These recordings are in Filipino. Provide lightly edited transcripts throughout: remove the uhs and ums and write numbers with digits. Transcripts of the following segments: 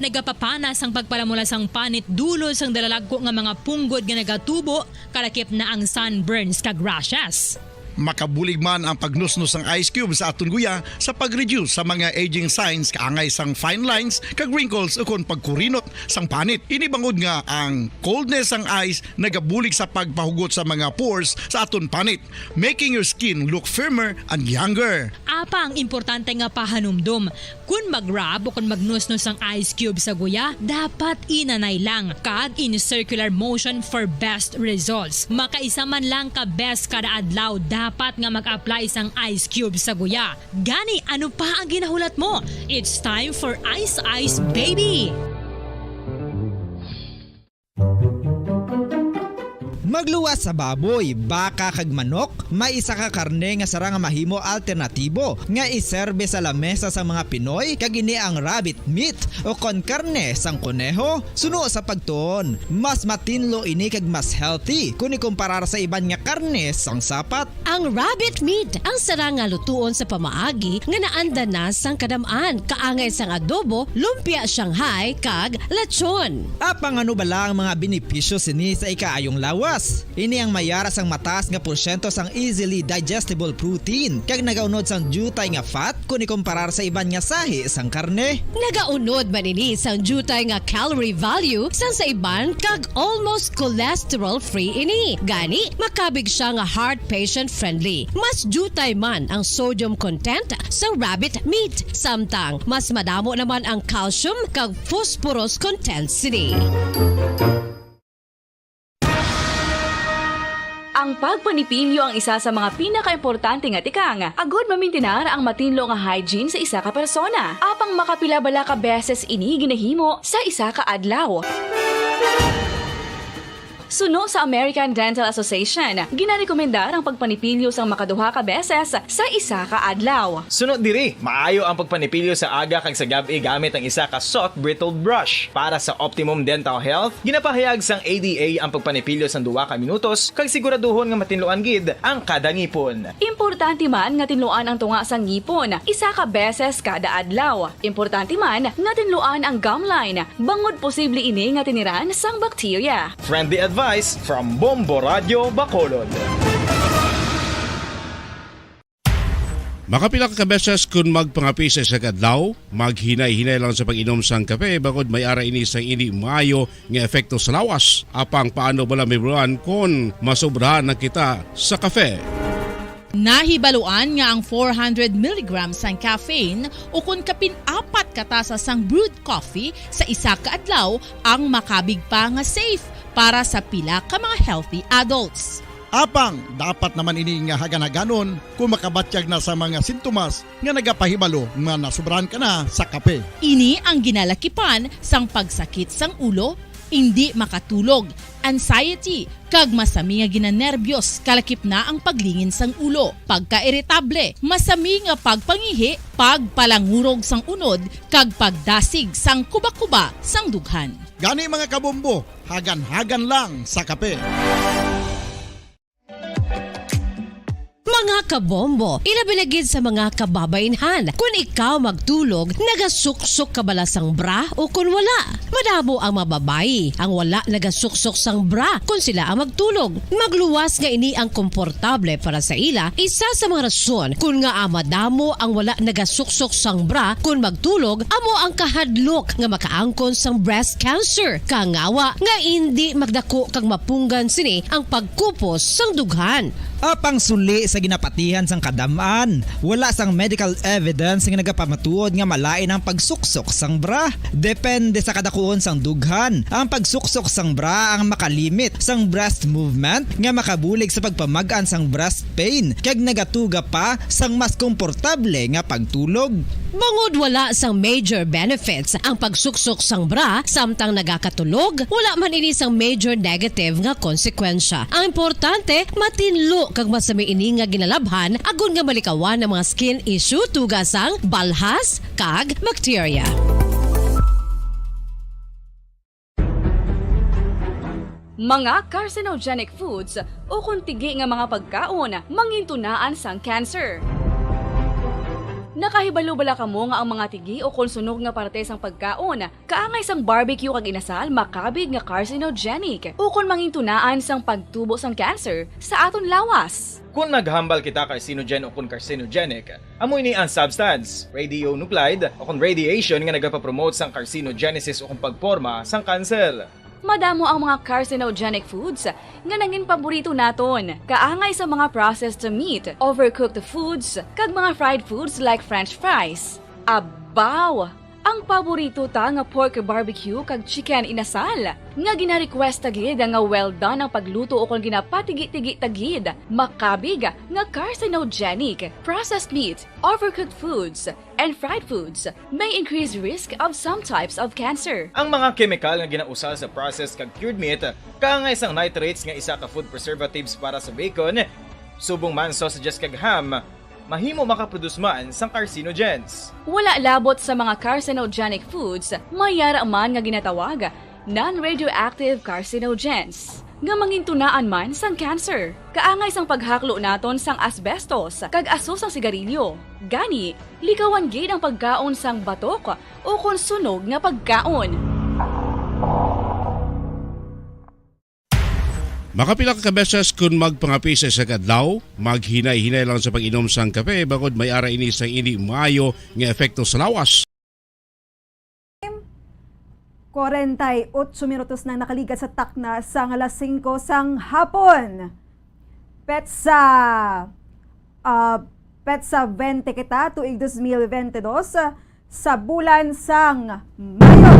nagapapanas ang pagpalamula sang panit dulo sang dalalagko nga mga punggod nga nagatubo kalakip na ang sunburns kag rashes. Makabulig man ang pagnusnos ng ice cube sa aton guya sa pag-reduce sa mga aging signs kaangay sang fine lines kag wrinkles ukon pagkurinot sang panit. Inibangod nga ang coldness sang ice nagabulig sa pagpahugot sa mga pores sa aton panit, making your skin look firmer and younger. Apang importante nga pahanumdum, kung mag-rub o kung magnusnos ang ice cube sa guya, dapat inanay lang kag in circular motion for best results. Makaisa man lang ka best kada adlaw, dapat nga mag-apply sang ice cube sa guya. Gani, ano pa ang ginahulat mo? It's time for Ice Ice Baby! Magluwas sa baboy, baka kag manok, may isa ka karne nga sara nga mahimo alternatibo nga iserbe sa lamesa sa mga Pinoy kag ini ang rabbit meat o kon karne sang kuneho. Suno sa pagtuon, mas matinlo ini kag mas healthy kung ikumparar sa iban nga karne sang sapat. Ang rabbit meat ang sara nga lutuon sa pamaagi nga naanda na sang kadamaan, kaangay sang adobo, lumpia Shanghai kag lechon. Apang ano bala ang mga benepisyo sini sa ikaayong lawas? Ini ang mayara sang mataas nga porsyento sang easily digestible protein kag nagaunod sang jutay nga fat kung ikumparar sa iban nga sahi sang karne. Nagaunod man ini sang jutay nga calorie value sang sa iban kag almost cholesterol free ini. Gani makabig siya nga heart patient friendly. Mas jutay man ang sodium content sa rabbit meat, samtang mas madamo naman ang calcium kag phosphorus content sini. Ang pagpanipilyo ang isa sa mga pinaka-importante nga tikang. Agod mamintinar ang matinlo nga hygiene sa isa ka persona. Apang makapila-bala ka beses ini ginahimo sa isa ka adlaw. Suno sa American Dental Association, ginarekomendar ang pagpanipilyo sang makaduha ka beses sa isa ka adlaw. Sunod diri, maayo ang pagpanipilyo sa aga kag sa gabi gamit ang isa ka soft brittle brush. Para sa optimum dental health, ginapahayag sang ADA ang pagpanipilyo sang 2 ka minutos kag siguraduhon nga matinluan gid ang kada ngipon. Importante man nga tinluan ang tunga sang ngipon, isa ka beses kada adlaw. Importante man nga tinluan ang gum line, bangod posible ini nga tiniran sang bakterya. Friendly advice from Bombo Radio Bacolod. Makapila ka beses kung magpangapi sa isang adlaw, maghinay-hinay lang sa pag-inom sang kape bagod may ara ini sang ini maayo nga epekto sa lawas. Apang paano bala may buruan kung masobrahan na kita sa kape? Nahibaluan nga ang 400 mg sang caffeine o kung kapin-4 katasa sang brewed coffee sa isa ka adlaw ang makabig pa nga safe para sa pila ka mga healthy adults. Apang, dapat naman ini nga hagan-haganon kung makabatyag na sa mga sintomas nga nagapahibalo nga nasubrahan ka na sa kape. Ini ang ginalakipan sang pagsakit sang ulo, hindi makatulog, anxiety, kag masami nga ginanerbiyos, kalakip na ang paglingin sang ulo, pagka-irritable, masami nga pagpangihi, pagpalangurog sang unod, kag pagdasig sang kuba-kuba sang dughan. Gani mga kabombo, hagan-hagan lang sa kape. Mga kabombo, ilabilagid sa mga kababainhan. Kung ikaw magtulog, nagasuksok ka bala sang bra o kung wala. Madamo ang mababayi ang wala nagasuksok sang bra kung sila ang magtulog. Magluwas nga ini ang komportable para sa ila. Isa sa mga rason kung nga madamo ang wala nagasuksok sang bra kung magtulog, amo ang kahadlok nga makaangkon sang breast cancer. Kangawa nga hindi magdako kag mapunggan sini ang pagkupos sang dughan. Apang suli sa ginapatihan sang kadamaan, wala sang medical evidence nga nagapamatuod nga malain ang pagsuksok sang bra. Depende sa kadakuon sang dughan. Ang pagsuksok sang bra ang makalimit sang breast movement nga makabulig sa pagpamagan sang breast pain kag nagatuga pa sang mas komportable nga pagtulog. Bangod wala sang major benefits ang pagsuksok sang bra samtang nagakatulog, wala man ini sang major negative nga konsekwensya. Ang importante, matinlo kag masami ini nga ginalabhan agon nga malikawan ng mga skin issue tugasang balhas kag bakterya. Mga carcinogenic foods o kung tigi nga mga pagkaon mangintunaan sang cancer. Nakahibalo bala kamo nga ang mga tigi o konsunog nga parte sang pagkaon, kaangay sang barbecue kag inasal makabig nga carcinogenic o kon mangintunaan sang pagtubo sang cancer sa aton lawas. Kung naghambal kita carcinogen o kung carcinogenic, amoy ni ang substance, radionuclide o kung radiation nga nagapapromote sang carcinogenesis o kung pagporma sang cancer. Madamo ang mga carcinogenic foods nga naging paborito naton. Kaangay sa mga processed meat, overcooked foods, kag mga fried foods like french fries. Abaw! Ang paborito ta nga pork barbecue kag chicken inasal. Nga gina-request tagid nga well done ang pagluto o kung ginapatigi-tigi tagid. Makabig nga carcinogenic, processed meat, overcooked foods, and fried foods may increase risk of some types of cancer. Ang mga chemical nga ginausal sa processed kag cured meat, kaangay sang nitrates nga isa ka food preservatives para sa bacon, subong man sausages kag ham, mahimo makaproduce man sang carcinogens. Wala labot sa mga carcinogenic foods, mayara man nga ginatawag non-radioactive carcinogens nga mangintunaan man sang cancer. Kaangay sang paghaklo naton sang asbestos kag aso sang sigarilyo. Gani, likawan gid ang pagkaon sang batok o konsunog nga pagkaon. Makapila ka beses kung magpangapi sa isa kadlaw, maghinay-hinay lang sa pag-inom sang kape bagod may ara ini sang hindi maayo nga epekto sa lawas. 48 minutos nang nakaligat sa takna sang alas 5 sang hapon. Petsa 20 kita tuig 2022 sa bulan sang Mayo.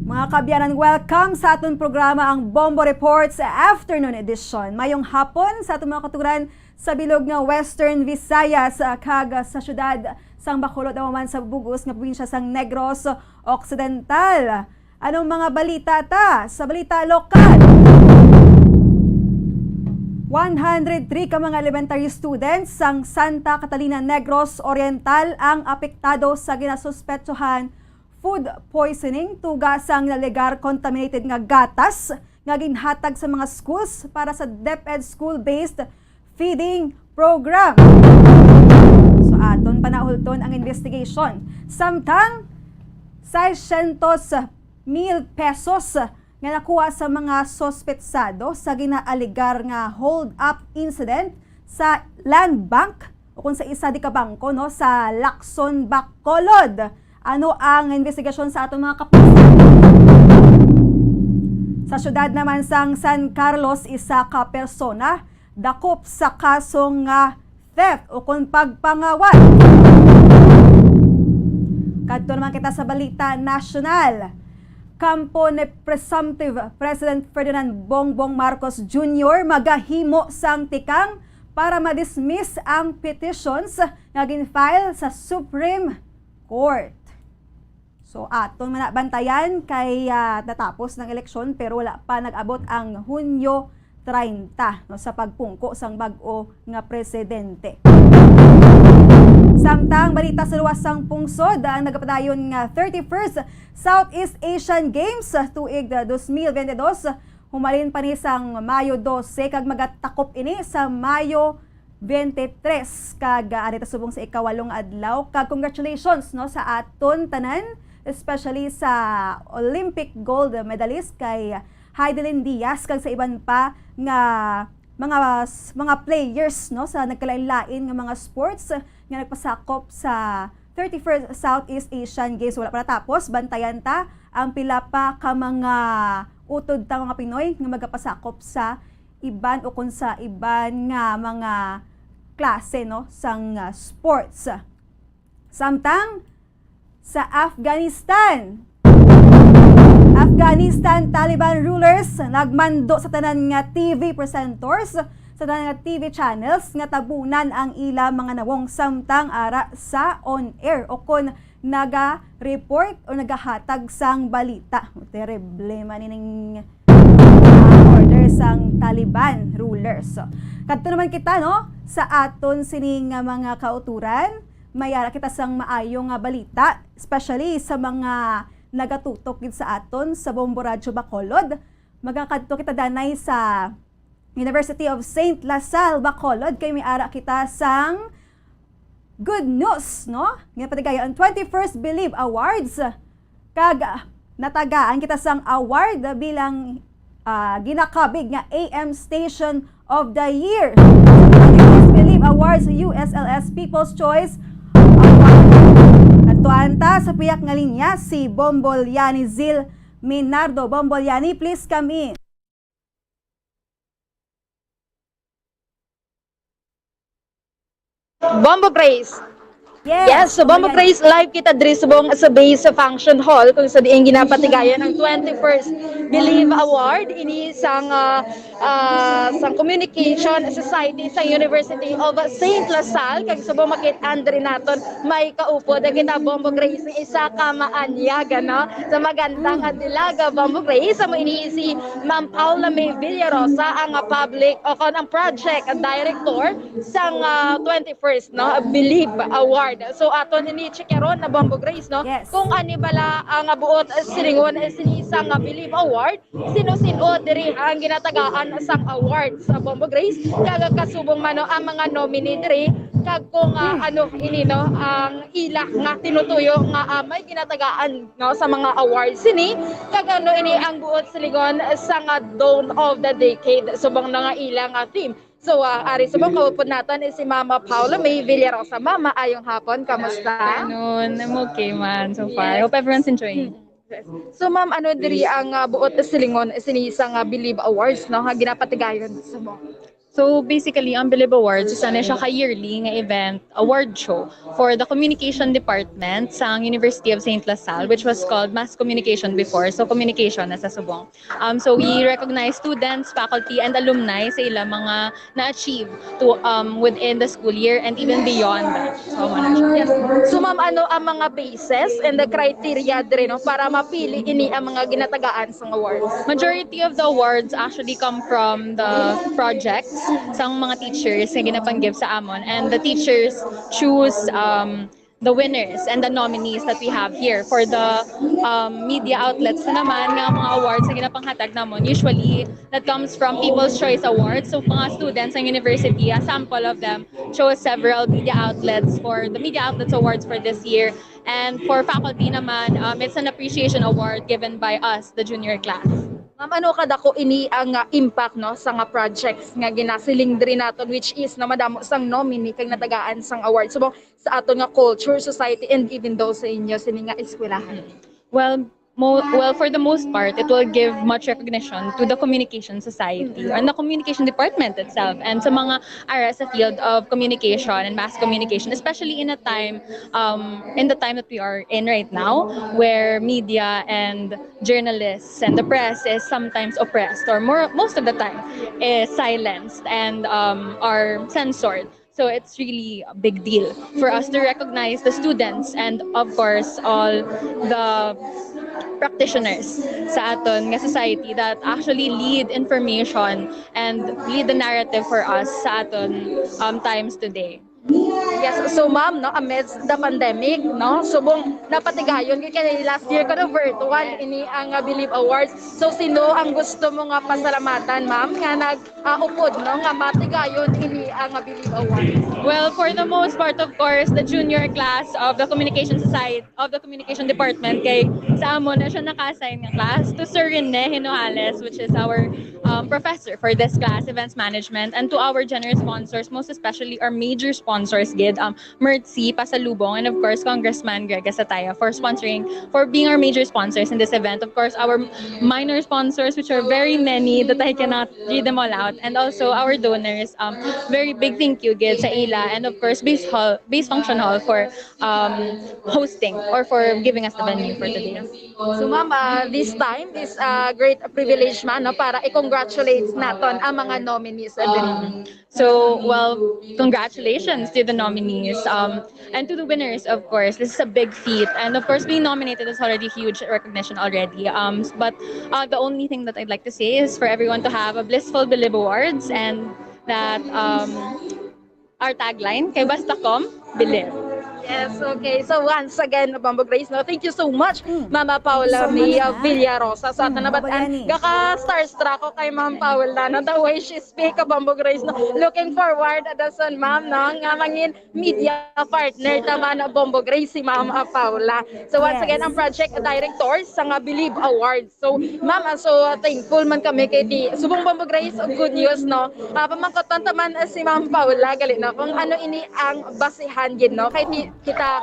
Mga kabyanan, welcome sa atong programa ang Bombo Reports Afternoon Edition. Mayong hapon sa atong mga katuran sa bilog nga Western Visayas kag sa syudad sang Bacolod man sa bugos nga probinsya sang Negros Occidental. Anong mga balita ta? Sa balita lokal, 103 ka mga elementary students sang Santa Catalina Negros Oriental ang apektado sa ginasuspetsohan food poisoning tuga sang nalegar contaminated nga gatas nga ginhatag sa mga schools para sa DepEd school-based feeding program. So aton panahulton ang investigation. Samtang 600,000 pesos nga nakuha sa mga sospetsado sa ginaaligar nga hold-up incident sa land bank o kung sa isa di ka bangko no, sa Lacson, Bacolod. Ano ang investigasyon sa atong mga kapulisan? Sa syudad naman sang San Carlos, isa ka persona dakop sa kasong theft o kung pagpangawat. Kadto naman kita sa balita nasyonal. Kampo ni Presumptive President Ferdinand Bongbong Marcos Jr. magahimo sang tikang para ma-dismiss ang petitions nga gin-file sa Supreme Court. So aton manabantayan kay natapos ng eleksyon pero wala pa nag-abot ang Hunyo 30 no, sa pagpungko sang bag-o nga presidente. Samtang balita sa luwas sang pungsod ang nagapadayon nga 31st Southeast Asian Games tuig 2022 humalin pa ni sang Mayo 12 kag magatakop ini sa Mayo 23 kag adita subong sa ikawalong adlaw kag congratulations no sa aton tanan, especially sa Olympic gold medalist kay Heidelin Diaz kag sa iban pa nga mga players no sa nagkalain-lain nga mga sports nga nagpasakop sa 31st Southeast Asian Games. Wala pa natapos, bantayan ta ang pila pa ka mga utod ta mga Pinoy nga magapasakop sa iban o kung sa iban nga mga klase no sang sports. Samtang sa Afghanistan, Taliban rulers nagmando sa tanan nga TV presenters, sa tanan nga TV channels nga tabunan ang ila mga nawong samtang ara sa on-air o kon naga-report o nagahatag sang balita. Terrible man ining order sang Taliban rulers. Kadto naman kita no sa aton sining mga kauturan, mayara kita sang maayong balita, especially sa mga nagatutok gid sa aton sa Bombo Radyo Bacolod. Magakadto kita danay sa University of St. Lasal Bacolod kay may ara kita sang good news, no? Nga patigaya ang 21st Believe Awards. Kag natagaan kita sang award bilang ginakabig nga AM Station of the Year. 21st Believe Awards USLS People's Choice Award. Katuanta sa piyak nga linya si Bombo Zil Minardo. Bombo, please come in. Bombo Grace. Yes, So Bombo Grace live kita diri subong sa base sa function hall kung sa diin ginapatigayon ang 21st Believe Award ini sang sang Communication Society sa University of St. LaSalle kag subong makit-an diri naton may kaupo da kita Bombo Grace isa ka maanyaga no sa magandang adilaga Bombo Grace sa ini si Ma'am Paula May Villarosa ang public o kon ang project director sang 21st no Believe Award. So aton ini checkeron na Bombo Grace no Yes. kung ani bala ang buot silingon sinisang Believe Award sino-sino diri ang ginatagaan sang award sa Bombo Grace kag kasubong mano ang mga nominee diri kag kung ano ini no ang ila nga tinutuyo nga may ginatagaan no sa mga awards sini kag ano ini ang buot silingon sang Dawn of the Decade subong nga ila nga theme. So, ari subong kaupod natin is si Mama Paula May Villarosa. Mama, ayong hapon, kamusta? Noon, I'm okay man so far. I hope everyone's enjoying. So, ma'am, ano diri ang buot silingon sinisang Believe Awards, no? Ha, ginapatigayon sa mo. So basically, ang Believe Awards, isa na siya ka-yearly nga event, award show for the communication department sa University of St. LaSalle, which was called Mass Communication before. So communication na sa subong. So we recognize students, faculty, and alumni sa ilang mga na-achieve to within the school year and even beyond that. So, yes. So ma'am, ano ang mga basis and the criteria diri no para mapili ini ang mga ginatagaan sa awards? Majority of the awards actually come from the projects sang mga teachers nga ginapanggib sa amon, and the teachers choose the winners and the nominees that we have here. For the media outlets naman nga mga awards na ginapanghatag namon, usually that comes from People's Choice Awards. So mga students ng university, a sample of them chose several media outlets for the Media Outlets Awards for this year. And for faculty naman, it's an appreciation award given by us, the junior class. Ma'am, ano kadako ini ang impact no sa nga projects nga ginasiling diri naton, which is na madamo sang nominee kag natagaan sang award so sa aton nga culture, society, and even those sa inyo sini nga eskwelahan? Well, for the most part, it will give much recognition to the communication society and the communication department itself, and sa mga aras sa field of communication and mass communication, especially in a time, in the time that we are in right now, where media and journalists and the press is sometimes oppressed, or most of the time is silenced and are censored. So it's really a big deal for us to recognize the students and of course all the practitioners sa aton nga society that actually lead information and lead the narrative for us sa aton times today. Yes, so ma'am, no, amidst the pandemic, no, subong napatigayon kay last year ko virtual ini ang Believe Awards. So sino ang gusto mo nga pasalamatan, ma'am, nga nag-upod no nga matigayon ini ang Believe Awards? Well, for the most part, of course, the junior class of the communication society, of the communication department, kay sa amon na siya naka-assign nga class to Sir Rene Hinoales, which is our professor for this class, events management, and to our generous sponsors, most especially our major sponsors, GID, Mertzi, Pasalubong, and of course, Congressman Greg Asataya for being our major sponsors in this event. Of course, our minor sponsors, which are very many that I cannot read them all out, and also our donors. Very big thank you, GID, sa ILA, and of course, Base Function Hall for hosting or for giving us the venue for today. So ma'am, this time is a great privilege man no, para i-congratulate naton ang mga nominees. So, well, congratulations to the nominees and to the winners, of course. This is a big feat. And of course, being nominated is already huge recognition already. But the only thing that I'd like to say is for everyone to have a blissful Believe Awards, and that our tagline, kay Bastacom, Believe. Yes, okay. So once again, Bombo Grace, no, thank you so much, Mama Paula Thank you so May much, Villarosa. Sa atin na Bombo Yani. gaka-starstruck ko kay Ma'am Paula, no, the way she speak, Bombo Grace, no, looking forward at son, Ma'am, no, nga mangin media partner naman na Bombo Grace, si Ma'am Paula. So once Yes. again, ang project director sa nga Believe Awards. So, Ma'am, so thankful man kami kay di subong Bombo Grace of good news, no. Pamangkotan taman si Ma'am Paula gali na kung ano ini ang basihan gid, no, kay kita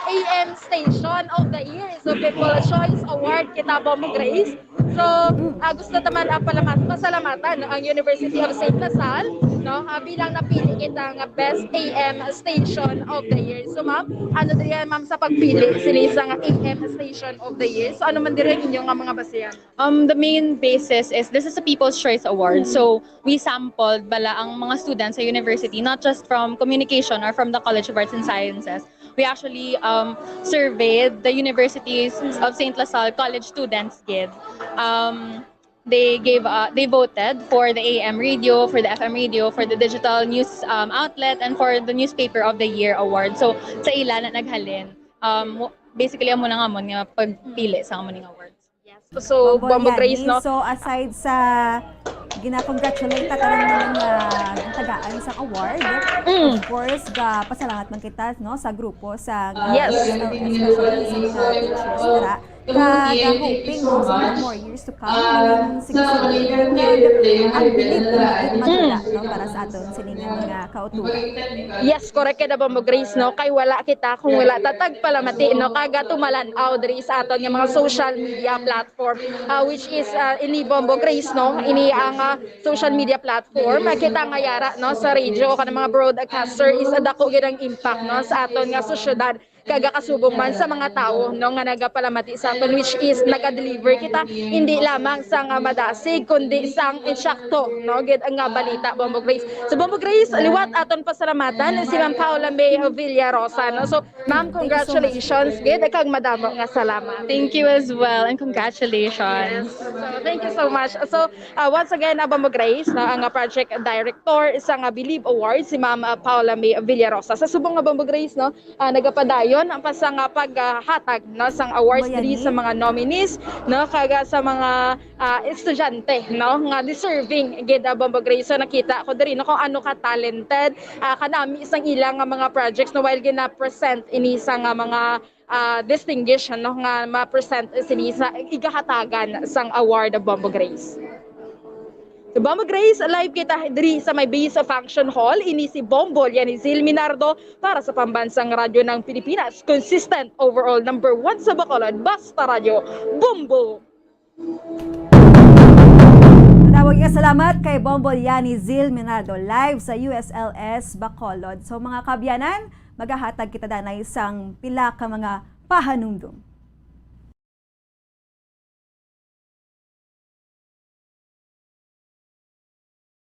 AM Station of the Year. So People's Choice Award kita Bombo Grace. So gusto naman pasalamatan ang University of St. Lasal, no, bilang napili kita nga Best AM Station of the Year. So ma'am, ano diyan ma'am sa pagpili sini sa nga AM Station of the Year? So ano man dire inyo nga mga basihan? The main basis is this is a People's Choice Award. So we sampled bala ang mga students sa university, not just from communication or from the College of Arts and Sciences. We actually surveyed the universities of St. Lasal college students. They voted for the AM radio, for the FM radio, for the digital news outlet, and for the Newspaper of the Year award. So sa ilan na naghalin, basically amo na nga mo nga pagpili sa amo ning awards. So Bombo Grace, no. So aside sa gina-congratulate ta karon naman tagaan sa award, of course pasalamat man kita, no, sa grupo sa Yes. especially sa mga teachers tara hoping no, sa more years to come ang believe maganda, no, para sa aton siningan mga kautugan. Yes, correct kada Bombo Grace, no, kay wala kita kung wala tatag palamati, no, kaga tumalanaw diri sa aton nga mga social media platform, which is ini Bombo Grace, no, ini ang social media platform kita nga yara, no, sa radio o kanang mga broadcaster is dako gid ang impact, no, sa aton nga sosyedad kaga kasubong man sa mga tao, no, nga nagapalamati sa aton, which is naga-deliver kita hindi lamang sa nga madasig kundi sang insakto, no, gid ang nga balita Bombo Grace. So Bombo Grace, liwat aton pasalamatan si Ma'am Paula May Villarosa, no. So ma'am, congratulations gid kag madamo nga salamat. Thank you as well and congratulations. So thank you so much. So once again, Bombo Grace, no, ang project director sa nga Believe Awards si Ma'am Paula May Villarosa. Sa subong nga Bombo Grace, no, nagapadayon ang pasang paghatag, no, sang awards diri sa mga nominees, no, kaga sa mga estudyante, no, nga deserving gid Bombo Grace. So nakita ko diri, no, kung ano ka talented kanami isang ilang nga mga projects, no, while gina-present ini sa nga mga distinguished, no, nga ma-present sini sa igahatagan sang award of Bombo Grace. So Bombo Grace, live kita diri sa may base function hall, ini si Bombo Yani Minardo para sa pambansang radyo ng Pilipinas, consistent overall number 1 sa Bacolod, Basta Radio, Bombo! Tawag nga salamat kay Bombo Yani Minardo live sa USLS Bacolod. So mga kabyanan, magahatag kita danay isang pila ka mga pahanumdum.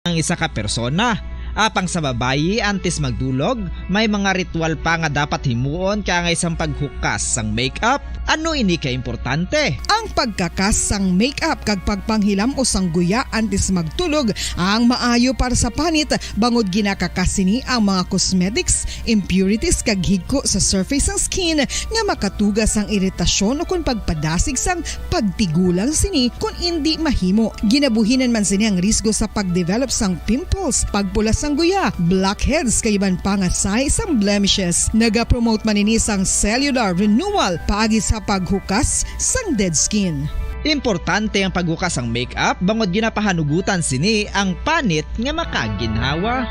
Ang isa ka persona. Apang sa babayi antes magdulog, may mga ritual pa nga dapat himuon kaya nga isang paghukas sang makeup. Ano ini ka importante? Ang pagkakas sang makeup kag pagpanghilam o sang guya antes magtulog ang maayo para sa panit bangod ginakakas sini ang mga cosmetics, impurities kag higko sa surface sang skin nga makatugas sang iritasyon o kung pagpadasig sang pagtigulang sini kung hindi mahimo. Ginabuhinan man sini ang risgo sa pagdevelop sang pimples, pagpula sang guya, blackheads kay iban pa nga size sang blemishes. Naga-promote man ini sang cellular renewal paagi sa paghukas sang dead skin. Importante ang paghukas ang makeup bangod ginapahanugutan sini ang panit nga makaginhawa.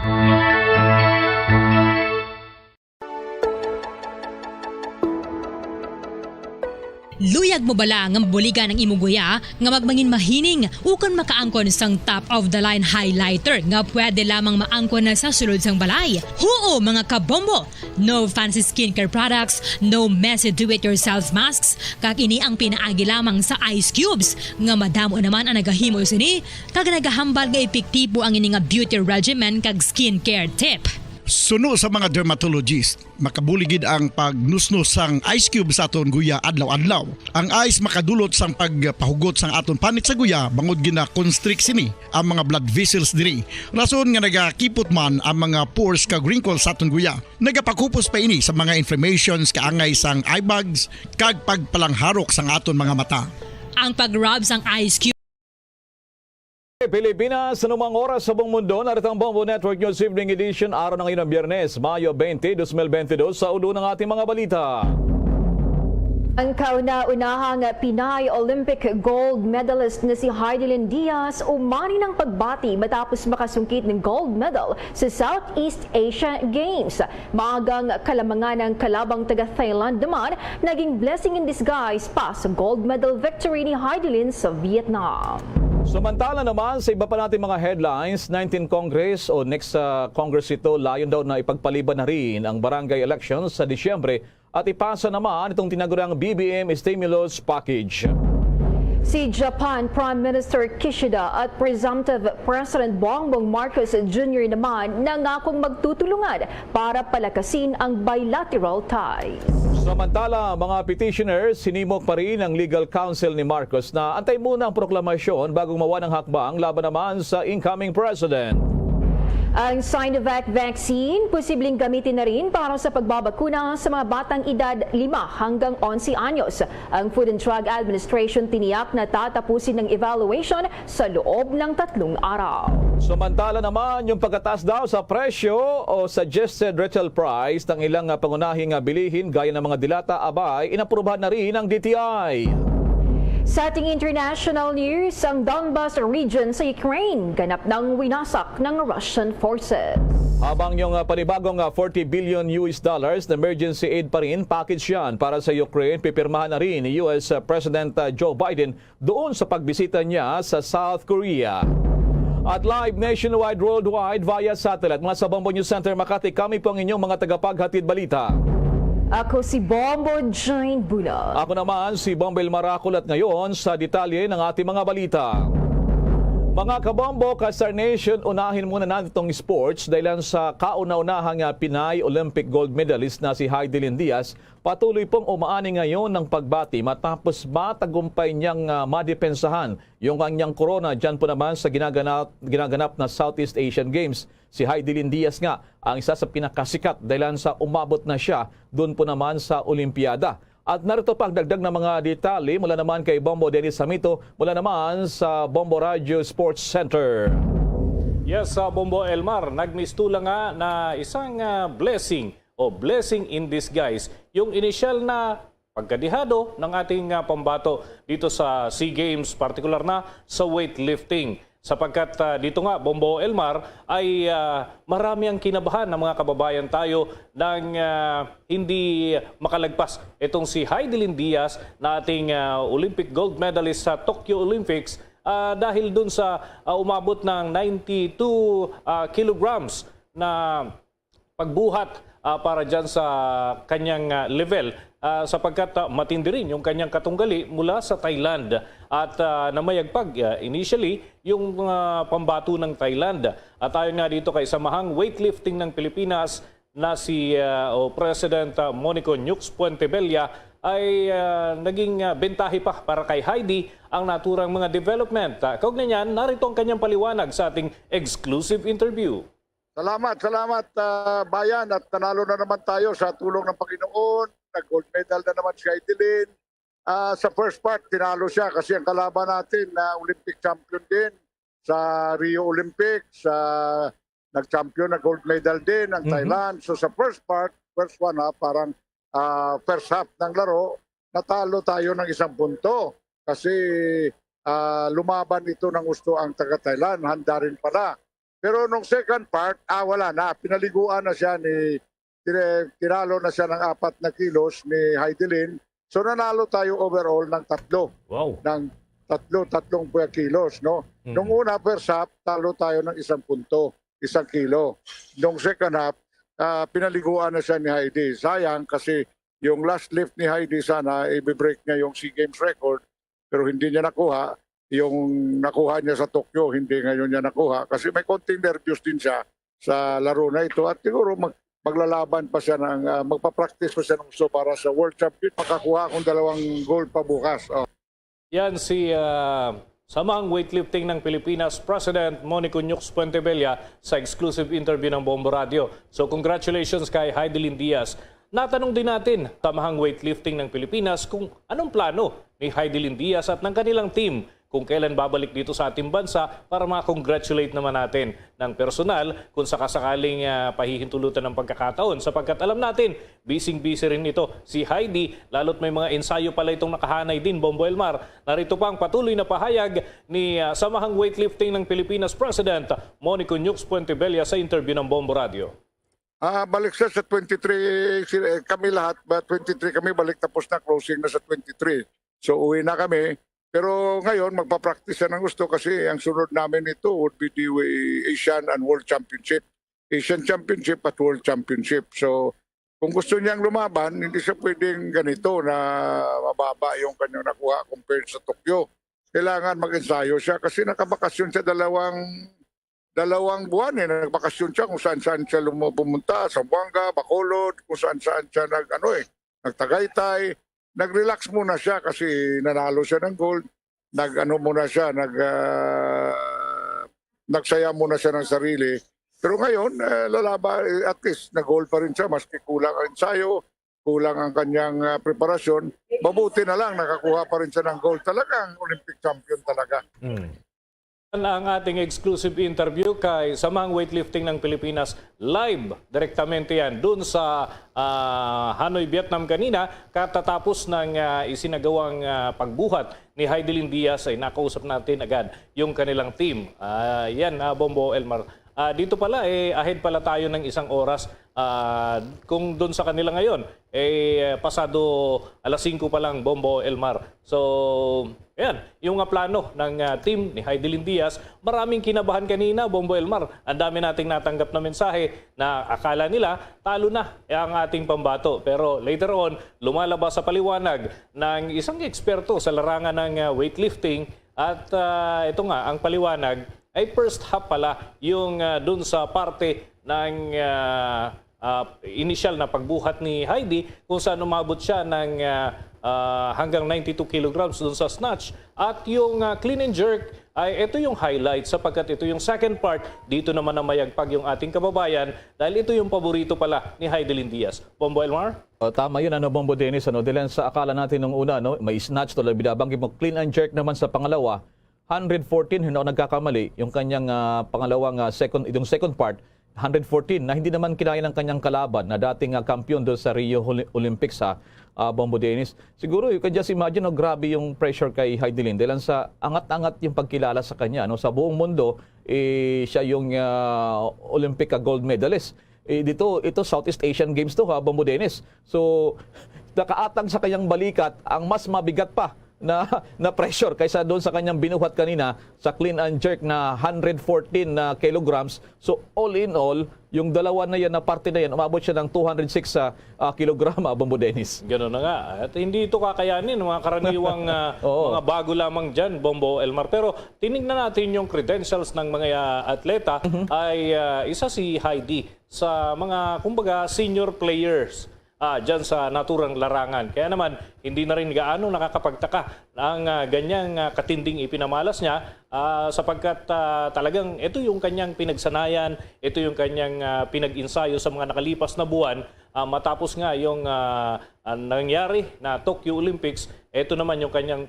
Luyag mo bala nga mabuligan ang imong guya nga magmangin mahining ukon makaangkon sang top of the line highlighter nga pwede lamang maangkon na sa sulod sang balay. Huo mga kabombo! No fancy skincare products, no messy do-it-yourself masks, kag ini ang pinaagi lamang sa ice cubes nga madamo naman ang nagahimo sini kag nagahambal nga epektibo ang ini nga beauty regimen kag skincare tip. Suno sa mga dermatologist, makabuligid ang pagnusnos sang ice cube sa aton guya adlaw-adlaw. Ang ice makadulot sang pagpahugot sang aton panit sa guya bangod gina-constrict sini ang mga blood vessels diri. Rason nga nagakipot man ang mga pores kag wrinkles sa aton guya. Nagapakupos pa ini sa mga inflammations kaangay sang eye bags kag pagpalangharok sang aton mga mata. Ang pag-rub sang ice cube Pilipinas, sa numang oras sa buong mundo, narito ang Bombo Network News Evening Edition, araw ng ngayon ng Biyernes, Mayo 20, 2022, sa ulo ng ating mga balita. Ang kauna-unahang Pinay Olympic gold medalist na si Heidelin Diaz umani ng pagbati matapos makasungkit ng gold medal sa Southeast Asia Games. Maagang kalamangan ng kalabang taga-Thailand naman, naging blessing in disguise pa sa gold medal victory ni Heidelin sa Vietnam. Samantala naman sa iba pa natin mga headlines, 19 Congress o next Congress ito, layon daw na ipagpaliban na rin ang barangay elections sa Disyembre at ipasa naman itong tinaguriang BBM Stimulus Package. Si Japan Prime Minister Kishida at Presumptive President Bongbong Marcos Jr. naman nangakong magtutulungan para palakasin ang bilateral ties. Samantala, mga petitioners, sinimok pa rin ang legal counsel ni Marcos na antay muna ang proklamasyon bago mawa ng hakbang laban naman sa incoming president. Ang Sinovac vaccine posibleng gamitin na rin para sa pagbabakuna sa mga batang edad 5 hanggang 11 anyos. Ang Food and Drug Administration tiniyak na tatapusin ng evaluation sa loob ng 3 araw. Samantala naman, yung pagkataas daw sa presyo o suggested retail price ng ilang pangunahing bilihin gaya ng mga dilata abay, inaprubahan na rin ng DTI. Sa ating international news, ang Donbas region sa Ukraine ganap ng winasak ng Russian forces. Habang yung panibagong $40 billion na emergency aid pa rin, package yan para sa Ukraine, pipirmahan na rin ni US President Joe Biden doon sa pagbisita niya sa South Korea. At live nationwide, worldwide via satellite, mga sa Bombo News Center Makati, kami po ang inyong mga tagapaghatid balita. Ako si Bombo Jane Bulag. Ako naman si Bombel Maracol at ngayon sa detalye ng ating mga balita. Mga kabombo, ka-Star Nation, unahin muna natin itong sports dahil sa kauna-unahang Pinay Olympic gold medalist na si Heidelin Diaz, patuloy pong umaani ngayon ng pagbati matapos matagumpay niyang madepensahan yung kanyang corona dyan po naman sa ginaganap na Southeast Asian Games. Si Heidelin Diaz nga ang isa sa pinakasikat dahil sa umabot na siya doon po naman sa Olimpiada. At narito pa ang dagdag na mga detalye mula naman kay Bombo Dennis Samito mula naman sa Bombo Radio Sports Center. Yes, Bombo Elmar, nagmistula nga na isang blessing o blessing in disguise yung initial na pagkadihado ng ating pambato dito sa SEA Games, partikular na sa weightlifting. Sapagkat dito nga, Bombo Elmar, ay marami ang kinabahan ng mga kababayan tayo nang hindi makalagpas itong si Heidelin Diaz na ating Olympic gold medalist sa Tokyo Olympics dahil dun sa umabot ng 92 kilograms na pagbuhat para dyan sa kanyang level. Sapagkat matindi rin yung kanyang katunggali mula sa Thailand at namayagpag initially yung pambato ng Thailand. At ayon nga dito kay Samahang Weightlifting ng Pilipinas na si President Monico Nux Puentebella ay naging bentahe pa para kay Heidi ang naturang mga development. Kaugnay niyan, narito ang kanyang paliwanag sa ating exclusive interview. Salamat bayan at nanalo na naman tayo sa tulong ng Panginoon. Nag-gold medal na naman si Heidelin. Sa first part, tinalo siya kasi ang kalaban natin na Olympic champion din sa Rio Olympics. Nag-champion na gold medal din ang Thailand. So sa first part, first one parang first half ng laro, natalo tayo ng 1 punto. Kasi lumaban ito ng gusto ang taga-Thailand. Handa rin pala. Pero nung second part, wala na. Pinaliguan na siya tinalo na siya ng 4 na kilos ni Heidelin. So nanalo tayo overall ng 3. Wow. Ng 3 kilos, no? Nung una first half, talo tayo ng 1 punto, 1 kilo. Nung second half, pinaliguan na siya ni Heidi. Sayang kasi yung last lift ni Heidi sana, i-break niya yung SEA Games record, pero hindi niya nakuha. Yung nakuha niya sa Tokyo, hindi ngayon niya nakuha. Kasi may konting nervyos din siya sa laro na ito at siguro maglalaban pa siya magpa-practice pa siya ng gusto para sa World Champion. Makakuha akong 2 gold pa bukas. Yan si Samahang Weightlifting ng Pilipinas President Monico Nyux Puentebella sa exclusive interview ng Bombo Radio. So congratulations kay Heidelin Diaz. Natanong din natin Samahang Weightlifting ng Pilipinas kung anong plano ni Heidelin Diaz at ng kanilang team kung kailan babalik dito sa ating bansa para makongratulate naman natin ng personal kung sakasakaling pahihintulutan ng pagkakataon. Sapagkat alam natin, busy-busy rin ito si Heidi, lalo't may mga ensayo pala itong nakahanay din, Bombo Elmar. Narito pa ang patuloy na pahayag ni Samahang Weightlifting ng Pilipinas President Monico Nyux Puentebella sa interview ng Bombo Radio. Balik siya sa 23 kami lahat, 23 kami balik tapos na closing na sa 23. So uwi na kami. Pero ngayon, magpa-practice siya ng gusto kasi ang sunod namin ito would be the Asian and World Championship. Asian Championship at World Championship. So, kung gusto niyang lumaban, hindi siya pwedeng ganito na mababa yung kanyang nakuha compared sa Tokyo. Kailangan mag-ensayo siya kasi nakabakasyon siya dalawang buwan. Nagbakasyon siya kung saan-saan siya pumunta, Zamboanga, Bacolod, kung saan-saan siya nagtagaytay. Nag-relax muna siya kasi nanalo siya ng gold. Nagsaya muna siya ng sarili. Pero ngayon, at least nag-gold pa rin siya. Maski kulang ang ensayo, kulang ang kanyang preparasyon. Mabuti na lang, nakakuha pa rin siya ng gold. Talagang Olympic champion talaga. Ang ating exclusive interview kay Samahang Weightlifting ng Pilipinas live. Direktamente yan dun sa Hanoi, Vietnam kanina. Katatapos ng isinagawang pagbuhat ni Heidelin Diaz ay nakausap natin agad yung kanilang team. Yan, Bombo Elmar. Dito pala, ahead pala tayo ng 1 oras. Kung doon sa kanila ngayon, pasado alas 5 pa lang, Bombo Elmar. So, ayan, yung plano ng team ni Heidelin Diaz, maraming kinabahan kanina, Bombo Elmar. Ang dami nating natanggap na mensahe na akala nila, talo na ang ating pambato. Pero later on, lumalabas sa paliwanag ng isang eksperto sa larangan ng weightlifting at ito nga, ang paliwanag, ay first half pala yung dun sa parte ng initial na pagbuhat ni Heidi kung saan umabot siya ng hanggang 92 kilograms dun sa snatch. At yung clean and jerk ay ito yung highlight sapagkat ito yung second part. Dito naman na mayagpag yung ating kababayan dahil ito yung paborito pala ni Heidelin Diaz. Bombo Elmar? Tama yun, Bombo Dennis. Dahil sa akala natin nung una, may snatch to, binabanggit mo, clean and jerk naman sa pangalawa. 114, hindi ako nagkakamali, yung kanyang pangalawang yung second part, 114, na hindi naman kinaya ng kanyang kalaban na dating kampiyon doon sa Rio Olympics, Bombo Dennis. Siguro, you can just imagine, grabe yung pressure kay Heidelin. Dahil sa angat-angat yung pagkilala sa kanya. Sa buong mundo, siya yung Olympic gold medalist. Ito Southeast Asian Games to, Bombo Dennis. So, nakaatang sa kanyang balikat, ang mas mabigat pa na pressure kaysa doon sa kanyang binuhat kanina sa clean and jerk na 114 kilograms. So all in all, yung dalawa na yan na parte na yan, umabot siya ng 206 kilograma, Bombo Dennis. Gano'n na nga. At hindi ito kakayanin, mga karaniwang mga bago lamang dyan, Bombo Elmar. Pero tinignan natin yung credentials ng mga atleta ay isa si Heidi sa mga, kumbaga, senior players dyan sa naturang larangan. Kaya naman, hindi na rin gaano nakakapagtaka ang ganyang katinding ipinamalas niya sapagkat talagang ito yung kanyang pinagsanayan, ito yung kanyang pinag-insayo sa mga nakalipas na buwan matapos nga yung nangyari na Tokyo Olympics. Ito naman yung kanyang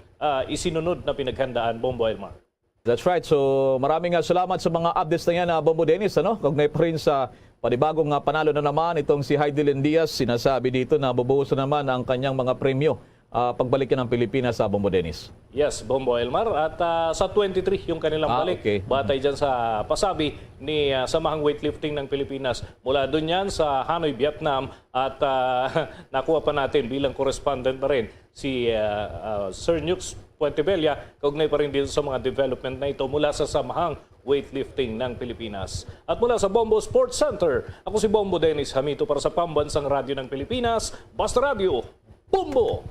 isinunod na pinaghandaan, Bombo Elmar. That's right. So maraming salamat sa mga updates na yan, Bombo Dennis. Kaugnay pa rin sa panibagong panalo na naman itong si Heidelin Diaz. Sinasabi dito na bubuhos na naman ang kanyang mga premyo pagbalik ng Pilipinas, Bombo Dennis. Yes, Bombo Elmar. At sa 23 yung kanilang balik. Okay. Batay dyan sa pasabi ni Samahang Weightlifting ng Pilipinas. Mula doon yan sa Hanoi, Vietnam. At nakuha pa natin bilang correspondent pa rin si Sir Nyux Puentebella. Kaugnay pa rin dito sa mga development na ito mula sa Samahang Weightlifting ng Pilipinas. At mula sa Bombo Sports Center, ako si Bombo Dennis Hamito para sa Pambansang Radyo ng Pilipinas, Basta Radio, Bombo!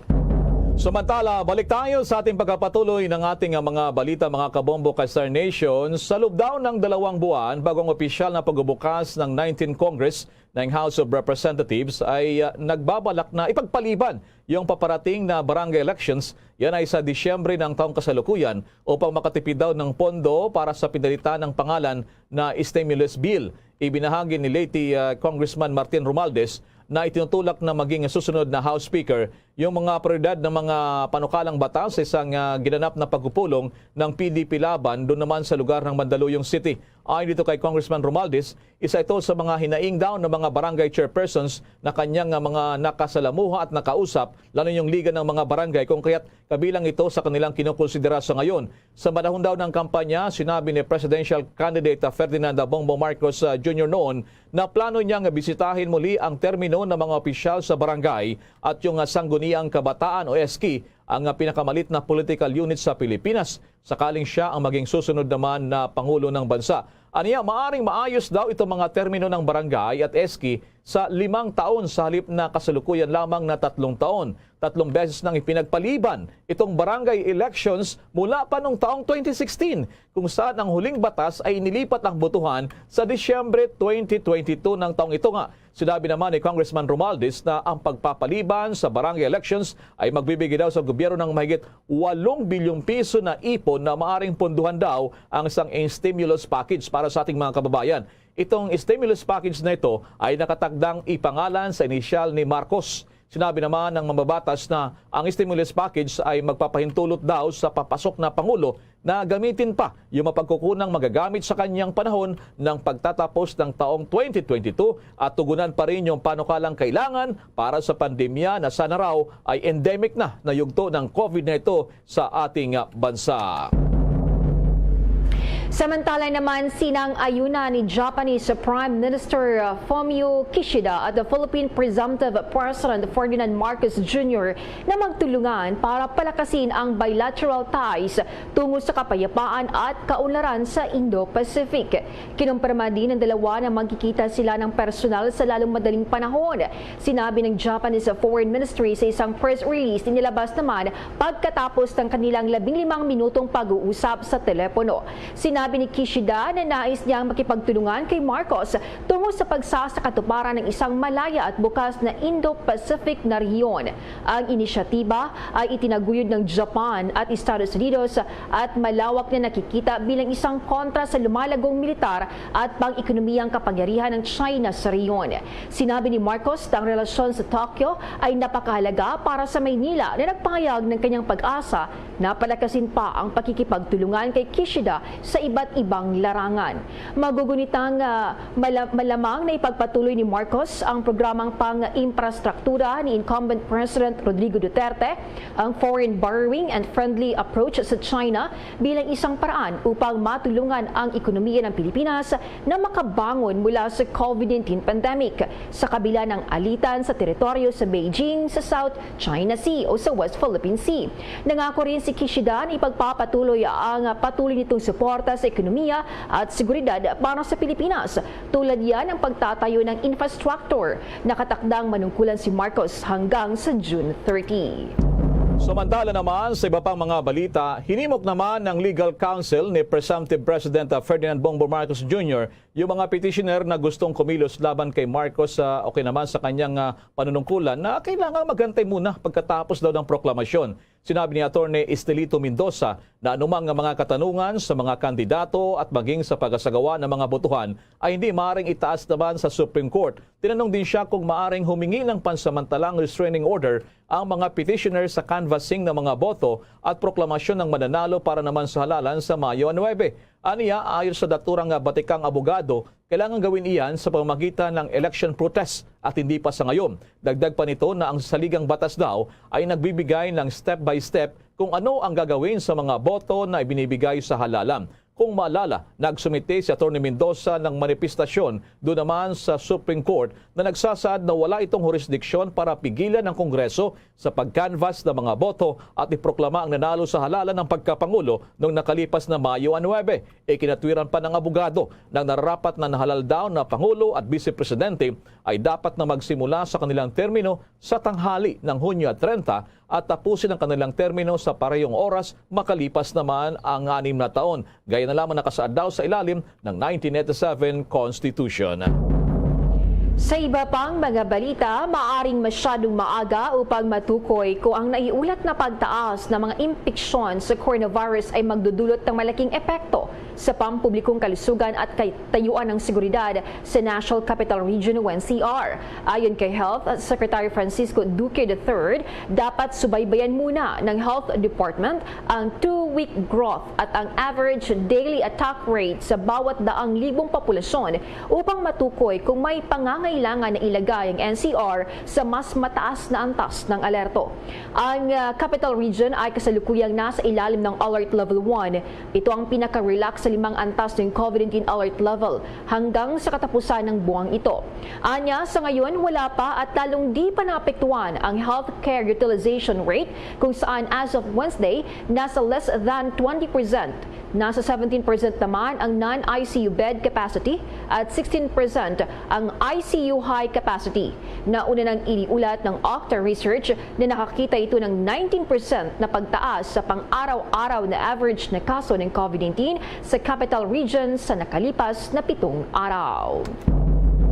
Samantala, balik tayo sa ating pagpapatuloy ng ating mga balita mga kabombo ka Star Nation. Sa loob daw ng 2 buwan, bagong opisyal na pagbubukas ng 19th Congress ng House of Representatives ay nagbabalak na ipagpaliban yung paparating na barangay elections. Yan ay sa Disyembre ng taong kasalukuyan upang makatipid daw ng pondo para sa pinalitan ng pangalan na stimulus bill. Ibinahagi ni late Congressman Martin Romualdez na itinutulak na maging susunod na House Speaker yung mga prioridad ng mga panukalang batas sa isang ginanap na pagpupulong ng PDP laban doon naman sa lugar ng Mandaluyong City. Ayon dito kay Congressman Romualdez, isa ito sa mga hinaing down ng mga barangay chairpersons na kanyang mga nakasalamuha at nakausap, lalo yung liga ng mga barangay, kung kaya't kabilang ito sa kanilang kinukonsidera sa ngayon. Sa panahon daw ng kampanya, sinabi ni Presidential Candidate Ferdinand Bombo Marcos Jr. noon na plano niyang bisitahin muli ang termino ng mga opisyal sa barangay at yung Sangguniang Kabataan o SK, ang pinakamalit na political unit sa Pilipinas, sakaling siya ang maging susunod naman na Pangulo ng Bansa. Aniya, maaring maayos daw itong mga termino ng barangay at SK sa 5 taon sa halip na kasalukuyan lamang na 3 taon. 3 beses nang ipinagpaliban itong barangay elections mula pa noong taong 2016, kung saan ang huling batas ay inilipat ang botohan sa Disyembre 2022 ng taong ito nga. Sinabi naman ni Congressman Romualdez na ang pagpapaliban sa barangay elections ay magbibigay daw sa gobyerno ng mahigit 8 bilyong piso na ipon na maaring ponduhan daw ang isang stimulus package para sa ating mga kababayan. Itong stimulus package na ito ay nakatakdang ipangalan sa inisyal ni Marcos. Sinabi naman ng mambabatas na ang stimulus package ay magpapahintulot daw sa papasok na Pangulo na gamitin pa yung mapagkukunang magagamit sa kanyang panahon ng pagtatapos ng taong 2022 at tugunan pa rin yung panukalang kailangan para sa pandemya na sana raw ay endemic na yugto ng COVID na ito sa ating bansa. Samantala naman, sinang-ayuna ni Japanese Prime Minister Fumio Kishida at the Philippine Presumptive President Ferdinand Marcos Jr. na magtulungan para palakasin ang bilateral ties tungo sa kapayapaan at kaunlaran sa Indo-Pacific. Kinumpirma din ng dalawa na magkikita sila ng personal sa lalong madaling panahon. Sinabi ng Japanese Foreign Ministry sa isang press release inilabas naman pagkatapos ng kanilang 15 minutong pag-uusap sa telepono. Sinabi ni Kishida na nais niyang makipagtulungan kay Marcos tungo sa pagsasakatuparan ng isang malaya at bukas na Indo-Pacific na rehiyon. Ang inisyatiba ay itinaguyod ng Japan at Estados Unidos at malawak na nakikita bilang isang kontra sa lumalagong militar at pang-ekonomiyang kapangyarihan ng China sa rehiyon. Sinabi ni Marcos na ang relasyon sa Tokyo ay napakahalaga para sa Maynila na nagpahayag ng kanyang pag-asa na palakasin pa ang pakikipagtulungan kay Kishida sa iba't ibang larangan. Magugunitang malamang na ipagpatuloy ni Marcos ang programang pang-infrastruktura ni incumbent President Rodrigo Duterte, ang foreign borrowing and friendly approach sa China bilang isang paraan upang matulungan ang ekonomiya ng Pilipinas na makabangon mula sa COVID-19 pandemic sa kabila ng alitan sa teritoryo sa Beijing sa South China Sea o sa West Philippine Sea. Nangako rin si Kishida na ipagpapatuloy ang patuloy nitong suporta sa ekonomiya at seguridad para sa Pilipinas. Tulad yan ang pagtatayo ng infrastructure. Nakatakdang manungkulan si Marcos hanggang sa June 30. Samantala naman sa iba pang mga balita, hinimok naman ng legal counsel ni Presumptive President Ferdinand Bongbong Marcos Jr. yung mga petitioner na gustong kumilos laban kay Marcos okay naman sa kanyang panunungkulan na kailangan magantay muna pagkatapos daw ng proklamasyon. Sinabi ni Atty. Estelito Mendoza na anumang mga katanungan sa mga kandidato at maging sa pagsasagawa ng mga botohan ay hindi maaaring itaas naman sa Supreme Court. Tinanong din siya kung maaaring humingi ng pansamantalang restraining order ang mga petitioner sa canvassing ng mga boto at proklamasyon ng mananalo para naman sa halalan sa Mayo 9. Aniya, ayon sa daturang batikang abogado, kailangan gawin iyan sa pamamagitan ng election protest at hindi pa sa ngayon. Dagdag pa nito na ang saligang batas daw ay nagbibigay ng step by step kung ano ang gagawin sa mga boto na ibinibigay sa halalan. Kung maalala, nagsumite si Atty. Mendoza ng manifestasyon doon naman sa Supreme Court na nagsasaad na wala itong jurisdiksyon para pigilan ng Kongreso sa pag-canvass ng mga boto at iproklama ang nanalo sa halalan ng pagkapangulo noong nakalipas na Mayo 9. Ikinatwiran pa ng abogado na nararapat na nahalal daw na Pangulo at Vice Presidente ay dapat na magsimula sa kanilang termino sa tanghali ng Hunyo 30 at tapusin ang kanilang termino sa parehong oras makalipas naman ang 6 na taon. Gaya na lamang nakasaad daw sa ilalim ng 1987 Constitution. Sa iba pang mga balita, maaring masyadong maaga upang matukoy kung ang naiulat na pagtaas ng mga impeksyon sa coronavirus ay magdudulot ng malaking epekto sa pampublikong kalusugan at katayuan ng seguridad sa National Capital Region o NCR. Ayon kay Health Secretary Francisco Duque III, dapat subaybayan muna ng Health Department ang 2-week growth at ang average daily attack rate sa bawat daang libong populasyon upang matukoy kung may pangangailangan na ilagay ang NCR sa mas mataas na antas ng alerto. Ang Capital Region ay kasalukuyang nasa ilalim ng Alert Level 1. Ito ang pinaka-relax sa 5 antas ng COVID-19 alert level hanggang sa katapusan ng buwang ito. Anya, sa ngayon wala pa at lalong di pa naapektuhan ang healthcare utilization rate kung saan as of Wednesday, nasa less than 20%. Nasa 17% naman ang non-ICU bed capacity at 16% ang ICU high capacity. Nauna nang iniulat ng Octa Research na nakakita ito ng 19% na pagtaas sa pang-araw-araw na average na kaso ng COVID-19 sa Capital Region sa nakalipas na 7 araw.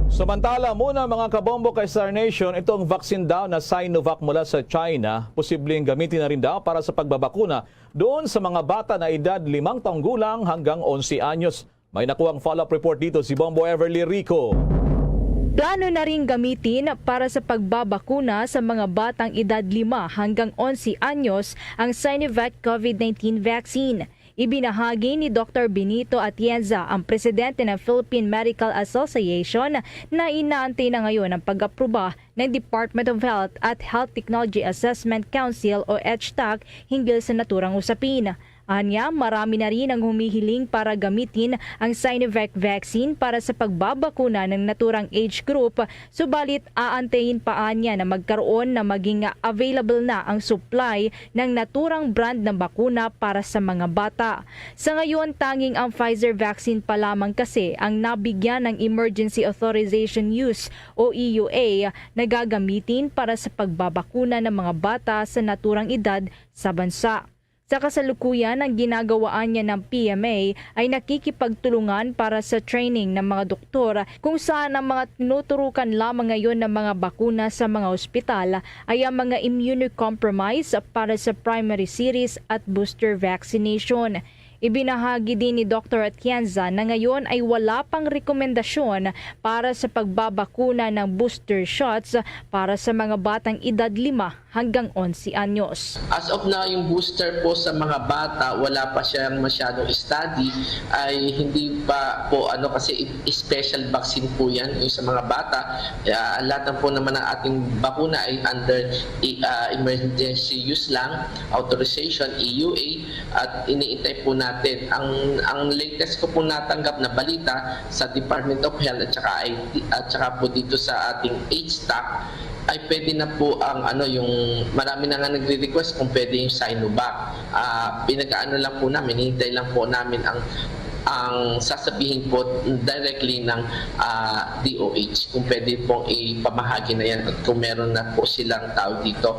Samantala muna mga kabombo kay Star Nation, itong vaccine daw na Sinovac mula sa China, posibleng gamitin na rin daw para sa pagbabakuna doon sa mga bata na edad 5 taong gulang hanggang 11 anyos. May nakuhang follow-up report dito si Bombo Everly Rico. Plano na rin gamitin para sa pagbabakuna sa mga batang edad 5 hanggang 11 anyos ang Sinovac COVID-19 vaccine. Ibinahagi ni Dr. Benito Atienza, ang presidente ng Philippine Medical Association, na inaantay na ngayon ang pag-aproba ng Department of Health at Health Technology Assessment Council o HTAC hinggil sa naturang usapin. Anya, marami na rin ang humihiling para gamitin ang Sinovac vaccine para sa pagbabakuna ng naturang age group, subalit aantayin pa anya na magkaroon na maging available na ang supply ng naturang brand ng bakuna para sa mga bata. Sa ngayon, tanging ang Pfizer vaccine pa lamang kasi ang nabigyan ng Emergency Authorization Use o EUA na gagamitin para sa pagbabakuna ng mga bata sa naturang edad sa bansa. Sa kasalukuyan, ang ginagawaan niya ng PMA ay nakikipagtulungan para sa training ng mga doktor kung saan ang mga tinuturukan lamang ngayon ng mga bakuna sa mga ospital ay ang mga immunocompromised para sa primary series at booster vaccination. Ibinahagi din ni Dr. Atienza na ngayon ay wala pang rekomendasyon para sa pagbabakuna ng booster shots para sa mga batang edad 5 hanggang 11 anyos. As of now, yung booster po sa mga bata, wala pa siyang masyadong study, ay hindi pa po kasi special vaccine po yan yung sa mga bata. Lahat po naman ng ating bakuna ay under emergency use lang, authorization, EUA, at iniintay po natin. Ang latest ko po natanggap na balita sa Department of Health at saka po dito sa ating HTAC ay pwede na po ang yung marami na nga nagre-request kung pwede yung Sinovac. Pinag-aano lang po namin, hinintay lang po namin ang sasabihin po directly ng DOH kung pwede pong ipamahagi na yan at kung meron na po silang tawag dito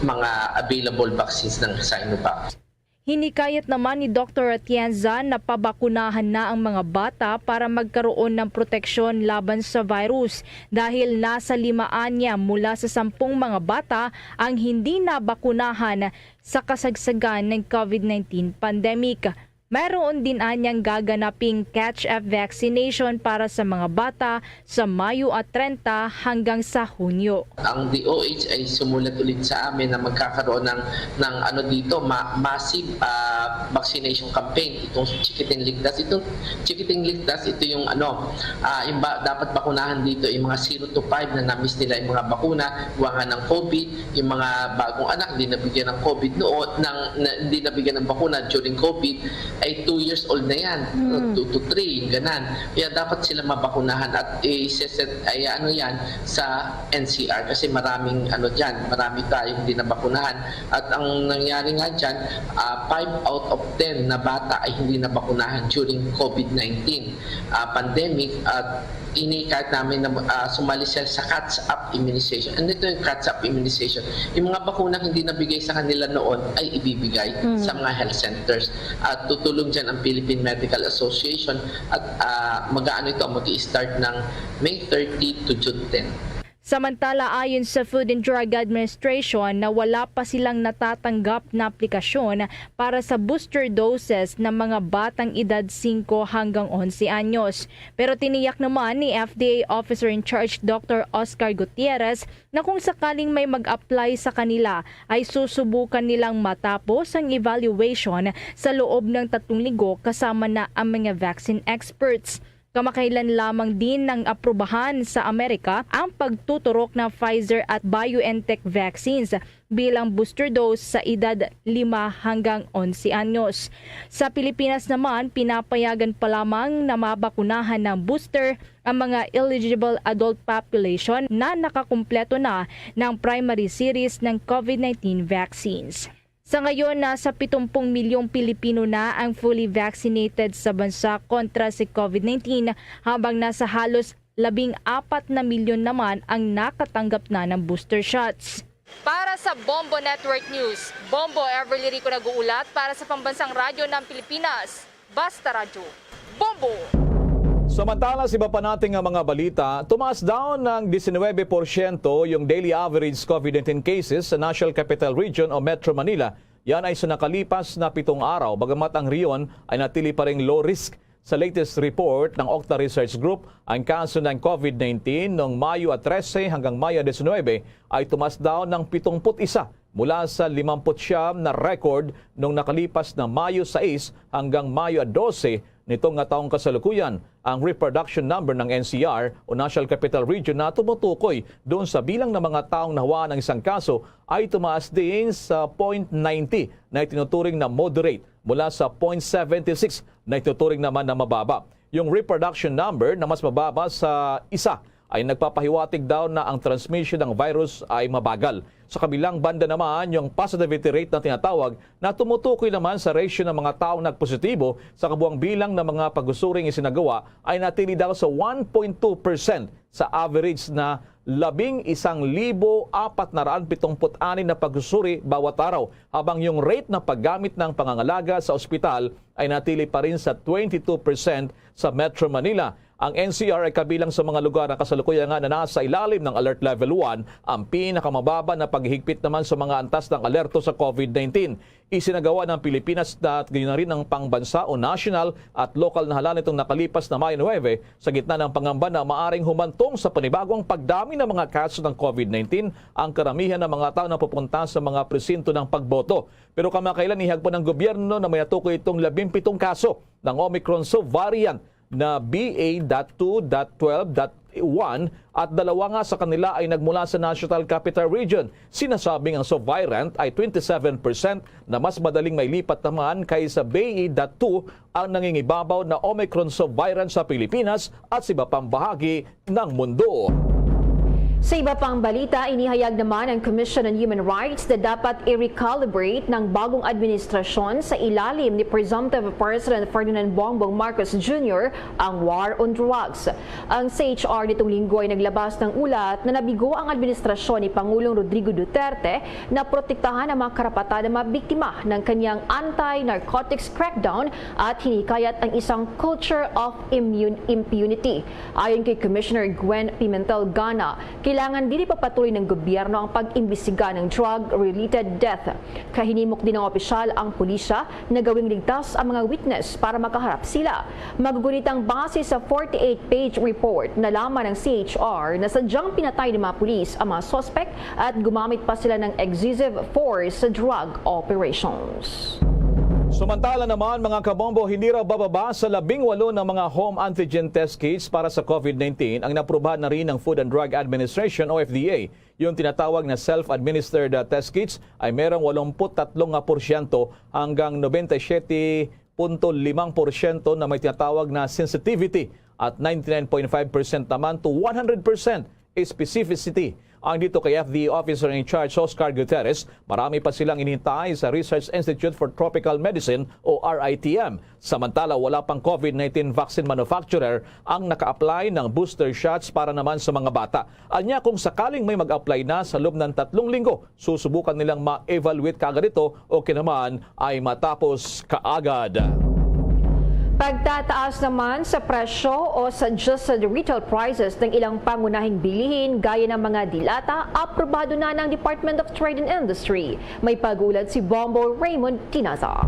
mga available vaccines ng Sinovac. Hinikayat naman ni Dr. Atienza na pabakunahan na ang mga bata para magkaroon ng proteksyon laban sa virus dahil nasa 5 anya mula sa 10 mga bata ang hindi nabakunahan sa kasagsagan ng COVID-19 pandemic. Mayroon din anyang gaganaping catch-up vaccination para sa mga bata sa Mayo at 30 hanggang sa Hunyo. Ang DOH ay sumulat ulit sa amin na magkakaroon ng massive vaccination campaign. Itong Chikiting Ligtas. Itong Chikiting Ligtas, ito yung dapat bakunahan dito yung mga 0 to 5 na na-miss nila yung mga bakuna, gawa ng COVID, yung mga bagong anak hindi nabigyan ng COVID noon, hindi nabigyan ng bakuna during COVID, ay 2 years old na yan, 2 to 3, ganan. Kaya dapat sila mabakunahan at i-set yan sa NCR kasi marami tayong hindi nabakunahan. At ang nangyari nga dyan, 5 out of 10 na bata ay hindi nabakunahan during COVID-19 pandemic at kahit namin na sumali siya sa catch-up immunization. And ito yung catch-up immunization. Yung mga bakunang hindi nabigay sa kanila noon ay ibibigay sa mga health centers. At tutulong dyan ang Philippine Medical Association at mag-i-start ng May 30 to June 10. Samantala, ayon sa Food and Drug Administration na wala pa silang natatanggap na aplikasyon para sa booster doses ng mga batang edad 5 hanggang 11 anyos. Pero tiniyak naman ni FDA Officer in Charge Dr. Oscar Gutierrez na kung sakaling may mag-apply sa kanila ay susubukan nilang matapos ang evaluation sa loob ng 3 linggo kasama na ang mga vaccine experts. Kamakailan lamang din ng aprubahan sa Amerika ang pagtuturok ng Pfizer at BioNTech vaccines bilang booster dose sa edad 5 hanggang 11 anyos. Sa Pilipinas naman, pinapayagan pa lamang na mabakunahan ng booster ang mga eligible adult population na nakakumpleto na ng primary series ng COVID-19 vaccines. Sa ngayon, nasa 70 milyong Pilipino na ang fully vaccinated sa bansa kontra si COVID-19 habang nasa halos 14 na milyon naman ang nakatanggap na ng booster shots. Para sa Bombo Network News, Bombo Everly Rico nag-uulat para sa Pambansang Radyo ng Pilipinas. Basta Radyo. Bombo! Samantala, sa iba pa nating mga balita, tumaas down ng 19% yung daily average COVID-19 cases sa National Capital Region o Metro Manila. Yan ay sa nakalipas na 7 araw, bagamat ang riyon ay natili pa ring low risk. Sa latest report ng Octa Research Group, ang kaso ng COVID-19 noong Mayo 13 hanggang Mayo 19 ay tumaas down ng 71 mula sa 59 na record noong nakalipas na Mayo 6 hanggang Mayo 12 nitong taong kasalukuyan. Ang reproduction number ng NCR o National Capital Region na tumutukoy doon sa bilang ng mga taong nahawa ng isang kaso ay tumaas din sa 0.90 na itinuturing na moderate mula sa 0.76 na ituturing naman na mababa. Yung reproduction number na mas mababa sa isa ay nagpapahiwatig daw na ang transmission ng virus ay mabagal. Sa kabilang banda naman, yung positivity rate na tinatawag na tumutukoy naman sa ratio ng mga taong nagpositibo sa kabuang bilang ng mga pagsusuring isinagawa ay natili daw sa 1.2% sa average na 11,476 na pagsusuri bawat araw, habang yung rate na paggamit ng pangangalaga sa ospital ay natili pa rin sa 22% sa Metro Manila. Ang NCR ay kabilang sa mga lugar na kasalukuyan nga na nasa ilalim ng Alert Level 1, ang pinakamababa na paghihigpit naman sa mga antas ng alerto sa COVID-19. Isinagawa ng Pilipinas at gayon na rin ng pangbansa o national at local na hala nitong nakalipas na Mayo 9 sa gitna ng pangamba na maaring humantong sa panibagong pagdami ng mga kaso ng COVID-19 ang karamihan ng mga tao na pupunta sa mga presinto ng pagboto. Pero kamakailan ihagpo ng gobyerno na may natukoy itong 17 kaso ng Omicron subvariant na BA.2.12.1 at 2 nga sa kanila ay nagmula sa National Capital Region. Sinasabing ang subvariant ay 27% na mas madaling may lipat naman kaysa BA.2 ang nangingibabaw na Omicron subvariant sa Pilipinas at sa iba pang bahagi ng mundo. Sa iba pang balita, inihayag naman ng Commission on Human Rights na dapat i-recalibrate ng bagong administrasyon sa ilalim ni Presumptive President Ferdinand Bongbong Marcos Jr. ang war on drugs. Ang CHR nitong linggo ay naglabas ng ulat na nabigo ang administrasyon ni Pangulong Rodrigo Duterte na protektahan ang mga karapatan ng mga biktima ng kanyang anti-narcotics crackdown at hinikayat ang isang culture of impunity. Ayon kay Commissioner Gwen Pimentel Gana, Kailangan din ipapatuloy ng gobyerno ang pag-imbestiga ng drug-related death. Kahinimok din ng opisyal ang pulisya na gawing ligtas ang mga witness para makaharap sila. Magugunitang base sa 48-page report na laman ng CHR na sadyang pinatay ng mga pulis ang mga suspect at gumamit pa sila ng excessive force sa drug operations. Samantala naman mga kabombo, hindi raw bababa sa 18 ng mga home antigen test kits para sa COVID-19 ang naprubahan na rin ng Food and Drug Administration o FDA. Yung tinatawag na self-administered test kits ay merong 83% hanggang 97.5% na may tinatawag na sensitivity at 99.5% naman to 100% specificity. Ang dito kay FDA Officer in Charge Oscar Gutierrez, marami pa silang inihintay sa Research Institute for Tropical Medicine o RITM. Samantala, wala pang COVID-19 vaccine manufacturer ang naka-apply ng booster shots para naman sa mga bata. Anya kung sakaling may mag-apply na sa loob ng 3 linggo, susubukan nilang ma-evaluate kaagad ito o kinaman ay matapos kaagad. Pagtataas naman sa presyo o sa retail prices ng ilang pangunahing bilihin gaya ng mga dilata, aprobado na ng Department of Trade and Industry. May pag-ulat si Bombo Raymond Tinaza.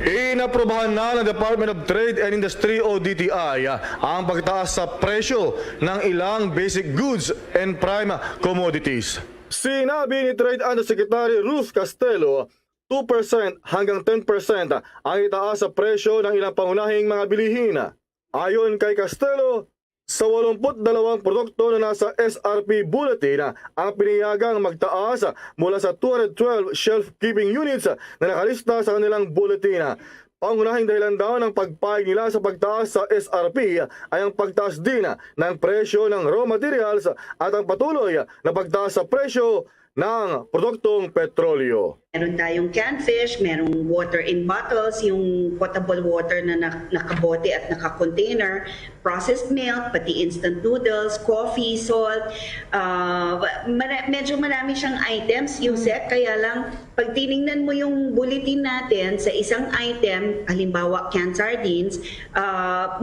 Inaprobahan na ng Department of Trade and Industry o DTI ang pagtaas sa presyo ng ilang basic goods and prime commodities. Sinabi ni Trade Undersecretary Ruth Castelo, 2% hanggang 10% ang itaas sa presyo ng ilang pangunahing mga bilihin. Ayon kay Castelo, sa 82 produkto na nasa SRP Bulletin ang piniyagang magtaas mula sa 212 shelf-keeping units na nakalista sa kanilang bulletin. Pangunahing dahilan daw ng pagpayag nila sa pagtaas sa SRP ay ang pagtaas din ng presyo ng raw materials at ang patuloy na pagtaas sa presyo ng produktong petrolyo. Meron tayong canned fish, merong water in bottles, yung potable water na nakabote at naka-container, processed milk, pati instant noodles, coffee, salt. Medyo marami siyang items, Yusek, kaya lang pag tinignan mo yung bulletin natin sa isang item, halimbawa canned sardines,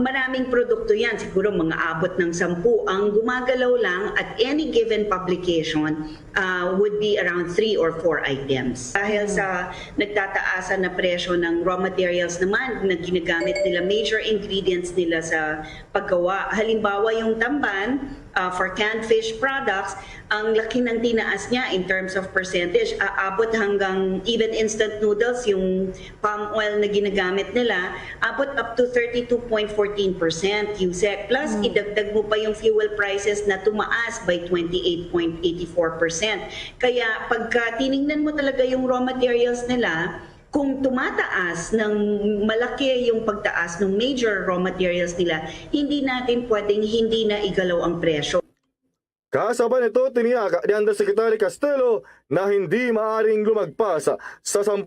maraming produkto yan, siguro mga abot ng 10. Ang gumagalaw lang at any given publication would be around 3 or 4 items. Dahil sa nagtataasan na presyo ng raw materials naman na ginagamit nila, major ingredients nila sa paggawa. Halimbawa yung tamban, for canned fish products, ang laki ng tinaas niya in terms of percentage. Abot hanggang even instant noodles, yung palm oil na ginagamit nila, abot up to 32.14% USEC. Plus, idagdag mo pa yung fuel prices na tumaas by 28.84%. Kaya pagka tiningnan mo talaga yung raw materials nila, kung tumataas ng malaki yung pagtaas ng major raw materials nila, hindi natin pwedeng hindi na igalaw ang presyo. Kasabay nito, tiniyak ni Undersecretary Castelo na hindi maaring lumagpas sa 10%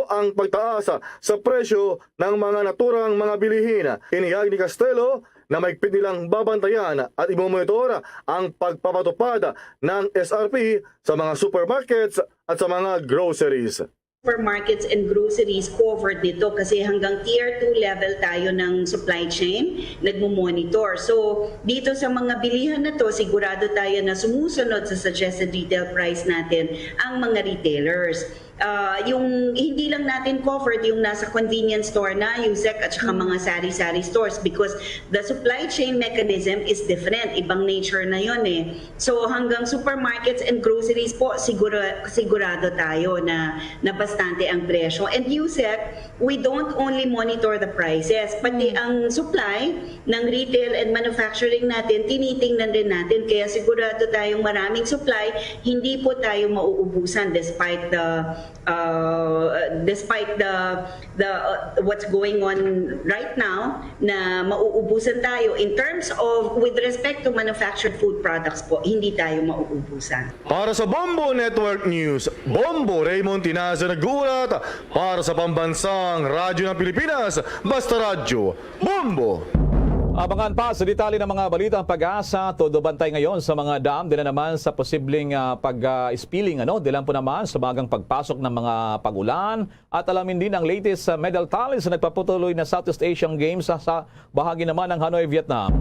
ang pagtaas sa presyo ng mga naturang mga bilihin. Inihag ni Castelo na maigpit nilang babantayan at imomonitor ang pagpapatupad ng SRP sa mga supermarkets at sa mga groceries. Supermarkets and groceries covered nito kasi hanggang tier 2 level tayo ng supply chain, nagmo-monitor. So, dito sa mga bilihan na to, sigurado tayo na sumusunod sa suggested retail price natin ang mga retailers. Yung hindi lang natin covered yung nasa convenience store na, Yusek, at saka mga sari-sari stores because the supply chain mechanism is different. Ibang nature na yon eh. So hanggang supermarkets and groceries po, sigurado tayo na bastante ang presyo. And Yusek, we don't only monitor the prices, pati ang supply ng retail and manufacturing natin, tinitingnan din natin. Kaya sigurado tayong maraming supply, hindi po tayo mauubusan despite the what's going on right now na mauubusan tayo in terms of with respect to manufactured food products po, hindi tayo mauubusan. Para sa Bombo Network News, Bombo Raymond Tinaza nag-uulat para sa pambansang radyo ng Pilipinas, Basta Radyo, Bombo! Abangan pa sa detalye ng mga balita ang Pag-asa. Todo bantay ngayon sa mga dam. Dila naman sa posibleng pag-spilling. Dila po naman sa magang pagpasok ng mga pag-ulan. At alamin din ang latest medal tallies sa nagpaputuloy na Southeast Asian Games sa bahagi naman ng Hanoi, Vietnam.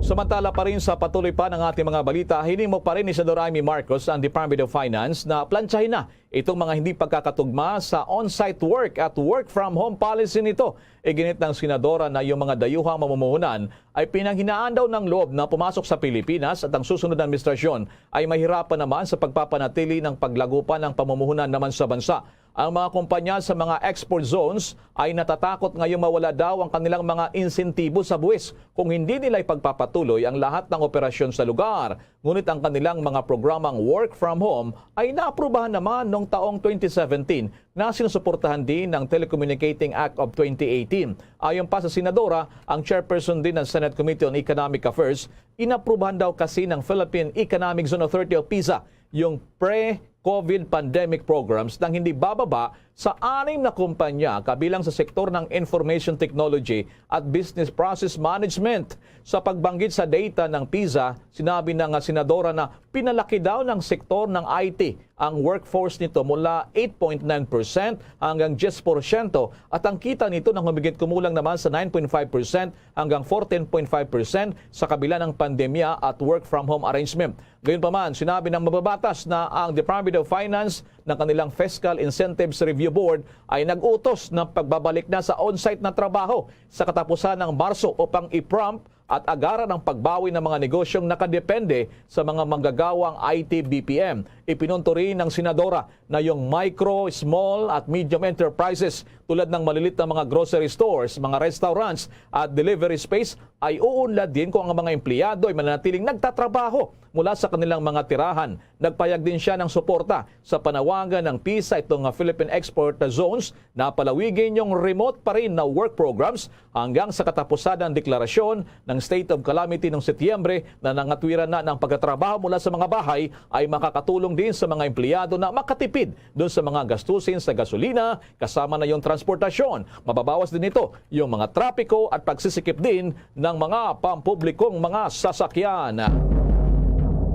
Samantala pa rin sa patuloy pa ng ating mga balita, hinimok pa rin ni Senador Amy Marcos ang Department of Finance na plantsahin na itong mga hindi pagkakatugma sa on-site work at work from home policy nito. Iginit ng senadora na yung mga dayuhang mamumuhunan ay pinanghinaan daw ng loob na pumasok sa Pilipinas at ang susunod na administrasyon ay mahirapan naman sa pagpapanatili ng paglagupan ng pamumuhunan naman sa bansa. Ang mga kumpanya sa mga export zones ay natatakot ngayong mawala daw ang kanilang mga insentibo sa buwis kung hindi nila ipagpapatuloy ang lahat ng operasyon sa lugar. Ngunit ang kanilang mga programang work from home ay naaprubahan naman noong taong 2017 na sinusuportahan din ng Telecommunicating Act of 2018. Ayon pa sa senadora, ang chairperson din ng Senate Committee on Economic Affairs, inaprubahan daw kasi ng Philippine Economic Zone Authority o PIZA yung pre-COVID pandemic programs nang hindi bababa sa 6 na kumpanya kabilang sa sektor ng information technology at business process management. Sa pagbanggit sa data ng PIZA, sinabi ng senadora na pinalaki daw ng sektor ng IT ang workforce nito mula 8.9% hanggang 10% at ang kita nito nang humigit kumulang naman sa 9.5% hanggang 14.5% sa kabila ng pandemya at work from home arrangement. Gayunpaman, sinabi ng mababatas na ang Department of Finance ng kanilang Fiscal Incentives Review Board ay nag-utos ng pagbabalik na sa on-site na trabaho sa katapusan ng Marso upang i-prompt at agaran ang pagbawi ng mga negosyong nakadepende sa mga manggagawang IT BPM. Ipinunto rin ng senadora na yung micro, small at medium enterprises tulad ng malilit na mga grocery stores, mga restaurants at delivery space ay uunlad din kung ang mga empleyado ay mananatiling nagtatrabaho mula sa kanilang mga tirahan. Nagpayag din siya ng suporta sa panawagan ng PISA itong Philippine Export Zones na palawigin yung remote pa rin na work programs hanggang sa katapusan ng deklarasyon ng State of Calamity noong Setyembre na nangatwiran na ng pagtatrabaho mula sa mga bahay ay makakatulong din sa mga empleyado na makatipid doon sa mga gastusin sa gasolina kasama na yung transportasyon. Mababawas din ito yung mga trapiko at pagsisikip din ng mga pampublikong mga sasakyan.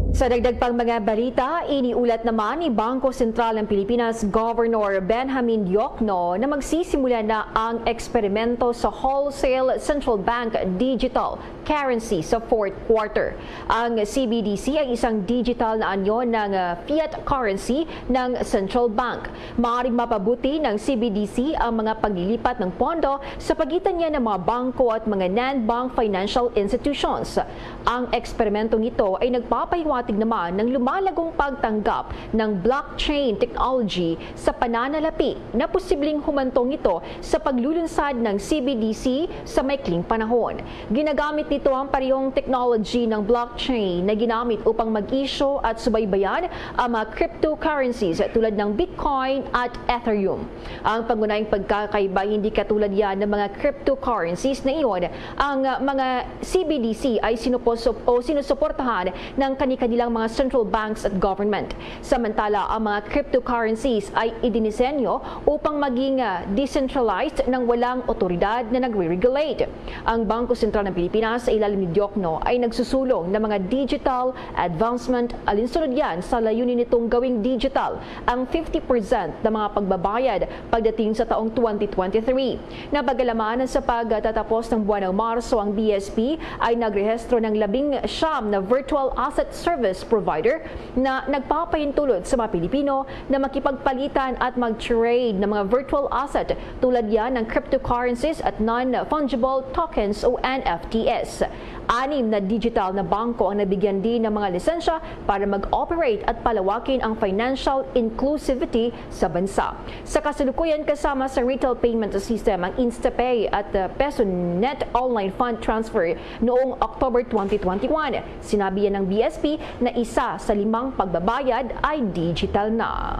Sa dagdag pang mga balita, iniulat naman ni Bangko Sentral ng Pilipinas Governor Benjamin Diokno na magsisimula na ang eksperimento sa wholesale central bank digital currency sa fourth quarter. Ang CBDC ay isang digital na anyo ng fiat currency ng central bank. Maaaring mapabuti ng CBDC ang mga paglilipat ng pondo sa pagitan niya ng mga bangko at mga non-bank financial institutions. Ang eksperimentong ito ay nagpapahiwatig naman ng lumalagong pagtanggap ng blockchain technology sa pananalapi na posibleng humantong ito sa paglulunsad ng CBDC sa maikling panahon. Ginagamit nito ang parehong technology ng blockchain na ginamit upang mag-issue at subaybayan ang mga cryptocurrencies tulad ng Bitcoin at Ethereum. Ang pangunahing pagkakaiba hindi katulad yan ng mga cryptocurrencies na iyon. Ang mga CBDC ay sinusuportahan ng kanilang mga central banks at government. Samantala, ang mga cryptocurrencies ay idinisenyo upang maging decentralized ng walang otoridad na nagre-regulate. Ang Bangko Sentral ng Pilipinas sa ilalim ni Diokno ay nagsusulong ng mga digital advancement. Alinsunod yan sa layunin nitong gawing digital ang 50% ng mga pagbabayad pagdating sa taong 2023. Napagalaman sa pagtatapos ng buwan ng Marso, ang BSP ay nagrehistro ng 19 na virtual asset service provider na nagpapahintulot sa mga Pilipino na makipagpalitan at mag-trade ng mga virtual asset tulad yan ng cryptocurrencies at non-fungible tokens o NFTs. 6 na digital na bangko ang nabigyan din ng mga lisensya para mag-operate at palawakin ang financial inclusivity sa bansa. Sa kasalukuyan, kasama sa retail payment system ang InstaPay at Peso Net Online Fund Transfer noong October 2021. Sinabi yan ng BSP na isa sa 5 pagbabayad ay digital na.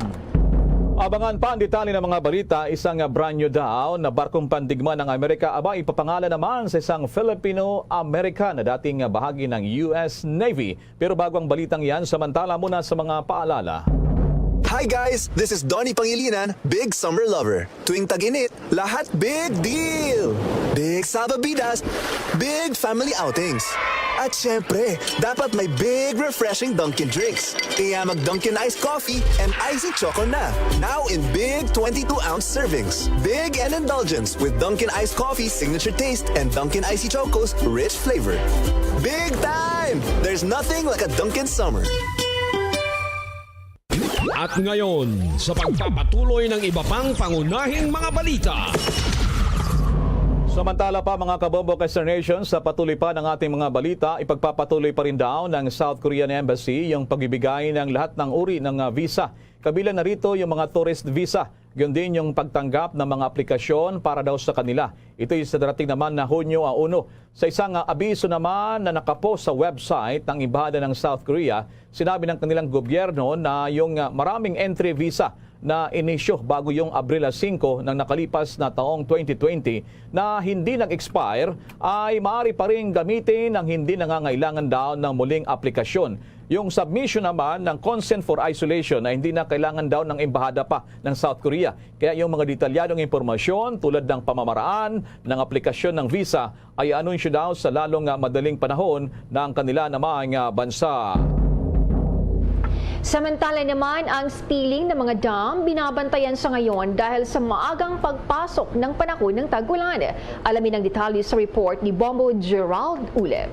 Abangan pa ang detalye ng mga balita. Isang brand new daw na barkong pandigma ng Amerika aba ipapangalan naman sa isang Filipino-American na dating bahagi ng US Navy. Pero bago ang balitang yan, samantala muna sa mga paalala. Hi guys! This is Donnie Pangilinan, big summer lover. Tuwing tag-init, lahat big deal! Big salvavidas, big family outings. At syempre, dapat may big refreshing Dunkin' drinks. Kaya mag-Dunkin' Iced Coffee and Icy Choco na. Now in big 22-ounce servings. Big and indulgence with Dunkin' Iced Coffee's signature taste and Dunkin' Icy Choco's rich flavor. Big time! There's nothing like a Dunkin' summer. At ngayon, sa pagpapatuloy ng iba pang pangunahing mga balita. Samantala pa mga kabombo Star Nation, sa patuloy pa ng ating mga balita, ipagpapatuloy pa rin daw ng South Korean Embassy yung pagbibigay ng lahat ng uri ng visa. Kabilang na rito yung mga tourist visa. Yun din yung pagtanggap ng mga aplikasyon para daw sa kanila. Ito ay sa darating naman na Hunyo 1. Sa isang abiso naman na nakapost sa website ng Embahada ng South Korea, sinabi ng kanilang gobyerno na yung maraming entry visa na inisyo bago yung Abril 5 ng nakalipas na taong 2020 na hindi nag-expire ay maaari pa rin gamitin ng hindi nangangailangan daw ng muling aplikasyon. Yung submission naman ng consent for isolation ay hindi na kailangan daw ng embahada pa ng South Korea. Kaya yung mga detalyadong impormasyon tulad ng pamamaraan ng aplikasyon ng visa ay anunsyo daw sa lalong madaling panahon ng kanila namang bansa. Samantala naman, ang spilling ng mga dam binabantayan sa ngayon dahil sa maagang pagpasok ng panahon ng tag-ulan. Alamin ang detalye sa report ni Bombo Gerald Ulep.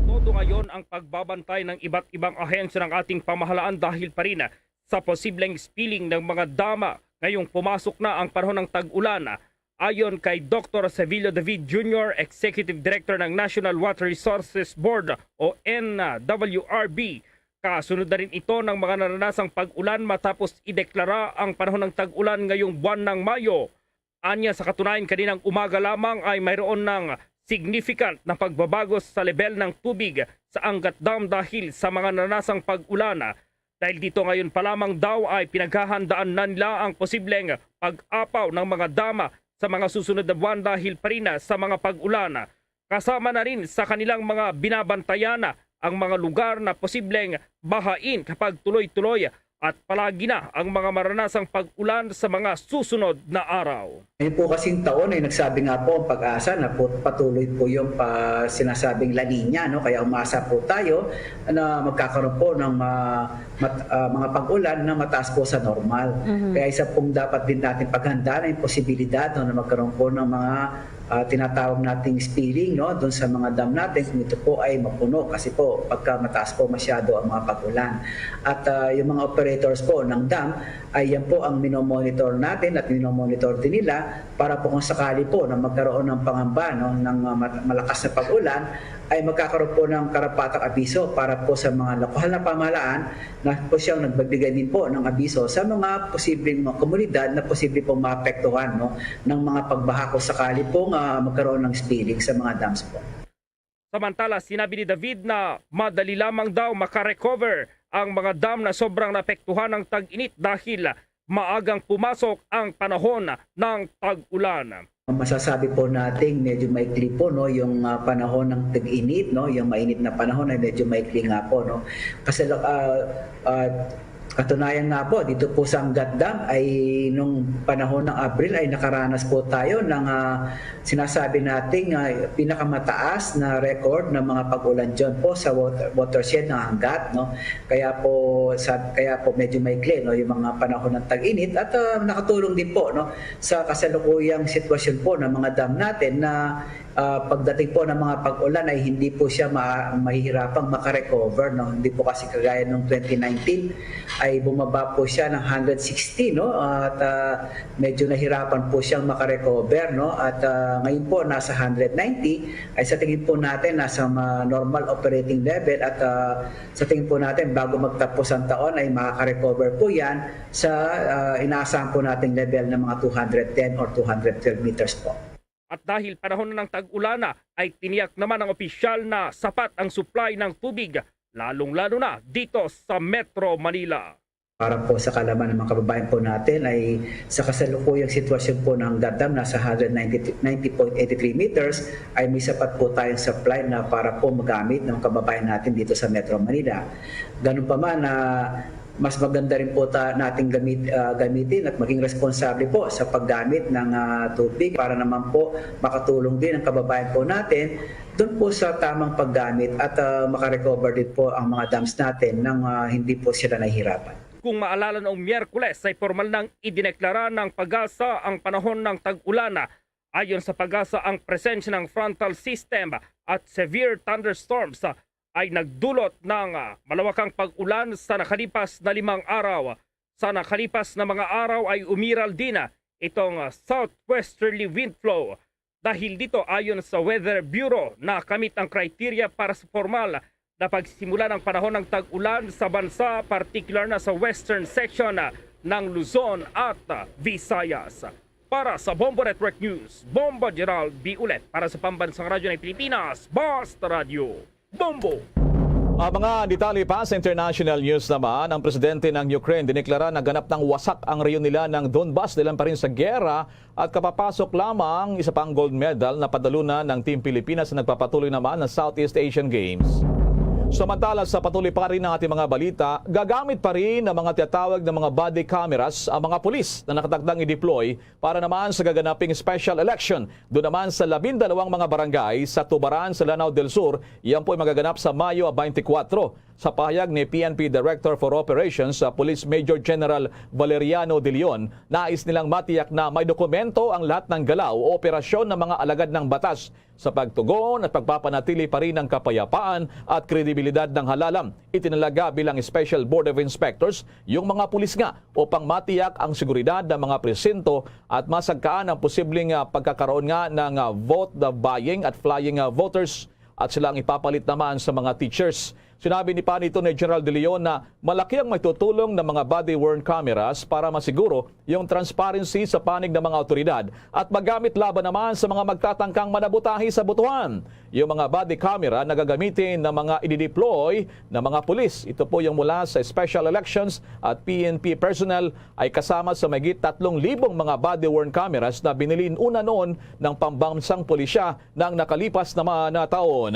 Todo ngayon ang pagbabantay ng iba't ibang ahensya ng ating pamahalaan dahil pa rin sa posibleng spilling ng mga dama ngayong pumasok na ang panahon ng tag-ulan. Ayon kay Dr. Sevillo David Jr., Executive Director ng National Water Resources Board o NWRB, kasunod na rin ito ng mga naranasang pag-ulan matapos ideklara ang panahon ng tag-ulan ngayong buwan ng Mayo. Anya sa katunayan kaninang umaga lamang ay mayroon ng significant na pagbabago sa level ng tubig sa Angat Dam dahil sa mga naranasang pag-ulan. Dahil dito ngayon pa lamang daw ay pinaghahandaan na nila ang posibleng pag-apaw ng mga dama sa mga susunod na buwan dahil pa rin sa mga pag-ulan. Kasama na rin sa kanilang mga binabantayan ang mga lugar na posibleng bahain kapag tuloy-tuloy at palagi na ang mga maranasang pag-ulan sa mga susunod na araw. Ngayon po kasing taon ay nagsabi nga po ang pag-asa na patuloy po yung sinasabing La Niña, no? Kaya umasa po tayo na magkakaroon po ng mga pag-ulan na mataas po sa normal. Kaya isa pong dapat din natin paghandaan ang posibilidad na magkaroon po ng mga tinatawag nating spilling, no, doon sa mga dam natin kung ito po ay mapuno kasi po pagka mataas po masyado ang mga pag-ulan. At yung mga operators po ng dam ay yan po ang minomonitor natin at minomonitor din nila para po kung sakali po na magkaroon ng pangamba, no, ng malakas na pag-ulan ay magkakaroon po ng karapatang abiso para po sa mga lokal na pamahalaan na po siyang nagbibigay din po ng abiso sa mga posibleng mga komunidad na posible pong maapektuhan, no, ng mga pagbaha kung sakali po magkaroon ng spilling sa mga dams po. Samantala, sinabi ni David na madali lamang daw makarecover ang mga dam na sobrang naapektuhan ng tag-init dahil maagang pumasok ang panahon ng tag-ulan. Masasabi po natin medyo maikli po, no, yung panahon ng tag-init, no, yung mainit na panahon ay medyo maikli nga po, no. Kasi katunayan nga po, dito po sa Angat Dam ay nung panahon ng Abril ay nakaranas po tayo ng sinasabi nating pinakamataas na record ng mga pag-ulan dyan po sa watershed ng Angat, no. Kaya po medyo maikli, no, yung mga panahon ng tag-init at nakatulong din po, no, sa kasalukuyang sitwasyon po ng mga dam natin na pagdating po ng mga pag-ulan ay hindi po siya mahihirapang makarecover, no. Hindi po kasi kagaya noong 2019 ay bumaba po siya ng 160, no, at medyo nahirapan po siyang makarecover, no, at ngayon po nasa 190 ay sa tingin po natin nasa normal operating level at sa tingin po natin bago magtapos ang taon ay makaka-recover po yan sa inaasahan po nating level ng mga 210 or 212 meters po. At dahil panahon na ng tag-ulan ay tiniyak naman ng opisyal na sapat ang supply ng tubig, lalong-lalo na dito sa Metro Manila. Para po sa kalaman ng mga kababayan po natin ay sa kasalukuyang sitwasyon po ng Dam nasa 190.83 meters ay may sapat po tayong supply na para po magamit ng kababayan natin dito sa Metro Manila. Ganun pa man na mas maganda rin po nating gamitin at maging responsable po sa paggamit ng tubig para naman po makatulong din ang kababayan po natin doon po sa tamang paggamit at makarecover din po ang mga dams natin nang hindi po sila nahihirapan. Kung maalala noong Miyerkules ay formal nang idineklara ng PAGASA ang panahon ng tag-ulan. Ayon sa PAGASA, ang presensya ng frontal system at severe thunderstorms ay nagdulot ng malawakang pag-ulan sa nakalipas na 5 araw. Sa nakalipas na mga araw ay umiral din itong southwesterly wind flow. Dahil dito, ayon sa Weather Bureau, nakamit ang criteria para sa formal na pagsimula ng panahon ng tag-ulan sa bansa, particular na sa western section ng Luzon at Visayas. Para sa Bombo Network News, Bombo Gerald B. Ulet. Para sa Pambansang Radyo ng Pilipinas, Basta Radio, Bombo! Mga detalye pa sa international news naman, ang presidente ng Ukraine dineklara na ganap ng wasak ang rehiyon nila ng Donbas dahil pa rin sa gera at kapapasok lamang isa pang gold medal na padalunan ng Team Pilipinas na nagpapatuloy naman ng Southeast Asian Games. Samantala sa patuloy pa rin ng ating mga balita, gagamit pa rin ng mga tinatawag na mga body cameras ang mga pulis na nakatakdang i-deploy para naman sa gaganaping special election. Doon naman sa 12 mga barangay sa Tubaran sa Lanao del Sur, yan po ay magaganap sa Mayo 24. Sa pahayag ni PNP Director for Operations, Police Major General Valeriano De Leon, nais nilang matiyak na may dokumento ang lahat ng galaw o operasyon ng mga alagad ng batas sa pagtugon at pagpapanatili pa rin ng kapayapaan at kredibilidad ng halalam. Itinalaga bilang Special Board of Inspectors yung mga pulis nga upang matiyak ang seguridad ng mga presinto at masagkaan ang posibleng pagkakaroon nga ng vote buying at flying voters at silang ipapalit naman sa mga teachers. Sinabi ni Panito ni General De Leon na malaki ang maitutulong ng mga body-worn cameras para masiguro yung transparency sa panig ng mga otoridad at magamit laban naman sa mga magtatangkang manabutahi sa butuhan. Yung mga body camera na gagamitin ng mga i-deploy ng mga pulis. Ito po yung mula sa Special Elections at PNP personnel ay kasama sa mahigit 3,000 mga body-worn cameras na binili una noon ng pambansang pulisya ng nakalipas na taon.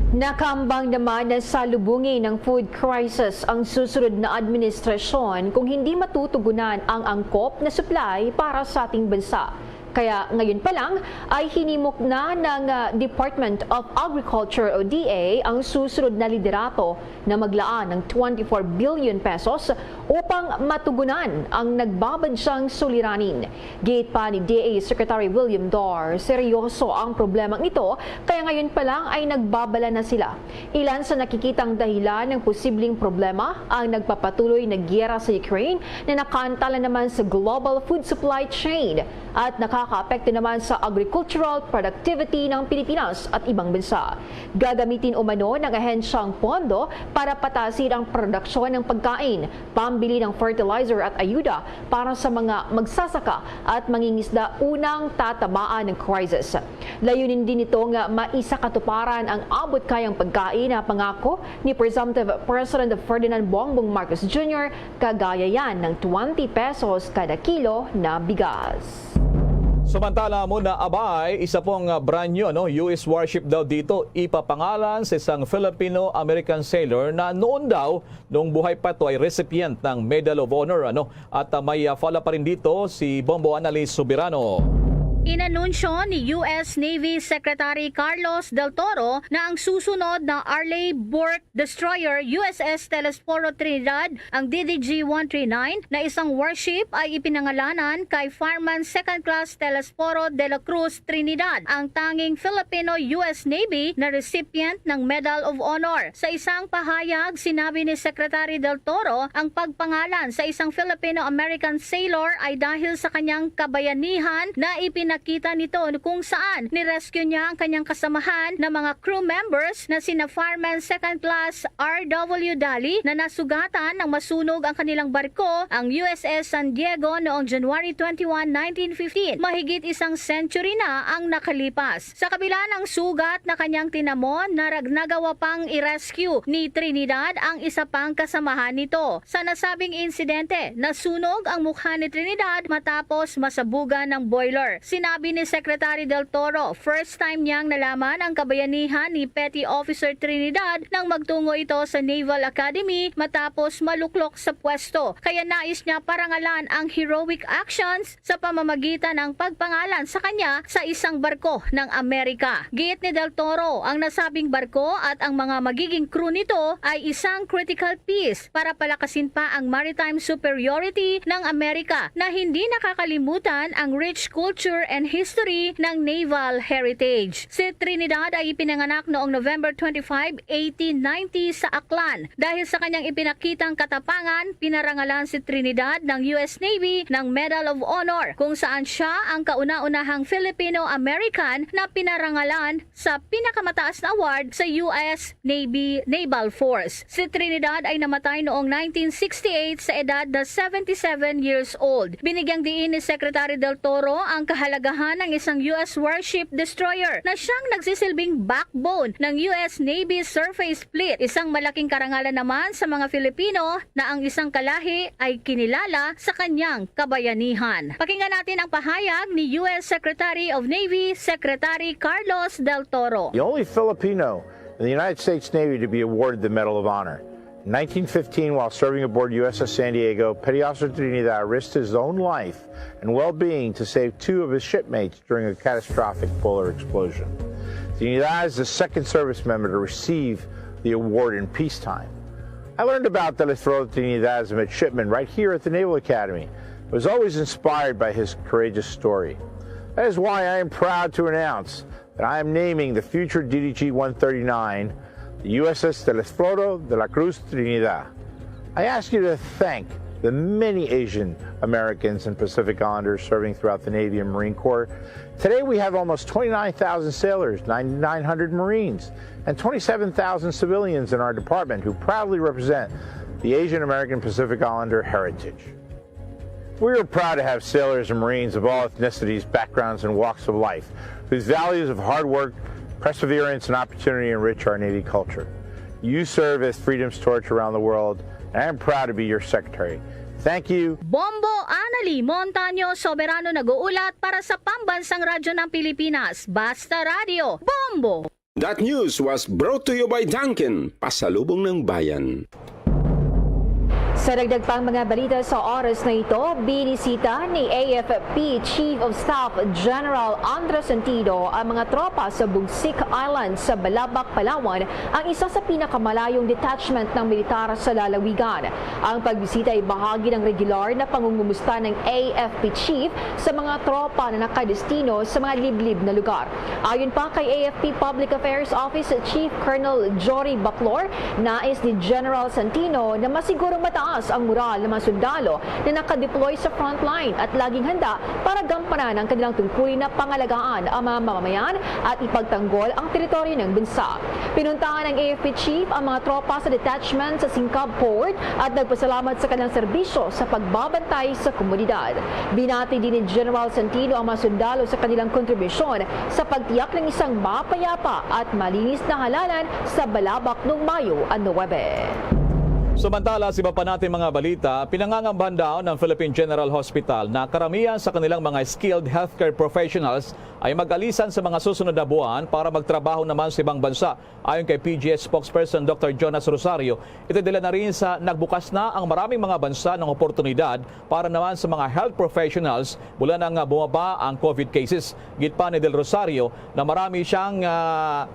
Nakambang naman na salubungin ng food crisis ang susunod na administrasyon kung hindi matutugunan ang angkop na supply para sa ating bansa. Kaya ngayon pa lang ay hinimok na ng Department of Agriculture o DA ang susunod na liderato na maglaan ng 24 billion pesos upang matugunan ang nagbabansyang suliranin. Gate pa ni DA Secretary William Dar, seryoso ang problemang ito kaya ngayon pa lang ay nagbabala na sila. Ilan sa nakikitang dahilan ng posibleng problema ang nagpapatuloy na giyera sa Ukraine na nakantala naman sa global food supply chain at nakakaapekto naman sa agricultural productivity ng Pilipinas at ibang bansa. Gagamitin umano ng ahensyang pondo para patasin ang produksyon ng pagkain, pambili ng fertilizer at ayuda para sa mga magsasaka at mangingisda unang tatamaan ng crisis. Layunin din itong maisakatuparan ang abot kayang pagkain na pangako ni Presumptive President Ferdinand Bongbong Marcos Jr. kagaya yan ng 20 pesos kada kilo na bigas. Samantala muna abay, isa pong brand new US warship daw dito ipapangalan sa isang Filipino-American sailor na noon daw nung buhay pa ito ay recipient ng Medal of Honor at may follow pa rin dito si Bombo Analyst Soberano. Inanunsyo ni US Navy Secretary Carlos Del Toro na ang susunod na Arleigh Burke Destroyer USS Telesforo Trinidad, ang DDG-139 na isang warship ay ipinangalanan kay Fireman 2nd Class Telesforo de la Cruz Trinidad, ang tanging Filipino-US Navy na recipient ng Medal of Honor. Sa isang pahayag, sinabi ni Secretary Del Toro ang pagpangalan sa isang Filipino-American sailor ay dahil sa kanyang kabayanihan na ipinakita nito kung saan nirescue niya ang kanyang kasamahan na mga crew members na sina Fireman 2nd Class R.W. Daly na nasugatan nang masunog ang kanilang barko, ang USS San Diego noong January 21, 1915. Mahigit isang century na ang nakalipas. Sa kabila ng sugat na kanyang tinamon, nagawa pang i-rescue ni Trinidad ang isa pang kasamahan nito. Sa nasabing insidente, nasunog ang mukha ni Trinidad matapos masabugan ng boiler. sinabi ni Secretary Del Toro, first time niyang nalaman ang kabayanihan ni Petty Officer Trinidad nang magtungo ito sa Naval Academy matapos maluklok sa pwesto. Kaya nais niya parangalan ang heroic actions sa pamamagitan ng pagpangalan sa kanya sa isang barko ng Amerika. Giit ni Del Toro, ang nasabing barko at ang mga magiging crew nito ay isang critical piece para palakasin pa ang maritime superiority ng Amerika na hindi nakakalimutan ang rich culture and history ng naval heritage. Si Trinidad ay ipinanganak noong November 25, 1890 sa Aklan. Dahil sa kanyang ipinakitang katapangan, pinarangalan si Trinidad ng US Navy ng Medal of Honor, kung saan siya ang kauna-unahang Filipino-American na pinarangalan sa pinakamataas na award sa US Navy Naval Force. Si Trinidad ay namatay noong 1968 sa edad na 77 years old. Binigyang diin ni Secretary Del Toro ang kahalagahan ng isang US warship destroyer na siyang nagsisilbing backbone ng US Navy Surface Fleet. Isang malaking karangalan naman sa mga Filipino na ang isang kalahi ay kinilala sa kanyang kabayanihan. Pakinggan natin ang pahayag ni US Secretary of Navy Secretary Carlos Del Toro. The only Filipino in the United States Navy to be awarded the Medal of Honor. In 1915, while serving aboard USS San Diego, Petty Officer Trinidad risked his own life and well-being to save two of his shipmates during a catastrophic boiler explosion. Trinidad is the second service member to receive the award in peacetime. I learned about Telesforo Trinidad as a midshipman right here at the Naval Academy. I was always inspired by his courageous story. That is why I am proud to announce that I am naming the future DDG-139 the USS Telesforo de la Cruz Trinidad. I ask you to thank the many Asian Americans and Pacific Islanders serving throughout the Navy and Marine Corps. Today we have almost 29,000 sailors, 9,900 Marines, and 27,000 civilians in our department who proudly represent the Asian American Pacific Islander heritage. We are proud to have sailors and Marines of all ethnicities, backgrounds, and walks of life, whose values of hard work, perseverance, and opportunity enrich our Navy culture. You serve as freedom's torch around the world, and I am proud to be your secretary. Thank you. Bombo Anali Montaño Soberano nag-uulat para sa Pambansang Radyo ng Pilipinas, Basta Radio, Bombo! That news was brought to you by Dunkin, pasalubong ng bayan. Sa dagdag pang mga balita sa oras na ito, binisita ni AFP Chief of Staff General Andres Antido ang mga tropa sa Bugsik Island sa Balabac, Palawan, ang isa sa pinakamalayong detachment ng militar sa lalawigan. Ang pagbisita ay bahagi ng regular na pangungumusta ng AFP Chief sa mga tropa na nakadestino sa mga liblib na lugar. Ayon pa kay AFP Public Affairs Office Chief Colonel Jory Baclor, nais ni General Santino na masigurong mataas ang moral ng mga sundalo na nakadeploy sa frontline at laging handa para gampanan ang kanilang tungkulin na pangalagaan ang mga mamamayan at ipagtanggol ang teritoryo ng bansa. Pinuntahan ng AFP Chief ang mga tropa sa detachment sa Singkab Port at nagpasalamat sa kanilang serbisyo sa pagbabantay sa komunidad. Binati din ni General Santino ang mga sundalo sa kanilang kontribusyon sa pagtiyak ng isang mapayapa at malinis na halalan sa Balabac noong Mayo 9. Samantala, sa iba pa natin mga balita, pinangangambahan daw ng Philippine General Hospital na karamihan sa kanilang mga skilled healthcare professionals ay mag-alisan sa mga susunod na buwan para magtrabaho naman sa ibang bansa. Ayon kay PGH spokesperson Dr. Jonas Rosario, ito dila na rin sa nagbukas na ang maraming mga bansa ng oportunidad para naman sa mga health professionals mula nang bumaba ang COVID cases. Git pa ni Del Rosario na marami siyang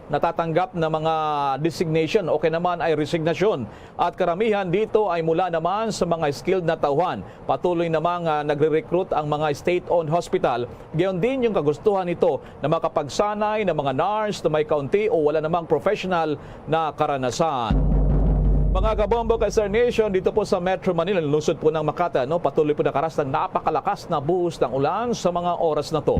natatanggap na mga designation o kaya naman ay resignasyon at karamihan dito ay mula naman sa mga skilled na tauhan. Patuloy namang nagre-recruit ang mga state-owned hospital. Gayon din yung kagustuhan nito na makapagsanay ng mga nurse na may kaunti o wala namang professional na karanasan. Mga kabombo ka Star Nation, dito po sa Metro Manila, lungsod po ng Makati, patuloy po nakaras ng napakalakas na buhos ng ulan sa mga oras na to.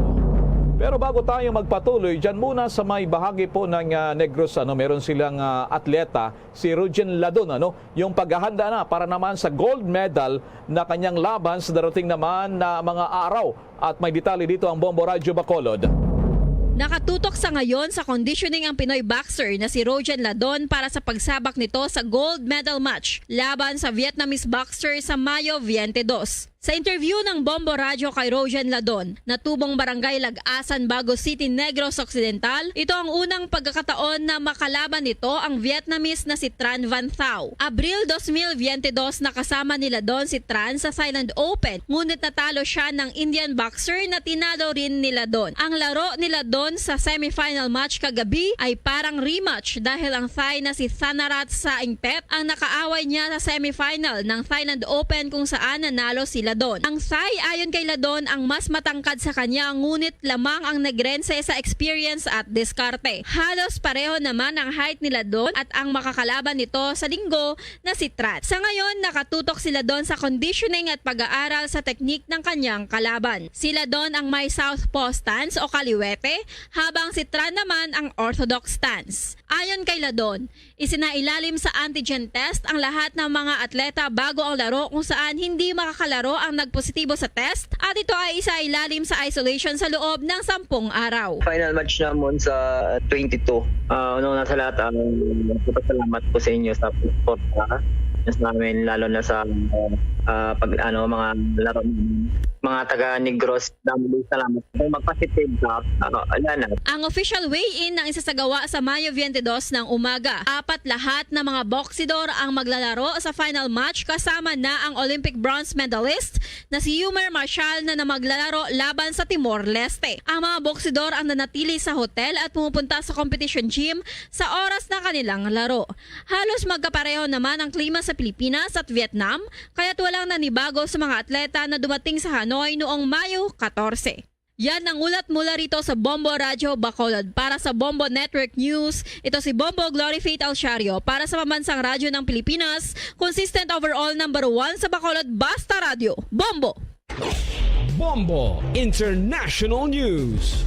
Pero bago tayo magpatuloy, dyan muna sa may bahagi po ng Negros, meron silang atleta, si Rogen Ladon, yung paghahanda na para naman sa gold medal na kanyang laban sa darating naman na mga araw. At may detalye dito ang Bombo Radyo Bacolod. Nakatutok sa ngayon sa conditioning ang Pinoy boxer na si Rogen Ladon para sa pagsabak nito sa gold medal match laban sa Vietnamese boxer sa Mayo 22. Sa interview ng Bombo Radio kay Rojan Ladon, na tubong barangay Lag-asan, Bago City, Negros Occidental, ito ang unang pagkakataon na makalaban nito ang Vietnamese na si Tran Van Thao. Abril 2022 nakasama ni Ladon si Tran sa Thailand Open, ngunit natalo siya ng Indian boxer na tinalo rin ni Ladon. Ang laro ni Ladon sa semifinal match kagabi ay parang rematch dahil ang Thai na si Thanarat Saingpet ang nakaaway niya sa semifinal ng Thailand Open kung saan nanalo si Ladon. Ang Thai ayon kay Ladon ang mas matangkad sa kanya, ngunit lamang ang nagrense sa experience at diskarte. Halos pareho naman ang height ni Ladon at ang makakalaban nito sa linggo na si Tran. Sa ngayon nakatutok si Ladon sa conditioning at pag-aaral sa teknik ng kanyang kalaban. Si Ladon ang may southpaw stance o kaliwete, habang si Tran naman ang orthodox stance. Ayon kay Ladon, isinailalim sa antigen test ang lahat ng mga atleta bago ang laro kung saan hindi makakalaro ang nagpositibo sa test at ito ay isailalim sa isolation sa loob ng 10 araw. Final match namon sa 22. Una sa lahat, salamat po sa inyo sa suporta namin, lalo na sa mga laro mga taga Negros. Salamat po, mag-positive ka. Ang official weigh-in ng isasagawa sa Mayo 22 ng umaga. 4 lahat ng mga boksidor ang maglalaro sa final match, kasama na ang Olympic bronze medalist na si Yumer Marshall na maglalaro laban sa Timor-Leste. Ang mga boksidor ang nanatili sa hotel at pumupunta sa competition gym sa oras na kanilang laro. Halos magkapareho naman ang klima sa Pilipinas at Vietnam, kaya't walang nanibago sa mga atleta na dumating sa Hanoi noong Mayo 14. Yan ang ulat mula rito sa Bombo Radio, Bacolod. Para sa Bombo Network News, ito si Bombo Glory Faith Alciario. Para sa Pambansang Radyo ng Pilipinas, consistent overall number 1 sa Bacolod, Basta Radio, Bombo! Bombo International News.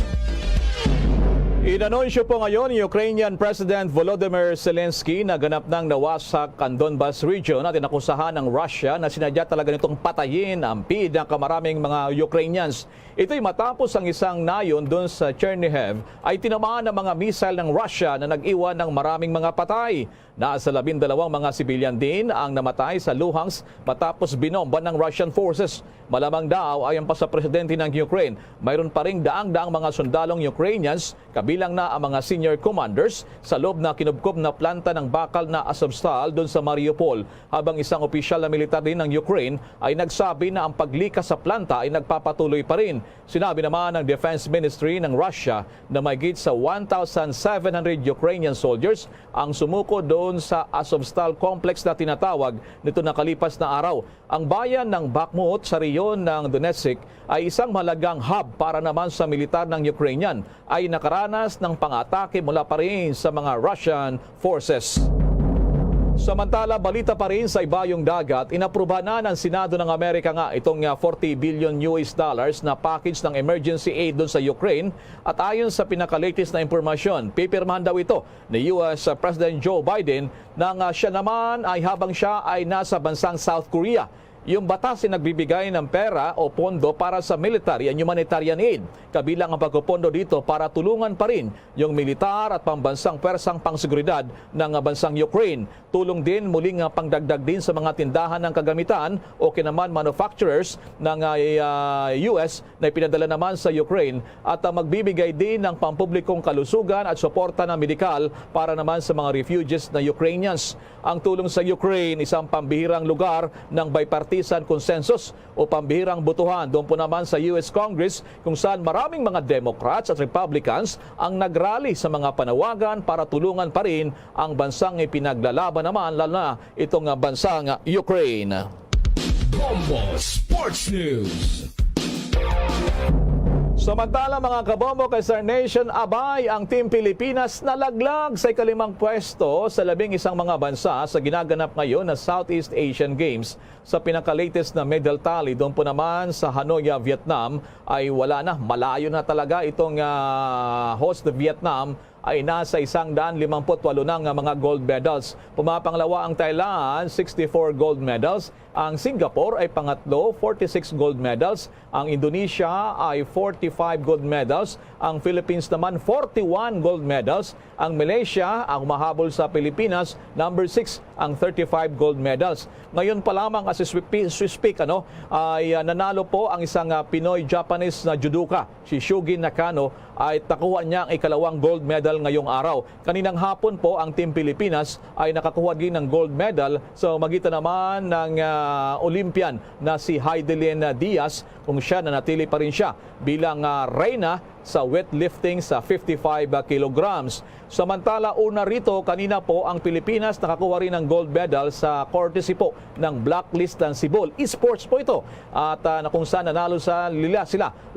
Inanunsyo po ngayon ni Ukrainian President Volodymyr Zelensky na ganap nang nawasak ang Donbas region at inakusahan ng Russia na sinadya talaga nitong patayin ang pinakamaraming mga Ukrainians. Ito'y matapos ang isang nayon doon sa Chernihiv ay tinamaan ng mga missile ng Russia na nag-iwan ng maraming mga patay. Nasa 12 mga sibilyan din ang namatay sa Luhansk matapos binomba ng Russian forces. Malamang daw ayon pa sa presidente ng Ukraine, mayroon pa ring daang-daang mga sundalong Ukrainians, kabilang na ang mga senior commanders, sa loob na kinubkob na planta ng bakal na Azovstal doon sa Mariupol. Habang isang opisyal na militar din ng Ukraine ay nagsabi na ang paglikas sa planta ay nagpapatuloy pa rin. Sinabi naman ng Defense Ministry ng Russia na mahigit sa 1,700 Ukrainian soldiers ang sumuko doon sa Azovstal complex na tinatawag nito nakalipas na araw. Ang bayan ng Bakhmut sa rehiyon ng Donetsk ay isang mahalagang hub para naman sa militar ng Ukrainian, ay nakaranas ng pang-atake mula pa rin sa mga Russian forces. Samantala, balita pa rin sa ibayong dagat, inapruba na ng Senado ng Amerika nga itong $40 billion na package ng emergency aid doon sa Ukraine. At ayon sa pinaka-latest na impormasyon, pipirmahan daw ito ni US President Joe Biden nang siya naman ay habang siya ay nasa bansang South Korea. Yung batas ay nagbibigay ng pera o pondo para sa military and humanitarian aid. Kabilang ang pagpupondo dito para tulungan pa rin yung militar at pambansang pwersang pangseguridad ng bansang Ukraine. Tulong din muling pangdagdag din sa mga tindahan ng kagamitan o kinaman manufacturers ng US na ipinadala naman sa Ukraine, at magbibigay din ng pampublikong kalusugan at suporta ng medikal para naman sa mga refugees na Ukrainians. Ang tulong sa Ukraine, isang pambihirang lugar ng bipartisan consensus o pambihirang botohan doon po naman sa US Congress, kung saan maraming mga Democrats at Republicans ang nagrally sa mga panawagan para tulungan pa rin ang bansang ipinaglalaban naman, lalo na itong bansang Ukraine. Bombo Sports News. Samantala mga kabombo kay Star Nation, abay ang Team Pilipinas nalaglag sa ika-5 pwesto sa 11 mga bansa sa ginaganap ngayon na Southeast Asian Games. Sa pinaka-latest na medal tally doon po naman sa Hanoi, Vietnam ay wala na, malayo na talaga itong host na Vietnam ay nasa 158 ng mga gold medals. Pumapangalawa ang Thailand, 64 gold medals. Ang Singapore ay pangatlo, 46 gold medals. Ang Indonesia ay 45 gold medals. Ang Philippines naman, 41 gold medals. Ang Malaysia, ang mahabol sa Pilipinas, number 6, ang 35 gold medals. Ngayon pa lamang as we speak, ay nanalo po ang isang Pinoy-Japanese na judoka, si Shugi Nakano, ay nakuha niya ang ikalawang gold medal ngayong araw. Kaninang hapon po, ang Team Pilipinas ay nakakuha din ng gold medal sa magitan naman ng Olympian na si Heidelin Diaz, kung siya nanatili pa rin siya bilang reyna sa weightlifting sa 55 kilograms. Samantala, una rito, kanina po ang Pilipinas nakakuha rin ng gold medal sa courtesy po ng Blacklist ng Cebu. Esports po ito. At kung saan nanalo sila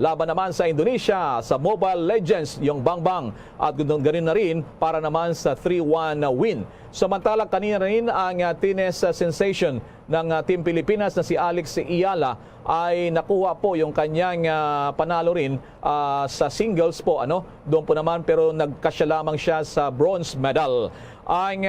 laban naman sa Indonesia sa Mobile Legends, yung Bangbang. At ganoon na rin para naman sa 3-1 win. Samantala, kanina rin ang tennis sensation ng Team Pilipinas na si Alex Iyala ay nakuha po yung kanyang panalo rin sa singles po. Doon po naman, pero nagkasya lamang siya sa bronze medal. Ang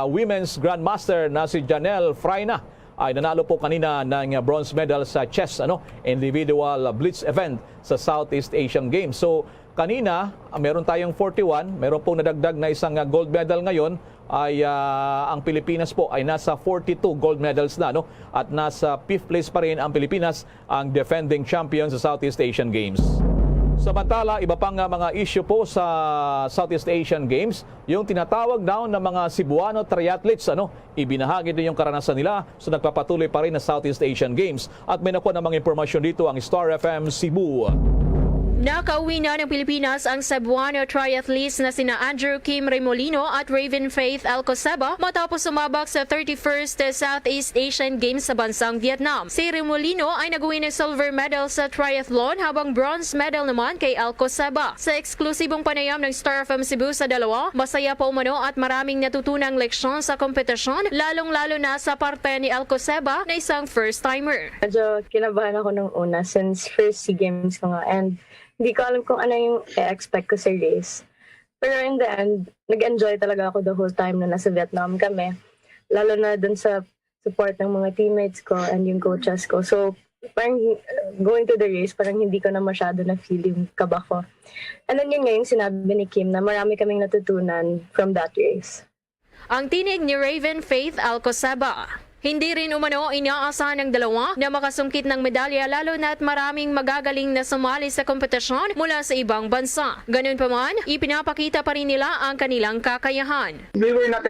women's grandmaster na si Janelle Fraina ay nanalo po kanina ng bronze medal sa chess individual blitz event sa Southeast Asian Games. So kanina, meron tayong 41, meron pong nadagdag na isang gold medal ngayon, ay ang Pilipinas po ay nasa 42 gold medals na, at nasa 5th place pa rin ang Pilipinas, ang defending champion sa Southeast Asian Games. Samantala, iba pang mga issue po sa Southeast Asian Games, yung tinatawag daw ng mga Cebuano triathletes, ibinahagi din yung karanasan nila sa nagpapatuloy pa rin na Southeast Asian Games. At may nakuha ng mga impormasyon dito ang Star FM Cebu. Nakauwi na ng Pilipinas ang Cebuano triathletes na sina Andrew Kim Remolino at Raven Faith Alcoseba matapos sumabak sa 31st Southeast Asian Games sa bansang Vietnam. Si Remolino ay nag-uwi ng silver medal sa triathlon habang bronze medal naman kay Alcoseba. Sa eksklusibong panayam ng Star FM Cebu sa dalawa, masaya pa umano at maraming natutunang leksyon sa kompetisyon, lalong-lalo na sa parte ni Alcoseba na isang first-timer. Medyo kinabahan ako nung una since first SEA Games ko nga, and hindi ko alam kung ano yung expect ko sa race. Pero in the end, nag-enjoy talaga ako the whole time na nasa Vietnam kami. Lalo na dun sa support ng mga teammates ko and yung coaches ko. So, parang going to the race, parang hindi ko na masyado na feel yung kaba ko. And then yun nga yung sinabi ni Kim na marami kaming natutunan from that race. Ang tinig ni Raven Faith Alcoseba. Hindi rin umano inaasahan ng dalawa na makasungkit ng medalya, lalo na't maraming magagaling na sumali sa kompetisyon mula sa ibang bansa. Ganun pa man, ipinapakita pa rin nila ang kanilang kakayahan. We were not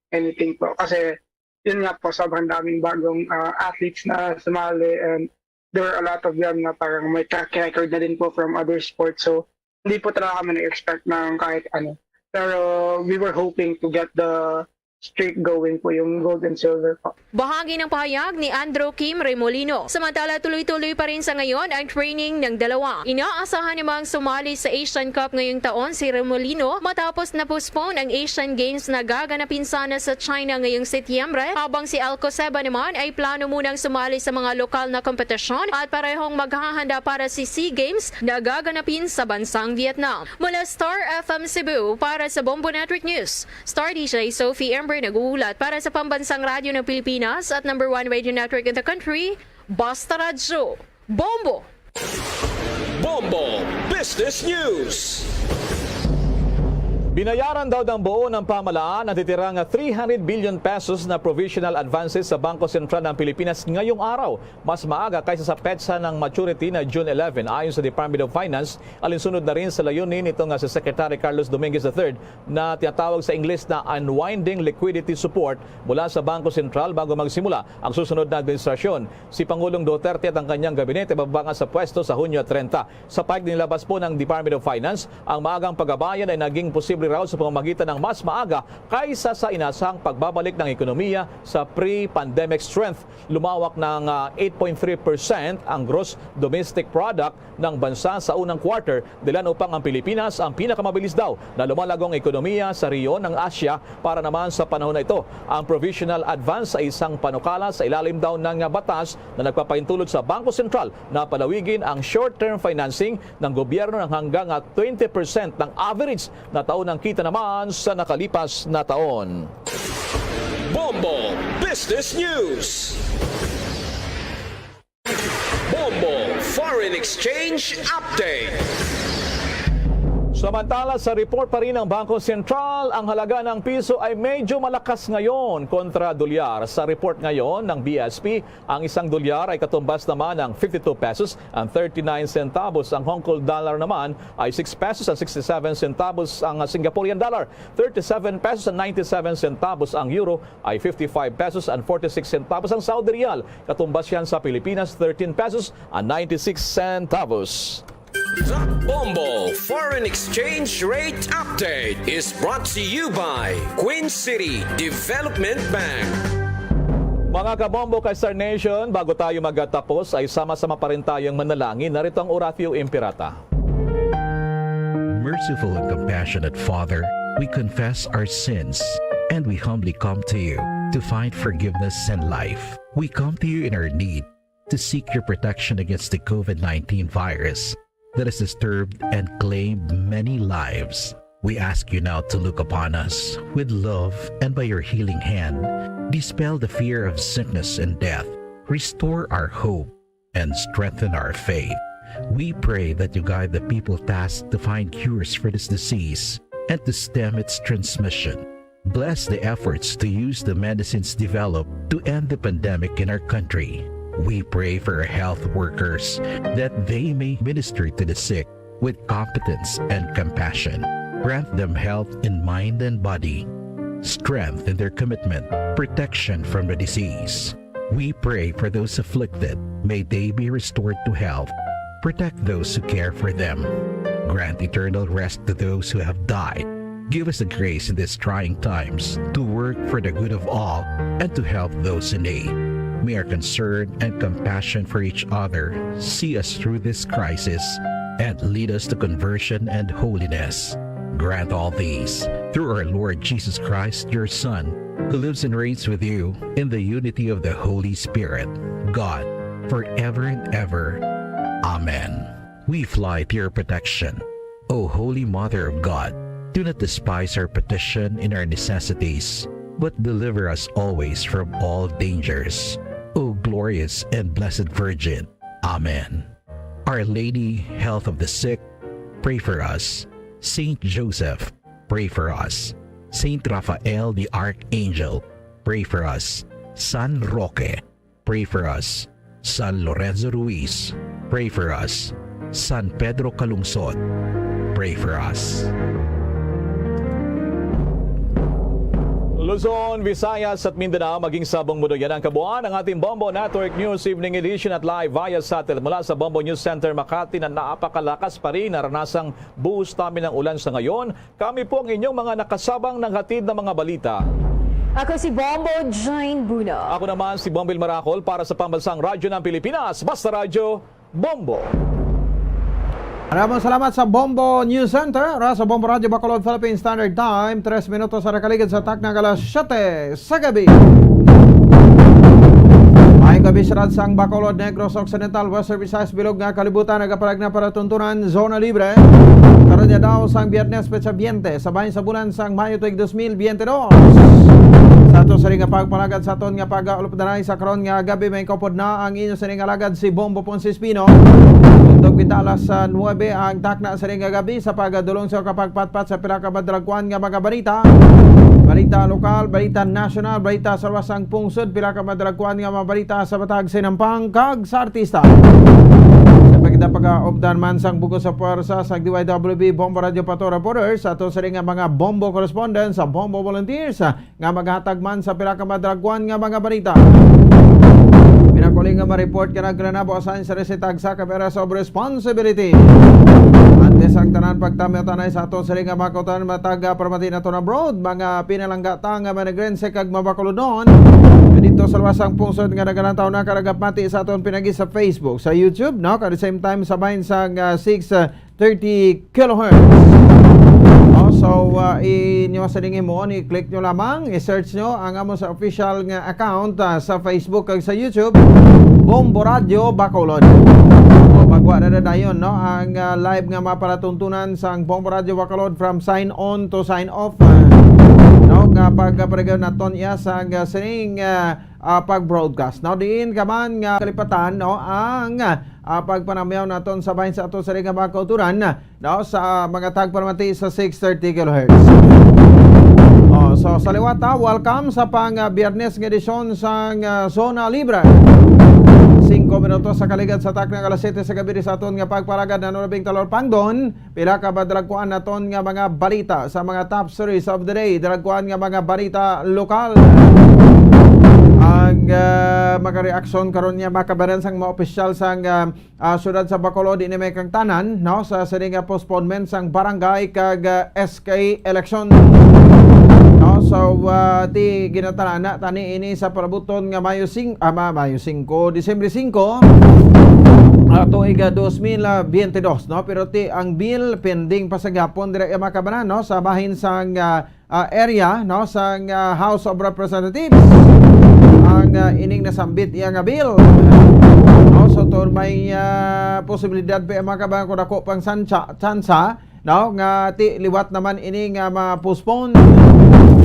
anything po kasi yun nga po, sobrang daming bagong athletes na sumali, and there were a lot of them na parang may track record na din po from other sports. So hindi po talaga kami na-expect ng kahit ano. Pero we were hoping to get the streak going po, yung gold and silver po. Bahagi ng pahayag ni Andrew Kim Remolino. Samantala, tuloy-tuloy pa rin sa ngayon ang training ng dalawa. Inaasahan namang sumali sa Asian Cup ngayong taon si Remolino matapos na-postpone ang Asian Games na gaganapin sana sa China ngayong Setyembre, habang si Alcoseba naman ay plano munang sumali sa mga lokal na kompetisyon at parehong maghahanda para si SEA Games na gaganapin sa bansang Vietnam. Mula Star FM Cebu, para sa Bombo Network News, Star DJ Sophie Ember nag-uulat para sa pambansang radyo ng Pilipinas at number 1 radio network in the country, Basta Radyo. Bombo! Bombo Business News. Binayaran daw ng buo ng pamahalaan ang titirang 300 billion pesos na provisional advances sa Bangko Sentral ng Pilipinas ngayong araw. Mas maaga kaysa sa petsa ng maturity na June 11 ayon sa Department of Finance. Alinsunod na rin sa layunin itong si Secretary Carlos Dominguez III na tinatawag sa Ingles na unwinding liquidity support mula sa Bangko Sentral bago magsimula ang susunod na administrasyon. Si Pangulong Duterte at ang kanyang gabinete bababa sa pwesto sa Hunyo 30. Sa pahayag nilabas po ng Department of Finance, ang maagang pagbabayad ay naging posible posible raw sa pamamagitan ng mas maaga kaysa sa inasahang pagbabalik ng ekonomiya sa pre-pandemic strength. Lumawak ng 8.3% ang gross domestic product ng bansa sa unang quarter, dahilan upang ang Pilipinas ang pinakamabilis daw na lumalagong ekonomiya sa riyon ng Asya. Para naman sa panahon na ito, ang provisional advance ay isang panukala sa ilalim daw ng batas na nagpapahintulot sa Bangko Sentral na palawigin ang short-term financing ng gobyerno ng hanggang 20% ng average na taon ng kita naman sa nakalipas na taon. Bombo Business News. Bombo Foreign Exchange Update. Samantala, sa report pa rin ng Bangko Sentral, ang halaga ng piso ay medyo malakas ngayon kontra dolyar. Sa report ngayon ng BSP, ang isang dolyar ay katumbas naman ng 52 pesos and 39 centavos. Ang Hong Kong dollar naman ay 6 pesos and 67 centavos. Ang Singaporean dollar, 37 pesos and 97 centavos. Ang euro ay 55 pesos and 46 centavos. Ang Saudi Riyal, katumbas yan sa Pilipinas, 13 pesos and 96 centavos. The Bombo Foreign Exchange Rate Update is brought to you by Queen City Development Bank. Mga kabombo ka Star Nation, bago tayo magtatapos ay sama-sama pa rin tayong manalangin. Narito ang Oratio Imperata. Merciful and compassionate Father, we confess our sins and we humbly come to you to find forgiveness and life. We come to you in our need to seek your protection against the COVID-19 virus that has disturbed and claimed many lives. We ask you now to look upon us with love and by your healing hand, dispel the fear of sickness and death, restore our hope, and strengthen our faith. We pray that you guide the people tasked to find cures for this disease and to stem its transmission. Bless the efforts to use the medicines developed to end the pandemic in our country. We pray for our health workers that they may minister to the sick with competence and compassion. Grant them health in mind and body, strength in their commitment, protection from the disease. We pray for those afflicted. May they be restored to health. Protect those who care for them. Grant eternal rest to those who have died. Give us the grace in these trying times to work for the good of all and to help those in need. May our concern and compassion for each other see us through this crisis and lead us to conversion and holiness. Grant all these through our Lord Jesus Christ, your Son, who lives and reigns with you in the unity of the Holy Spirit, God, forever and ever. Amen. We fly to your protection. O Holy Mother of God, do not despise our petition in our necessities, but deliver us always from all dangers. O glorious and blessed Virgin. Amen. Our Lady, health of the sick, pray for us. Saint Joseph, pray for us. Saint Raphael the Archangel, pray for us. San Roque, pray for us. San Lorenzo Ruiz, pray for us. San Pedro Calungsod, pray for us. Luzon, Visayas at Mindanao, maging sa buong mundo, yan ang kabuuan ng ating Bombo Network News Evening Edition at live via satellite mula sa Bombo News Center Makati na napakalakas pa rin naranasang boost namin ng ulan sa ngayon. Kami po ang inyong mga nakasabang ng hatid ng mga balita. Ako si Bombo Jane Buna. Ako naman si Bombil Maracol para sa Pambansang Radyo ng Pilipinas. Basta Radyo, Bombo! Maraming salamat sa Bombo News Center. Sa Bombo Radio Bacolod Philippine Standard Time, 3 minutos sa nakaligid sa taknang alas 7 sa gabi. Maayong gabi sa Radsang Bacolod, Negros Occidental, Western Visayas, Bilog nga kalibutan, nagapalag na para tuntunan, Zona Libre. Karon niya daw sang Biyernes Petsa 20, sabahin sa bulan sang Mayo tuig 2022. Sa ato sa ring pagpalagad sa aton nga pag-ulupdaray sa karon nga gabi, may kapod na ang inyo sa ring alagad si Bombo Pons Espino. Tug bitalas sa 9 ang takna sa ring gabi sa pagadulong sa kapagpatpat sa pinakabadragkuan nga mga balita. Balita lokal, balita national, balita sa wasang pungsod, pinakabadragkuan nga mga balita sa Batag Sinampang kag sa artista. Sa pagkita pag-obdan man sang buko sa puwersa sa DYWB Bombo Radio Pato Reporters ato sa ring nga mga Bombo correspondents sa Bombo Volunteers nga maghatag man sa pinakabadragkuan nga mga balita. uli nga ma-report ka nagklanabo asahin sa resitag sa cameras of responsibility. Antes ang tanan pagtami-tanay sa aton sa nga makutan mataga permati na to na broad mga pinalangga nga managrense kag mabakulodon dito sa luwasang pungsod nga nagalang taon na karagap mati sa aton pinagi sa Facebook, sa YouTube, no? At the same time sabahin sa 630 kHz. So inyo sa dingin mo, i-click nyo lamang, i-search nyo ang amo sa official nga account sa Facebook kag sa YouTube, Bombo Radio Bacolod. Magwa na dayon, no? Ang live nga mapalatuntunan sa Bombo Radio Bacolod from sign on to sign off. No, nga pagparegaw naton iya sa sining pag-broadcast. Now diin kaman nga kalipatan, no, ang pagpanamyaw naton sa bahin sa ato sa ring nga kauturan, no, sa mga tagparamati sa 630 kHz. So sa liwata, welcome sa Biyernes nga edisyon sa Zona Libre. 5 minutos sa kaligat sa tak ng alas 7 sa gabi sa aton nga pagparagad na nurabing talor pangdon. Pila ka ba dalagkuan naton nga mga balita sa mga top stories of the day. Dalagkuan nga mga balita lokal. Ang makareaksyon karon niya makabaran sang mga opisyal sang syudad sa Bacolod ini may kang tanan, no, sa sining postponement sang barangay kag SK election. No, so ti ginatanana tani ini sa parabuton nga Mayo 5, Disyembre 5 tuig 2022, no, pero ti ang bill pending pa sa gapon dire makabanan, no, sa bahin sang area, no, sang House of Representatives ang ining nasambit iya nga bill. No, so to may posibilidad pa makabanan ko dako pang tsansa, no, nga ti liwat naman ini nga ma-postpone,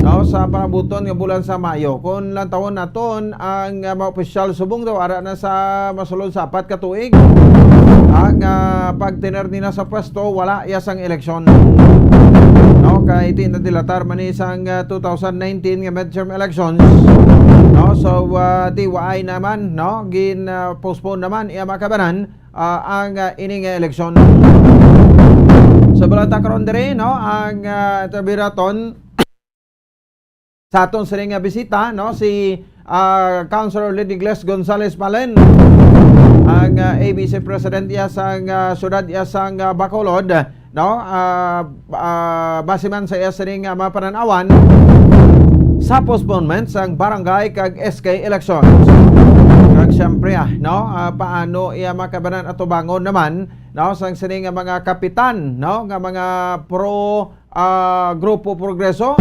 no, sa panabuton nga bulan sa Mayo. Kung lang taon naton ang mga opisyal subong daw ara na sa masulod sa 4 ka tuig. Ang pagtiner nila sa pwesto wala yasang eleksyon. No, kay iti nadilatar man isang 2019 nga midterm elections. No, so ti waay naman, no, gin postpone naman iya makabanan ang ining eleksyon. Sa balata karon dire, no, ang tabiraton sa aton sa nga bisita, no, si Councilor Lidigles Gonzales Palen, ang ABC President iya sang syudad iya sang Bacolod, no, basiman sa iya sining mapananawan sa postponement sang barangay kag SK election. Kag syempre no, paano iya makabanan ato bangon naman, no, sang sining mga kapitan, no, nga mga pro Grupo Progreso.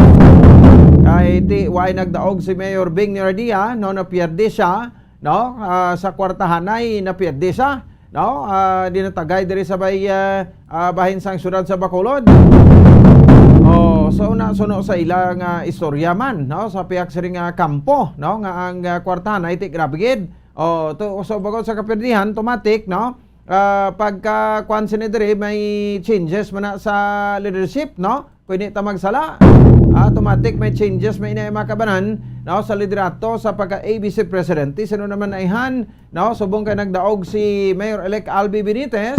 Kay ti way nagdaog si Mayor Bing Nerdia, no, napierde siya, no, sa kwartahanay napierde siya, no, dinatagay diri sa bahin sang syudad sa Bacolod. So suno sa ilang istorya man, no, sa piyak siring kampo, no, nga ang kwartahanay ti grabe gid. To so bago sa kapirdihan automatic, no, pagka kwan sinidiri may changes man sa leadership, no, pwede ta magsala. Automatic may changes may makabanan, no, sa liderato sa pagka-ABC Presidente. Sino naman ayhan, no, subong kay nagdaog si Mayor-elect Albi Benitez,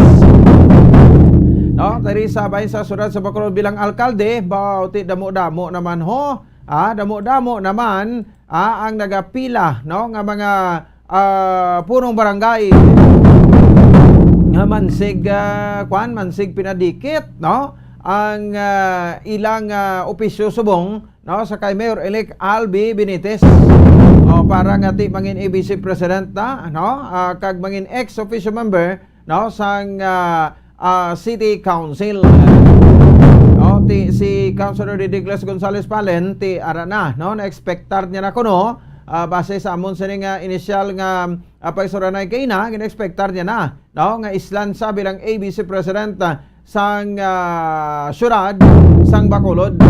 no, tari sabay sa syudad sa Bacolod bilang alkalde. Bauti damo-damo naman ho, damo-damo naman ang nagapila, no, nga mga punong barangay nga mansig mansig pinadikit, no, ang ilang opisyo subong, no, sa kay Mayor-elect Albi Benitez, para nga ti mangin ABC President na, no, kag mangin ex-officio member, no, sang City Council. No, si Councilor Lidigles Gonzales Palen ti ara na, no, na-expectar niya na kuno, base sa amon sining initial nga pagsuranay kay na, gina-expectar niya na, no, nga islan sa bilang ABC President sang syudad sang Bacolod.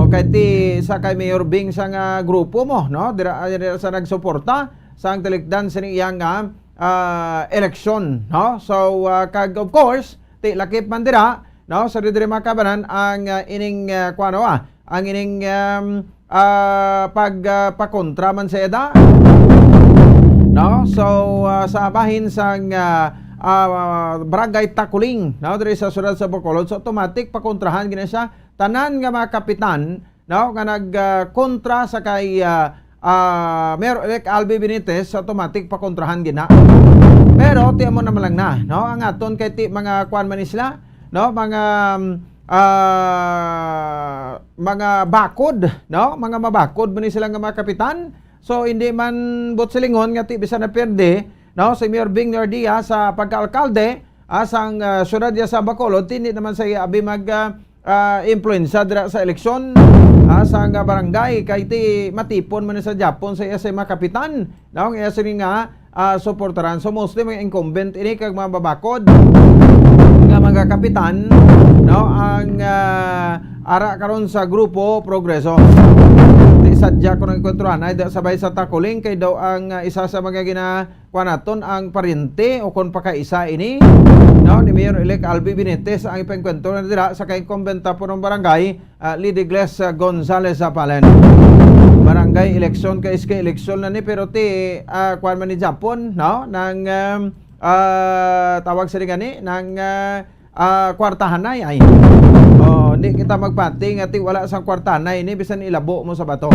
Kay ti sa kay Mayor Bing sang grupo mo, no, dira sa nagsuporta sang talikdan sining iyang election, no. So kag of course ti lakip man dira, no, sa diri makabanan ang ining ang ining pagpakontra man sa eda, no. So sa bahin sang barangay Takuling, no, diri sa syudad sa Bacolod, so automatic pakontrahan gina siya tanan nga mga kapitan, no, nga nagkontra sa kay Mayor elect Albi Benitez automatic pa kontrahan gina. Pero ti mo naman lang na, no? Ang aton kay ti mga kwan man isla, no? Mga bakod, no? Mga mabakod man sila nga mga kapitan. So hindi man silingon nga ti bisan na perde, no? Si Mayor Bing Nardia sa pagkaalkalde asang syudad sa Bacolod, hindi naman sa abi mag influensya dira sa eleksyon sa nga barangay kay ti matipon man sa Japon sa iya sa mga kapitan, no? Iya sini nga suportaran. So mostly mga incumbent ini kag mga babakod nga mga kapitan, no? Ang ara karon sa grupo Progreso. Di sadya ko nang kontrohan ay sabay sa takuling kay daw ang isa sa mga ginakuanaton ang paryente o kon pakaisa ini, no, ni Mayor elect Albi Benitez ang ipengkwento na dira sa kay kumbenta po ng barangay Lidigles Gonzales Zapalen. Barangay eleksyon kay iska eleksyon na ni pero ti kuan man ni Japon, no, nang tawag sa gani nang kwartahanay ay. Hindi kita magpating ati wala sang kwartahanay ni bisan ilabo mo sa bato.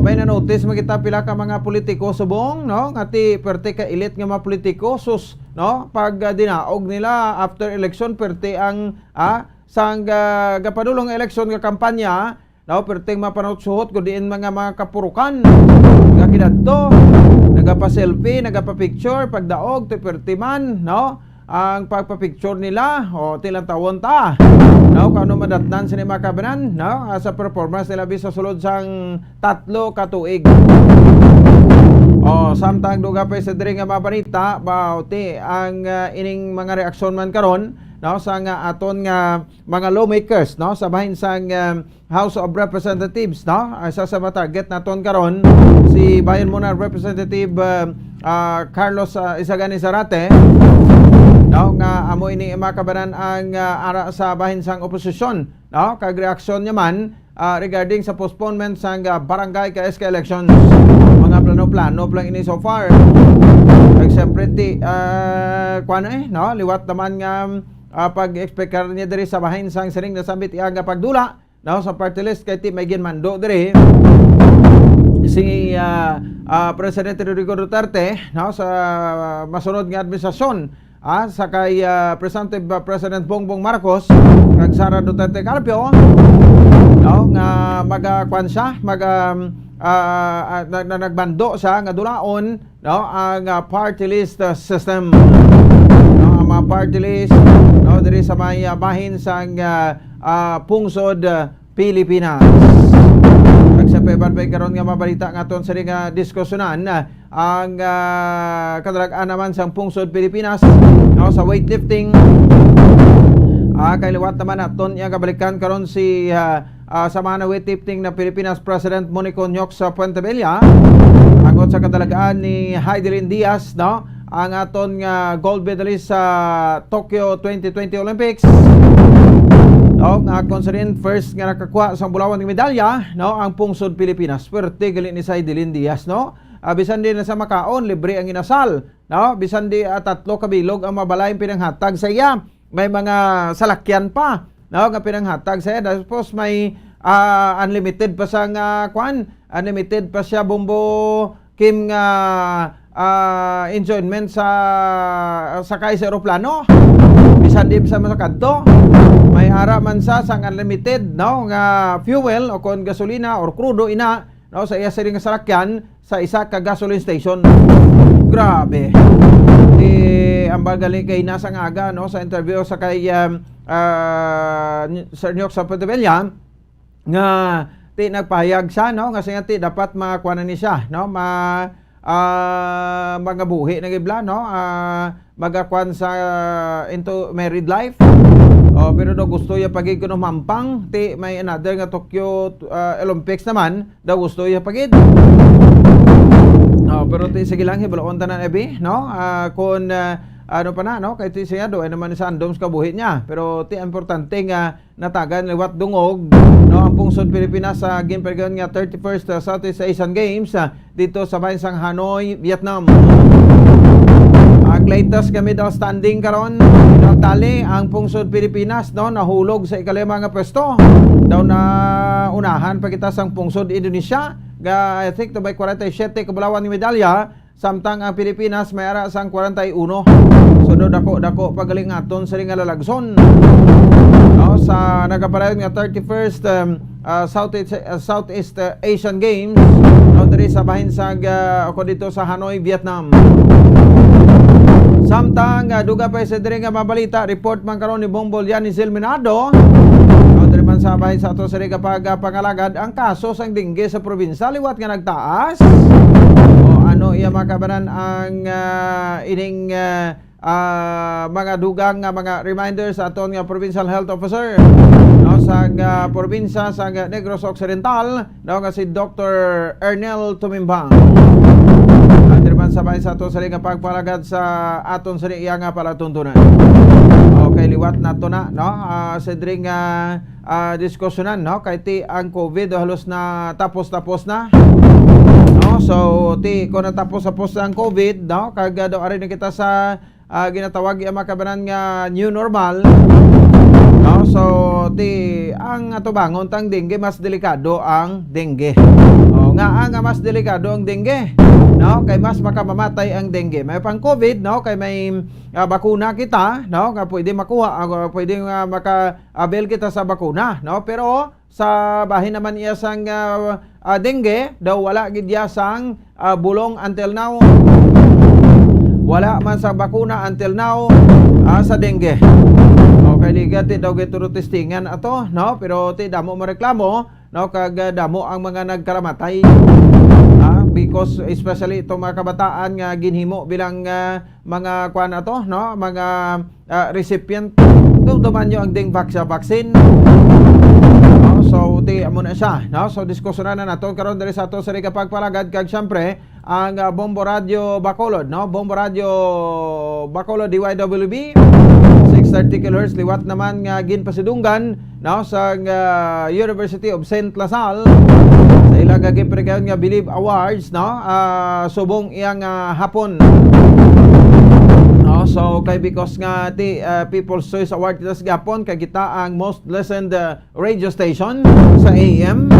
May na-notice mo kita pila ka mga politiko subong, no? Ngati perte ka ilit nga mga politiko sus, no? Pag dinaog nila after election perte ang sang gapadulong election nga kampanya, no? Perteng mapanot suhot ko diin mga kapurukan. Nga kidadto, nagapa-selfie, nagapa-picture pagdaog ti perte man, no? Ang pagpa-picture nila tilang tawon ta, no, kano madatnan sini makabanan, no, sa performance nila bisa sulod sang 3 ka tuig. Samtang duga pa sa diri nga mabanita bauti ang ining mga reaksyon man karon, no, sa nga aton nga mga lawmakers, no, sa bahin sang House of Representatives, no, isa sa target naton karon si bayan mo na Representative Carlos Isagani Zarate, no, nga amo ini makabanan ang ara sa bahin sang oposisyon, no, kag reaksyon niya man regarding sa postponement sang barangay KSK elections. Mga plano-plano lang ini so far. Kag siyempre ti no, liwat naman nga pag-expect niya diri sa bahin sang siring na sambit iaga pagdula, no, sa party list kay ti may ginmando diri si Presidente Rodrigo Duterte, no, sa masunod nga administrasyon sa kay President Bongbong Marcos kag Sara Duterte Carpio, no, nga magakwan siya nagbando siya nga dulaon, no, ang party list system, no, ang mga party list, no, diri sa may bahin sang pungsod Pilipinas. Kag sa pebarbay karon nga mabalita nga aton sa nga diskusyonan ang kadrag-an naman sang pungsod Pilipinas, no, sa weightlifting. Kay liwat naman aton iya kabalikan karon si samahan na weightlifting na Pilipinas President Monico Nyok sa Puentebella angot sa kadalagaan ni Heidelin Diaz, no, ang aton nga gold medalist sa Tokyo 2020 Olympics. No, nga konserin first nga nakakuha sa bulawan ng medalya, no, ang pungsod Pilipinas. Swerte gali ni Heidelin Diaz, no. Bisan din na sa makaon, libre ang inasal, no? Bisan di 3 kabilog ang mabalayang pinanghatag sa iya. May mga salakyan pa, no, nga pinanghatag sa iya. Tapos may unlimited pa sa unlimited pa siya Bombo Kim nga enjoyment sa sakay sa eroplano. Bisan di sa masakadto, may ara man sa sang unlimited, no, nga fuel o kon gasolina or crudo ina, no, sa iya siring salakyan sa isa ka gasoline station. Grabe. Ang bagaling kay nasa aga, no, sa interview sa kay Sir Nyok sa Puentebella nga ti nagpahayag siya, no, nga siya ti dapat makuha ni siya, no, mga buhi na gibla, no, magakwan sa into married life. Pero daw gusto niya pagid kuno mampang ti may another nga Tokyo Olympics naman daw gusto niya pagid. Pero ti sige lang hibalaon tanan ebi, no, kun ano pa na, no, kay ti siya do ay naman sa andoms kabuhi niya, pero ti importante nga natagan liwat dungog, no, ang pungsod Pilipinas sa ginpergon nga 31st Southeast Asian Games dito sa bayan sang Hanoi, Vietnam. Ang latest kami daw standing karon, tali ang pungsod Pilipinas, no, nahulog sa ikalima nga pwesto. Daw na unahan pa kita sang pungsod Indonesia I think to by 47 kabulawan ni medalya, samtang ang Pilipinas may ara sang 41. So do dako pagaling aton sa nga lalagson. No, sa nagapadayon nga 31st Southeast Asian Games, no, diri sa bahin sa ako dito sa Hanoi, Vietnam. Samtang duga pa sa diri nga mabalita, report man karon ni Bombo ni Silminado, no, diri man sa bahin sa ato sa kapag pangalagad ang kaso sang dengue sa probinsya liwat nga nagtaas. O ano iya makabanan ang ining mga dugang mga reminders sa aton nga provincial health officer, no, sa probinsya sa Negros Occidental, no, nga si Dr. Ernel Tumimbang. Andreman sabay sa aton sa nga pagpalagad sa aton sa iya nga palatuntunan. Okay, liwat nato na, no, sa dring diskusyonan, no, kay ti ang COVID halos na tapos na. No, so ti ko natapos ang COVID, no, kag do ari na kita sa ginatawag ang makabanan nga new normal, no, so ti ang atubangon tang dengue mas delikado ang dengue. O nga ang mas delikado ang dengue, no, kay mas makamamatay ang dengue. May pang COVID, no, kay may bakuna kita, no, nga pwede makuha, pwede maka-avail kita sa bakuna, no, pero sa bahin naman iya sang dengue daw wala gid iya sang bulong until now. Wala man sa bakuna until now sa dengue. Okay, liga ti daw gito testingan ato, no, pero ti damo mareklamo, no, kag damo ang mga nagkaramatay. Because especially itong mga kabataan nga ginhimo bilang mga kuan ato, no, mga recipient duman nyo ang dengue vaccine. No, so ti amo na siya, no, so diskusyonan na nato karon diri sa ato sa pagpalagad kag syempre ang Bombo Radio Bacolod, no, Bombo Radio Bacolod DYWB 630 kHz liwat naman nga ginpasidunggan, no, sa University of St. Lasal sa ilang gipregayon nga Believe Awards, no, subong iyang hapon. No, so kay because nga ti People's Choice Award kita sa gapon kay kita ang most listened radio station sa AM.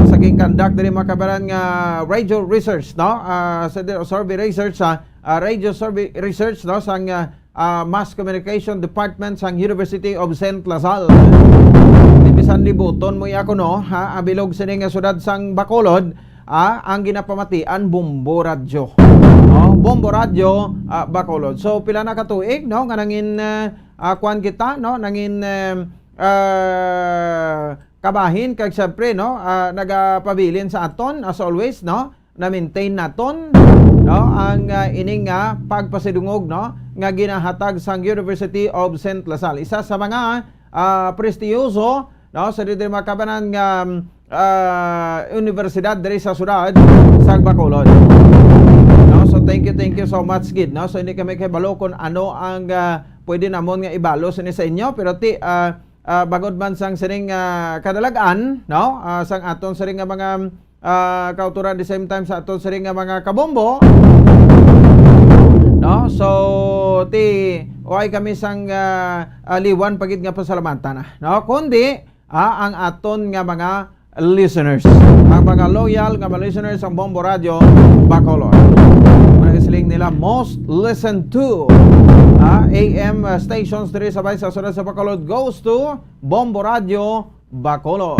Sa king conduct diri makabaran nga radio research, no, sa survey research sa radio survey research, no, sang Mass Communication Department sang University of St. Lasal. Bisan libuton mo ako, no, abilog sa nga sudad sang Bacolod, ang ginapamatian Bombo Radio. No, Bombo Radio Bacolod. So pila na katuig, no, nga nangin kuan kita, no, nangin kabahin kag syempre, no, nagapabilin sa aton as always, no, na maintain naton, no, ang ining pagpasidungog, no, nga ginahatag sang University of St. Lasal. Isa sa mga prestiyoso, no, sa diri makabanan nga universidad diri sa sudad sa Bacolod. No, so thank you so much, Gid, no. So hindi kami kabalo kung ano ang pwede namon nga ibalo sa inyo, pero ti bagod man sang siring kadalagan, no, sang aton siring nga mga kauturan the same time sa aton siring nga mga kabombo, no. So ti way kami sang liwan pagid nga pasalamatan, no, kundi ang aton nga mga listeners, ang mga loyal nga mga listeners ang Bombo Radio Bacolod. Sling nila most listened to AM stations diri sa bahay sa Zona sa Bacolod goes to Bombo Radio Bacolod.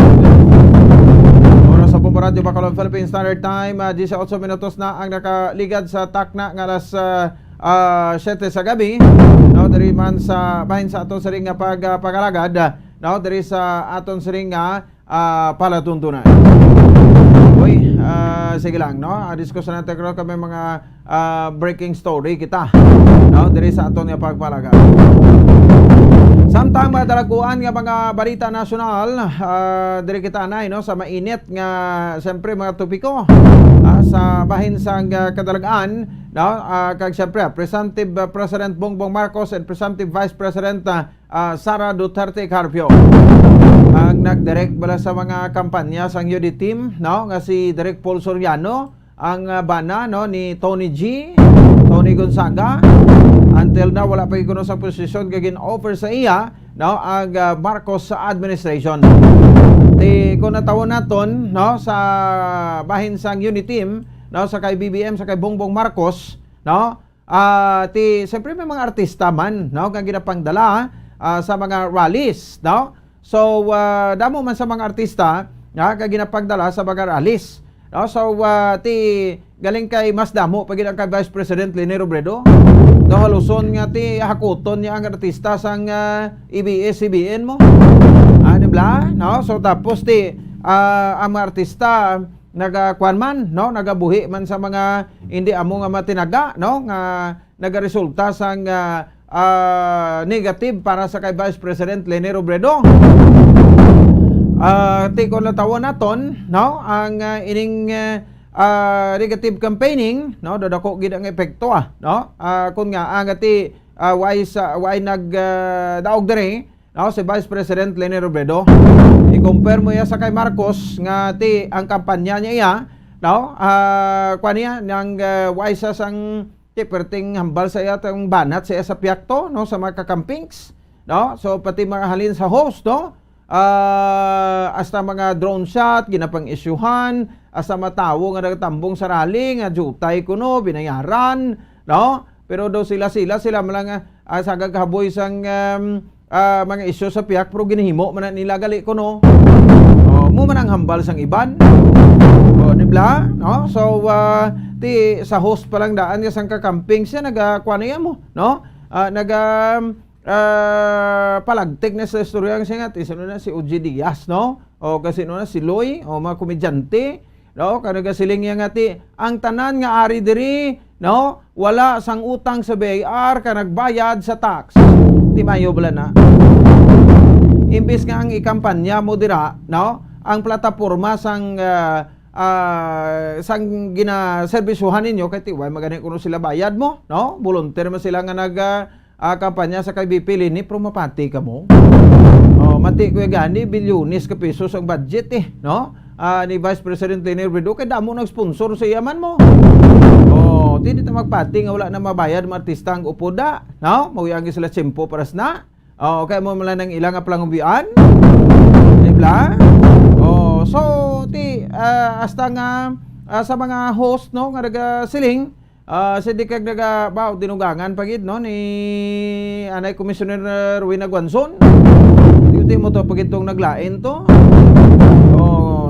Oras sa Bombo Radio Bacolod Philippine Standard Time, 18 minutos na ang nakaligad sa takna nga alas 7 sa gabi, no, diri man sa bahin sa aton siring nga pagpalagad, no, diri sa aton siring nga palatuntunan. Uy, sige lang, no, diskusyon natin karon kami mga breaking story kita, no, diri sa aton nga pagpalagad. Samtang mga dalaguan nga mga balita nasyonal, diri kita anay, no, sa mainit nga siyempre mga topiko sa bahin sa kadalagaan, no, kag siyempre Presumptive President Bongbong Marcos and Presumptive Vice President Sara Duterte Carpio ang nagdirect bala sa mga kampanya sang UD team, no, nga si Direk Paul Soriano, ang bana, no, ni Tony Gonzaga. Until now wala pa gikuno sa posisyon kay gin-offer sa iya, no, ang Marcos administration. Ti kung natawon naton no sa bahin sang unit team no sa kay BBM sa kay Bongbong Marcos no ti siyempre may mga artista man no nga ginapangdala sa mga rallies no. So damo man sa mga artista nga ginapagdala sa mga rallies no. So ti galing kay mas damo pag kay Vice President Leni Robredo no haluson nga ti hakuton niya ang artista sang ABS-CBN mo. Diba? No? So tapos ti ang mga artista nagakuan man no nagabuhi man sa mga hindi amo nga matinaga no nga nagaresulta sang negative para sa kay Vice President Leni Robredo. Ti ko natawon naton no ang ining negative campaigning no dadako gid ang epekto no kun nga ang ti why daog dere no si Vice President Leni Robredo. I-compare mo ya sa kay Marcos nga ti ang kampanya niya no kuan niya nang why sa sang ti perting hambal sa iya tang banat sa piakto no sa mga kakampings no. So pati mga halin sa host no hasta mga drone shot ginapang-isyuhan hasta matawo nga nagtambong sa rally nga jutay kuno binayaran no. Pero daw sila malang sa gaghaboy sang mga isyu sa piyak pero ginihimo man nila gali kuno. Mo man ang hambal sang iban. Diba? No? So ti sa host pa lang daan niya sang kakamping siya nagakuan niya mo no. Palagtik na sa istorya ang siya nga sino na si Uji Diaz no o kasi no na si Loy o mga komedyante no kanaga siling niya nga ti ang tanan nga ari diri no wala sang utang sa BIR ka nagbayad sa tax ti mayo bala na imbis nga ang ikampanya mo dira no ang plataporma sang sang ginaserbisyuhan ninyo kay ti way magani kuno sila bayad mo no volunteer man sila nga kampanya sa kay BP Leni pero mapati ka mo. Mati ko gani bilyones ka pesos ang budget no ni Vice President Leni Robredo kay damo nag-sponsor sa yaman mo. Di ta magpati nga wala na mabayad mga artista ang upoda no mawiyang sila tiyempo paras na kay mo mala nang ilang aplangubian diba. So ti hasta nga sa mga host no nga nagasiling sa di kag nagabaw dinugangan pagid no ni anay Commissioner Rowena Guanzon. Di mo to pagitong naglain to.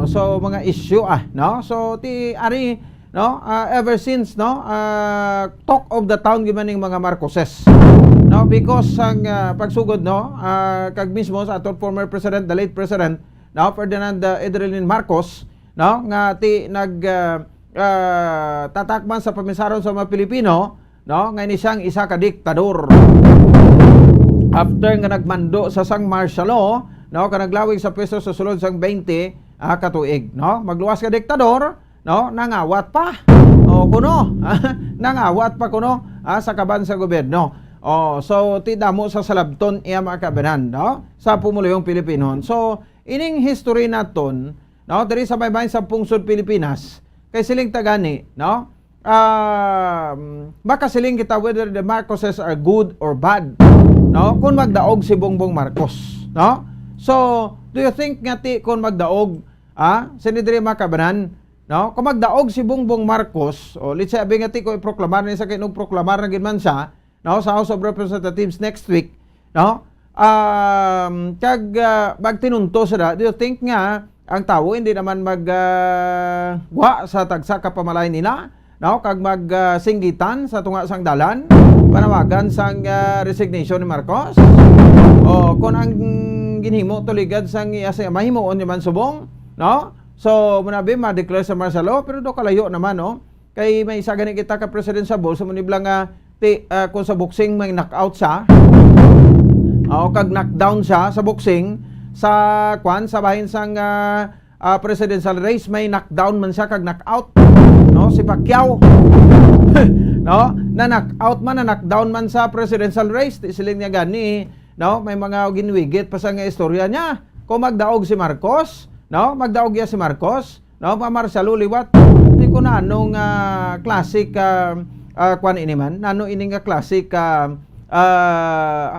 So mga issue no. So ti ari no ever since no talk of the town gimaning mga Marcoses no because ang pagsugod no kag mismo sa aton former president the late president no Ferdinand Edelin Marcos no nga ti tatakman sa pamisaron sa mga Pilipino no nga ni siyang isa ka diktador after nga nagmando sa sang martial law no ka naglawig sa pwesto sa sulod sang 20 katuig no magluwas ka diktador no nangawat pa kuno nangawat pa kuno sa kaban sa gobyerno. So ti damo sa salabton iya makabanan no sa pumuluyong Pilipino. So ining history naton no diri sa baybayin sa pungsod Pilipinas kay siling tagani no baka siling kita whether the Marcoses are good or bad no kung magdaog si Bongbong Marcos no. So do you think nga ti kung magdaog sinidiri makabanan no kung magdaog si Bongbong Marcos let's say abi nga ti ko iproklamar ni sa kinog proklamar na gid man siya no sa House of Representatives next week no kag magtinunto sila do you think nga ang tao hindi naman magwa sa tagsa ka pamalayan nila no kag magsinggitan sa tunga sang dalan panawagan sang resignation ni Marcos kung ang ginhimo tuligad sang mahimuon naman subong no. So manabi ma-declare sa martial law pero do kalayo naman no kay may isa gani kita ka president sa bol sa muniblang kung sa boxing may knockout siya kag knockdown siya sa boxing sa bahin sang presidential race may knockdown man siya kag knockout no si Pacquiao no na knockdown man sa presidential race siling niya gani no may mga ginwigit pa sa nga istorya niya kung magdaog si Marcos no magdaog ya si Marcos no pamarsalo liwat di ko na anong classic kwan ini man nano ini nga classic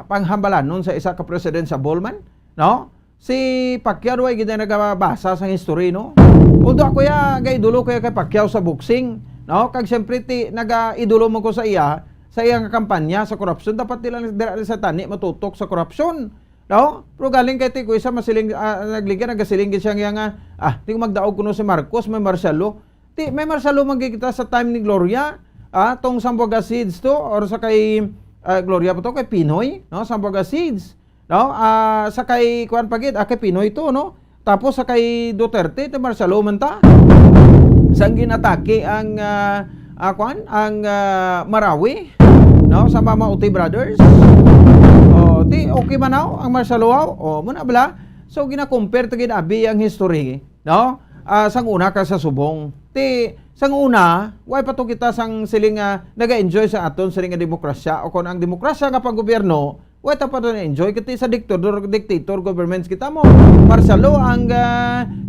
panghambalan nun sa isa ka president sa Bolman no. si Pacquiao ay gid nagabasa sa history, no? Although ako gay idolo kay Pacquiao sa boxing, no? Kag siyempre naga-idolo mo ko sa iya nga kampanya sa korupsyon, dapat nila sa tani matutok sa korupsyon. No? Pero galing kay Tiko isa masiling nagasiling siya nga di ko magdaog kuno si Marcos, may Marcelo. May Marcelo magkikita sa time ni Gloria, tong Sambuanga Seeds to or sa kay Gloria pa to kay Pinoy, no? Sambuanga Seeds, no? Sa kay kuan pagid kay Pinoy to, no? Tapos sa kay Duterte te Marcelo man ta. Sang ginatake ang Marawi, no? Sa Mama Uti Brothers. Okay man ang Marcelo muna bala. So gina-compare to abi ang history, no? Sang una ka sa subong. Sang una, why pa to kita sang siling naga-enjoy sa aton siling nga demokrasya o kon ang demokrasya nga panggobyerno, why ta pa to na-enjoy kiti sa dictator governments kita mo. Marcelo ang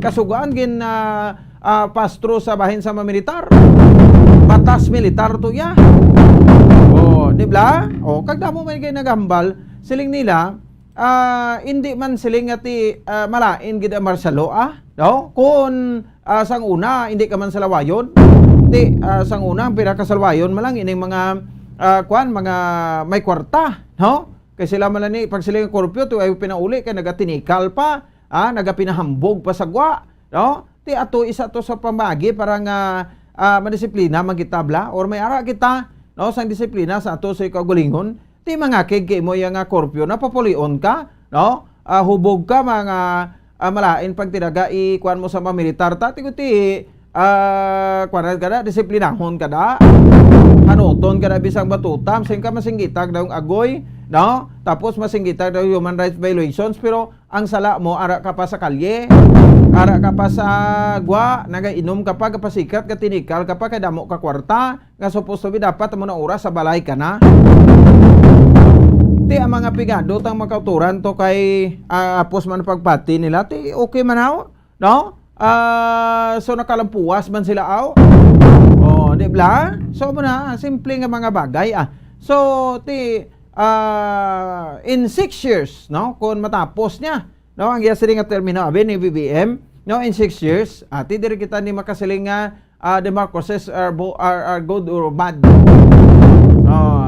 kasugaan gin pastro sa bahin sa mga militar. Batas militar to ya. Di ba? Kagda mo man kay nagambal siling nila, hindi man siling ati malain gid Marcelo no? Kung sang una hindi ka man salawayon, sang una ang pinakasalwayon malang ining mga mga may kwarta, no? Kay sila man ni pag sila korupyo to ay pinauli kay nagatinikal pa, nagapinahambog pa sagwa, no? Ato isa to sa pamagi para nga madisiplina magitabla or may ara kita, no, sang disiplina sa ato sa kaugalingon. Mga kay mo yung korpyo na papulion ka, no? Hubog ka mga malain pag tinaga ikuan mo sa mga militar tikuti kuan ka da disiplinahon ka da. Hanuton ka da bisang batutam sing ka masinggitag daw agoy, no? Tapos masinggitag daw human rights violations pero ang sala mo ara ka pa sa kalye, ara ka pa sa gwa, nagainom ka pa kapasikat ka tinikal ka pa kay damo ka kwarta, nga supposed to be dapat mo na oras sa balay ka na. Ang mga pigado tang makauturan to kay apos man pagpati nila okay man no? So nakalampuwas man sila di ba? So muna simple nga mga bagay So in 6 years, no, kung matapos niya, no, ang yasiri nga termino ni BBM, no, in 6 years diri kita ni makasiling nga the Marcoses are good or bad.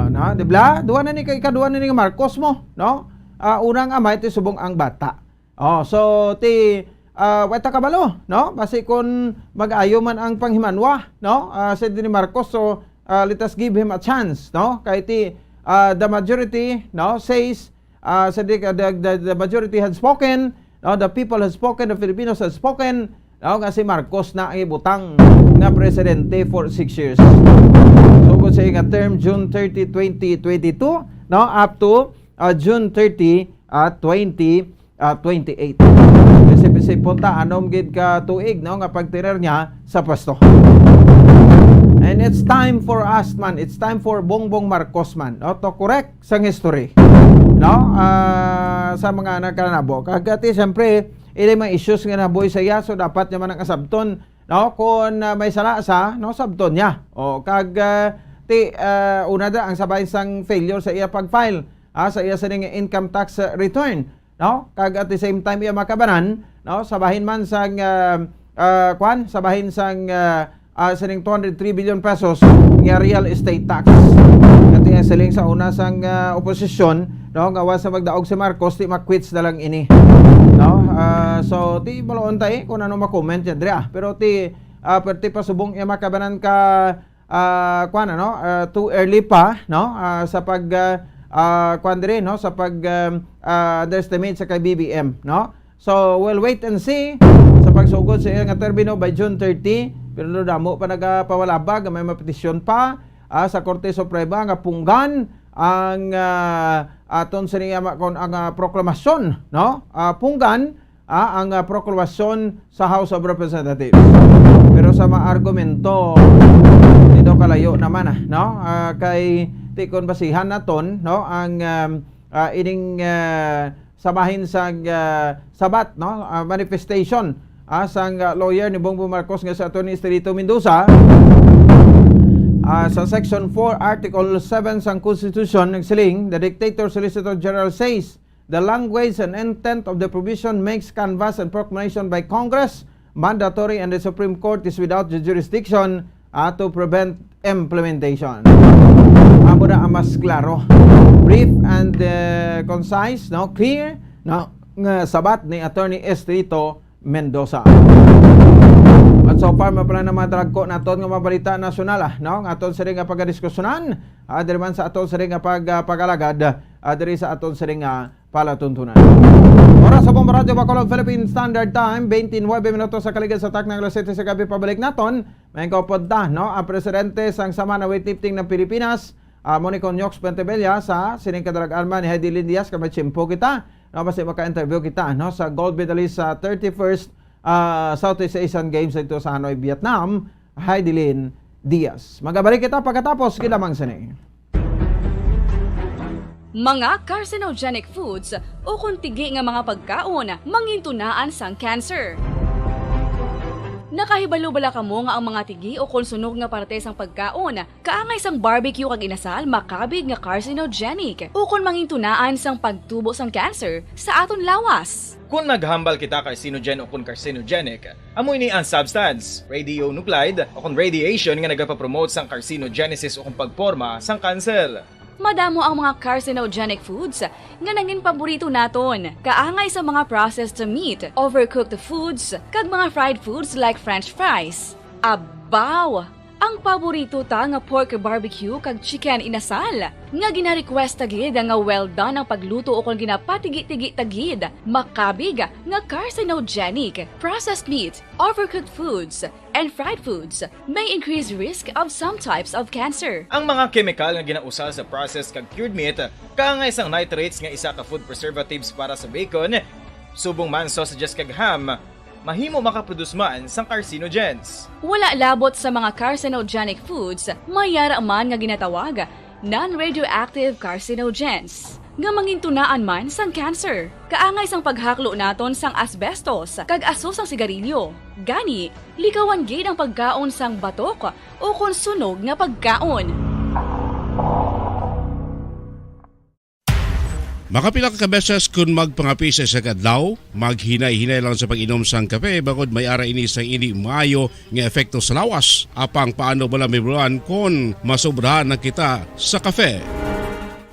No, di ba? Duwa na ni nga Marcos mo, no? Unang amay ti subong ang bata. So wata kabalo, no? Basi kun mag-ayo man ang panghimanwa, no? Said ni Marcos, so let us give him a chance, no? Kay the majority, no, says the majority had spoken, no? The people has spoken, the Filipinos has spoken, no? Kasi Marcos na ang ibutang nga presidente for 6 years. So kung sa nga term June 30, 2022, no, up to June 30, 2028. Kasi punta anom gid ka tuig, no, nga pagtirer niya sa pwesto. And it's time for us man, it's time for Bongbong Marcos man, no, to correct sang history, no, sa mga nagkanabo. Kagati siyempre ili may issues nga nabuhi sa iya, so dapat naman ang asabton, no, kung may sala no, sabton niya. Una da ang sabay sang failure sa iya pag-file sa iya sa income tax return, no? Kag at the same time iya makabanan, no, sabahin man sang sabahin sang sining 203 billion pesos nga real estate tax. At iya siling sa una sang oposisyon, no, nga sa magdaog si Marcos makwits na lang ini, no? So baloon tay kung ano ma-comment yan dre pero perti pasubong iya makabanan ka too early pa, no, sa pag no, sa pag underestimate sa kay BBM, no. So we'll wait and see sa pagsugod sa nga termino by June 30, pero damo pa nagapawalabag may mapetisyon pa sa Korte Suprema nga punggan ang aton sa ang proklamasyon, no, punggan ang proklamasyon sa House of Representatives. Pero sa mga argumento dito kalayo naman no, kay tikon basihan naton, no, ang ining sabahin sa sabat, no, manifestation sang lawyer ni Bongbong Marcos nga sa Attorney Estelito Mendoza sa Section 4 Article 7 sang Constitution nagsiling, the Dictator Solicitor General says the language and intent of the provision makes canvass and proclamation by Congress mandatory and the Supreme Court is without the jurisdiction to prevent implementation. Amo na ang mas klaro, brief and concise, no, clear, no, sabat ni Attorney Estrito Mendoza. At so far mapala na madragko naton nga mabalita nasyonal, no, aton sa ring nga pagdiskusyonan, diri man sa aton sa ring nga pagalagad, diri sa aton sa ring nga palatuntunan. Oras sa Bombo Radio Bacolod Philippine Standard Time, 29 minutos sa kaligid sa tak ng alas 7 sa gabi pabalik naton. May kaupod no, ang presidente sang sama na weightlifting ng Pilipinas, Monico Nyox Pentebella sa sining kadarag-alman ni Heidi Lindias kamay chimpo kita. No, basta maka-interview kita no sa gold medalist sa 31st Southeast Asian Games dito sa Hanoi, Vietnam, Heidi Lin Diaz. Magabalik kita pagkatapos kilamang sini. Mga carcinogenic foods o kuntigi nga mga pagkaon mangintunaan sang cancer. Nakahibalo bala kamo nga ang mga tigi o konsunog nga parte sang pagkaon kaangay sang barbecue kag inasal makabig nga carcinogenic o kon mangintunaan sang pagtubo sang cancer sa aton lawas. Kung naghambal kita carcinogen o kung carcinogenic, amoy ni ang substance, radionuclide o kung radiation nga nagapapromote sang carcinogenesis o kung pagporma sang cancer. Madamo ang mga carcinogenic foods nga naging paborito naton. Kaangay sa mga processed meat, overcooked foods, kag mga fried foods like french fries. Abaw! Ang paborito ta nga pork barbecue kag chicken inasal. Nga gina-request tagid nga well done ang pagluto o kung ginapatigi-tigi tagid. Makabig nga carcinogenic, processed meat, overcooked foods, and fried foods may increase risk of some types of cancer. Ang mga chemical nga ginausal sa processed kag cured meat, kaangay sang nitrates nga isa ka food preservatives para sa bacon, subong man sausages kag ham, mahimo makaproduce man sang carcinogens. Wala labot sa mga carcinogenic foods, mayara man nga ginatawag non-radioactive carcinogens nga mangintunaan man sang cancer. Kaangay sang paghaklo naton sang asbestos kag aso sang sigarilyo. Gani, likawan gid ang pagkaon sang batok o konsunog nga pagkaon. Makapila ka beses kung magpangapisa sa kadlaw, maghinay-hinay lang sa pag-inom sang kape bagod may ara ini sang ini maayo nga epekto sa lawas. Apang paano bala mibruan kung masobrahan na kita sa kape.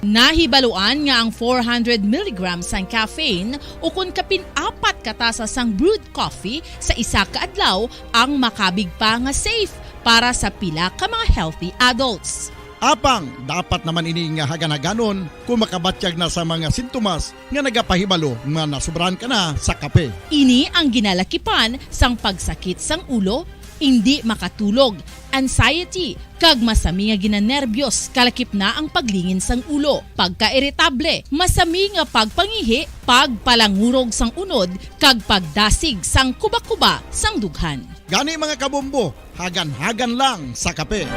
Nahibaluan nga ang 400 mg sang caffeine o kung kapin-apat katasa sang brewed coffee sa isa ka adlaw ang makabig pa nga safe para sa pila ka mga healthy adults. Apang, dapat naman ini nga hagan-haganon kung makabatyag na sa mga sintomas nga nagapahibalo nga nasubrahan ka na sa kape. Ini ang ginalakipan sang pagsakit sang ulo, hindi makatulog, anxiety, kag masami nga ginanerbiyos, kalakip na ang paglingin sang ulo, pagka-irritable, masami nga pagpangihi, pagpalangurog sang unod, kag pagdasig sang kuba-kuba sang dughan. Gani mga kabombo, hagan-hagan lang sa kape.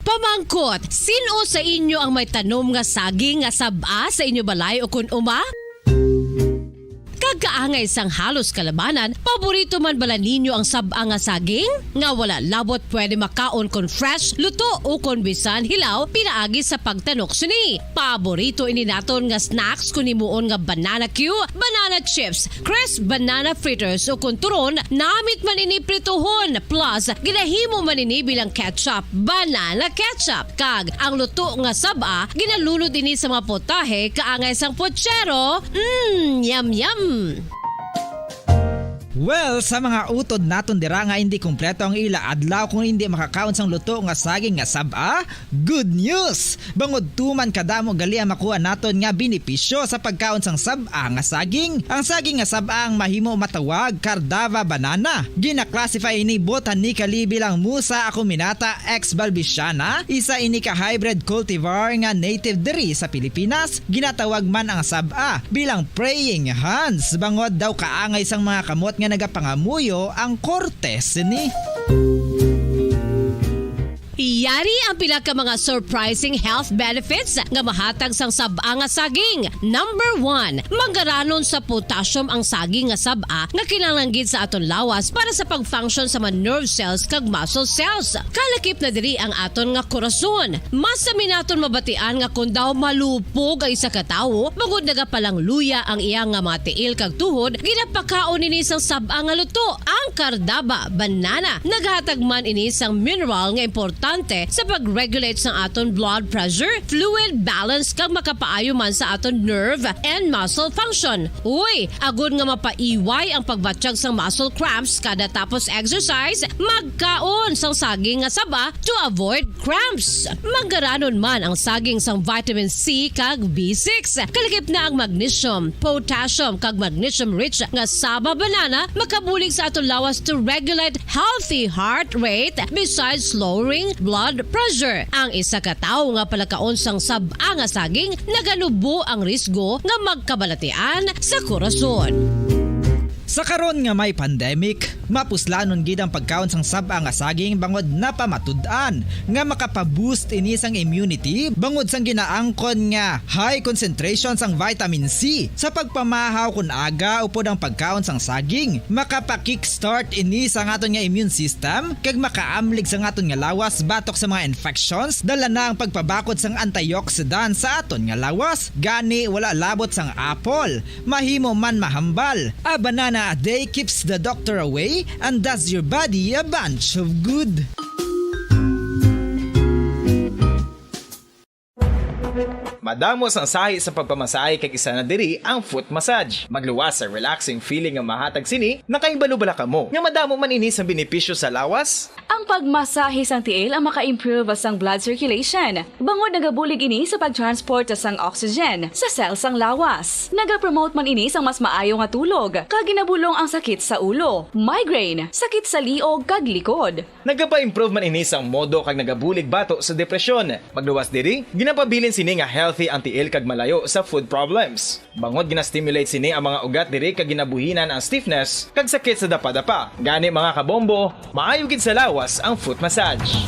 Pamangkot, sino sa inyo ang may tanom nga saging nga saba sa inyo balay o kun uma? Kagkaangay sang halos kalabanan, paborito man bala ninyo ang saba nga saging? Nga wala labot pwede makaon kon fresh, luto o kon bisan hilaw, pinaagi sa pagtanok suni. Paborito ini naton nga snacks kun himuon nga banana Q, banana chips, crisp banana fritters o kun turon, namit man ini prituhon, plus ginahimo man ini bilang ketchup, banana ketchup. Kag ang luto nga saba, ginalunod ini sa mga potahe kaangay sang pochero. Yum yum. Well, sa mga utod naton dira nga hindi kumpleto ang ila adlaw kung hindi makakaon sang luto nga saging nga saba, good news! Bangod tuman kadamo gali ang makuha naton nga benepisyo sa pagkaon sang saba nga saging. Ang saging nga saba ang mahimo matawag Cardava banana. Gina-classify ini botanically bilang Musa acuminata ex balbisiana, isa ini ka hybrid cultivar nga native diri sa Pilipinas. Ginatawag man ang saba bilang praying hands, bangod daw kaangay sang mga kamot nga nagapangamuyo ang kortes ni. Yari ang pila ka mga surprising health benefits nga mahatag sang sab-a nga saging. Number 1, manggaranon sa potassium ang saging nga sab-a nga kinahanglan gid sa aton lawas para sa pag-function sa mga nerve cells kag muscle cells. Kalakip na diri ang aton nga korason. Mas sa minaton mabatian nga kun daw malupog ang isa ka tawo, bangod nagapalang luya ang iyang nga mga tiil kag tuhod, ginapakaon ini sang sab-a nga luto, ang kardaba, banana. Naghatag man ini sang mineral nga importante sa pag-regulate sa aton blood pressure, fluid balance kag makapaayo man sa aton nerve and muscle function. Uy, agud nga mapaiway ang pagbatsyag sang muscle cramps kada tapos exercise, magkaon sang saging nga saba to avoid cramps. Manggaranon man ang saging sang vitamin C kag B6. Kalakip na ang magnesium, potassium kag magnesium rich nga saba banana makabulig sa aton lawas to regulate healthy heart rate besides lowering blood pressure. Ang isa ka tawo nga palakaon sang sab-a nga saging naganubo ang risgo nga magkabalatian sa korason. Sa karon nga may pandemic, mapuslanon gid ang pagkaon sang sab-a nga saging bangod napamatud-an nga makapaboost ini sang immunity bangod sang ginaangkon nga high concentration sang vitamin C sa pagpamahaw kun aga upod ang pagkaon sang saging. Makapa-kickstart ini sa aton nga immune system kag makaamlig sa aton nga lawas batok sa mga infections, dala na ang pagpabakod sang antioxidant sa aton nga lawas. Gani wala labot sang apple, mahimo man mahambal. A banana a day keeps the doctor away and does your body a bunch of good. Madamos ang sahi sa pagpamasahe kag isa na diri ang foot massage. Magluwas sa relaxing feeling nga mahatag sini, nakaibalo-bala ka mo. Nga madamo man ini sa benepisyo sa lawas. Ang pagmasahe sang tiil ang maka-improve sang blood circulation. Bangod nagabulig ini sa pag-transport sang oxygen sa cells sang lawas. Nagapromote man ini sang mas maayo nga tulog, kag ginabulong ang sakit sa ulo, migraine, sakit sa liog kag likod. Nagapa-improve man ini sang modo kag nagabulig bato sa depresyon. Magluwas diri, ginapabilin sini nga healthy ang tiil kag malayo sa food problems. Bangod gina-stimulate sini ang mga ugat diri kag ginabuhinan ang stiffness kag sakit sa dapa-dapa. Gani mga kabombo, maayo gid sa lawas ang foot massage.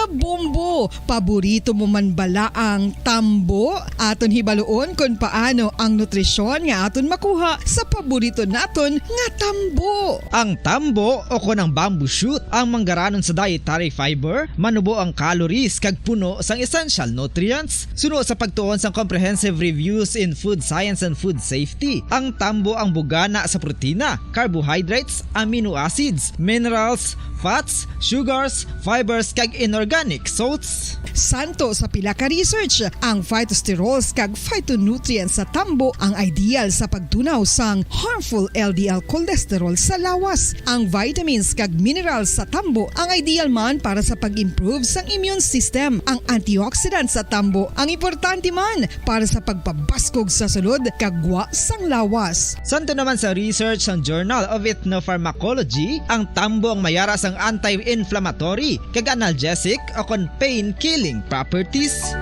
Bombo, paborito mo man bala ang tambo? Aton hibaloon kung paano ang nutrisyon nga aton makuha sa paborito naton nga tambo. Ang tambo o kon ang bamboo shoot ang manggaranon sa dietary fiber, manubo ang calories kag puno sang essential nutrients. Suno sa pagtuon sang comprehensive reviews in food science and food safety, ang tambo ang bugana sa protina, carbohydrates, amino acids, minerals, fats, sugars, fibers kag inorganic salts. Santo sa pila ka research, ang phytosterols kag phytonutrients sa tambo ang ideal sa pagtunaw sang harmful LDL cholesterol sa lawas. Ang vitamins kag minerals sa tambo ang ideal man para sa pag-improve sang immune system. Ang antioxidants sa tambo ang importante man para sa pagpabaskog sa sulod kag gwa sang lawas. Santo naman sa research sang Journal of Ethnopharmacology, ang tambo ang mayara sang anti-inflammatory kag analgesic o kon pain-killing properties.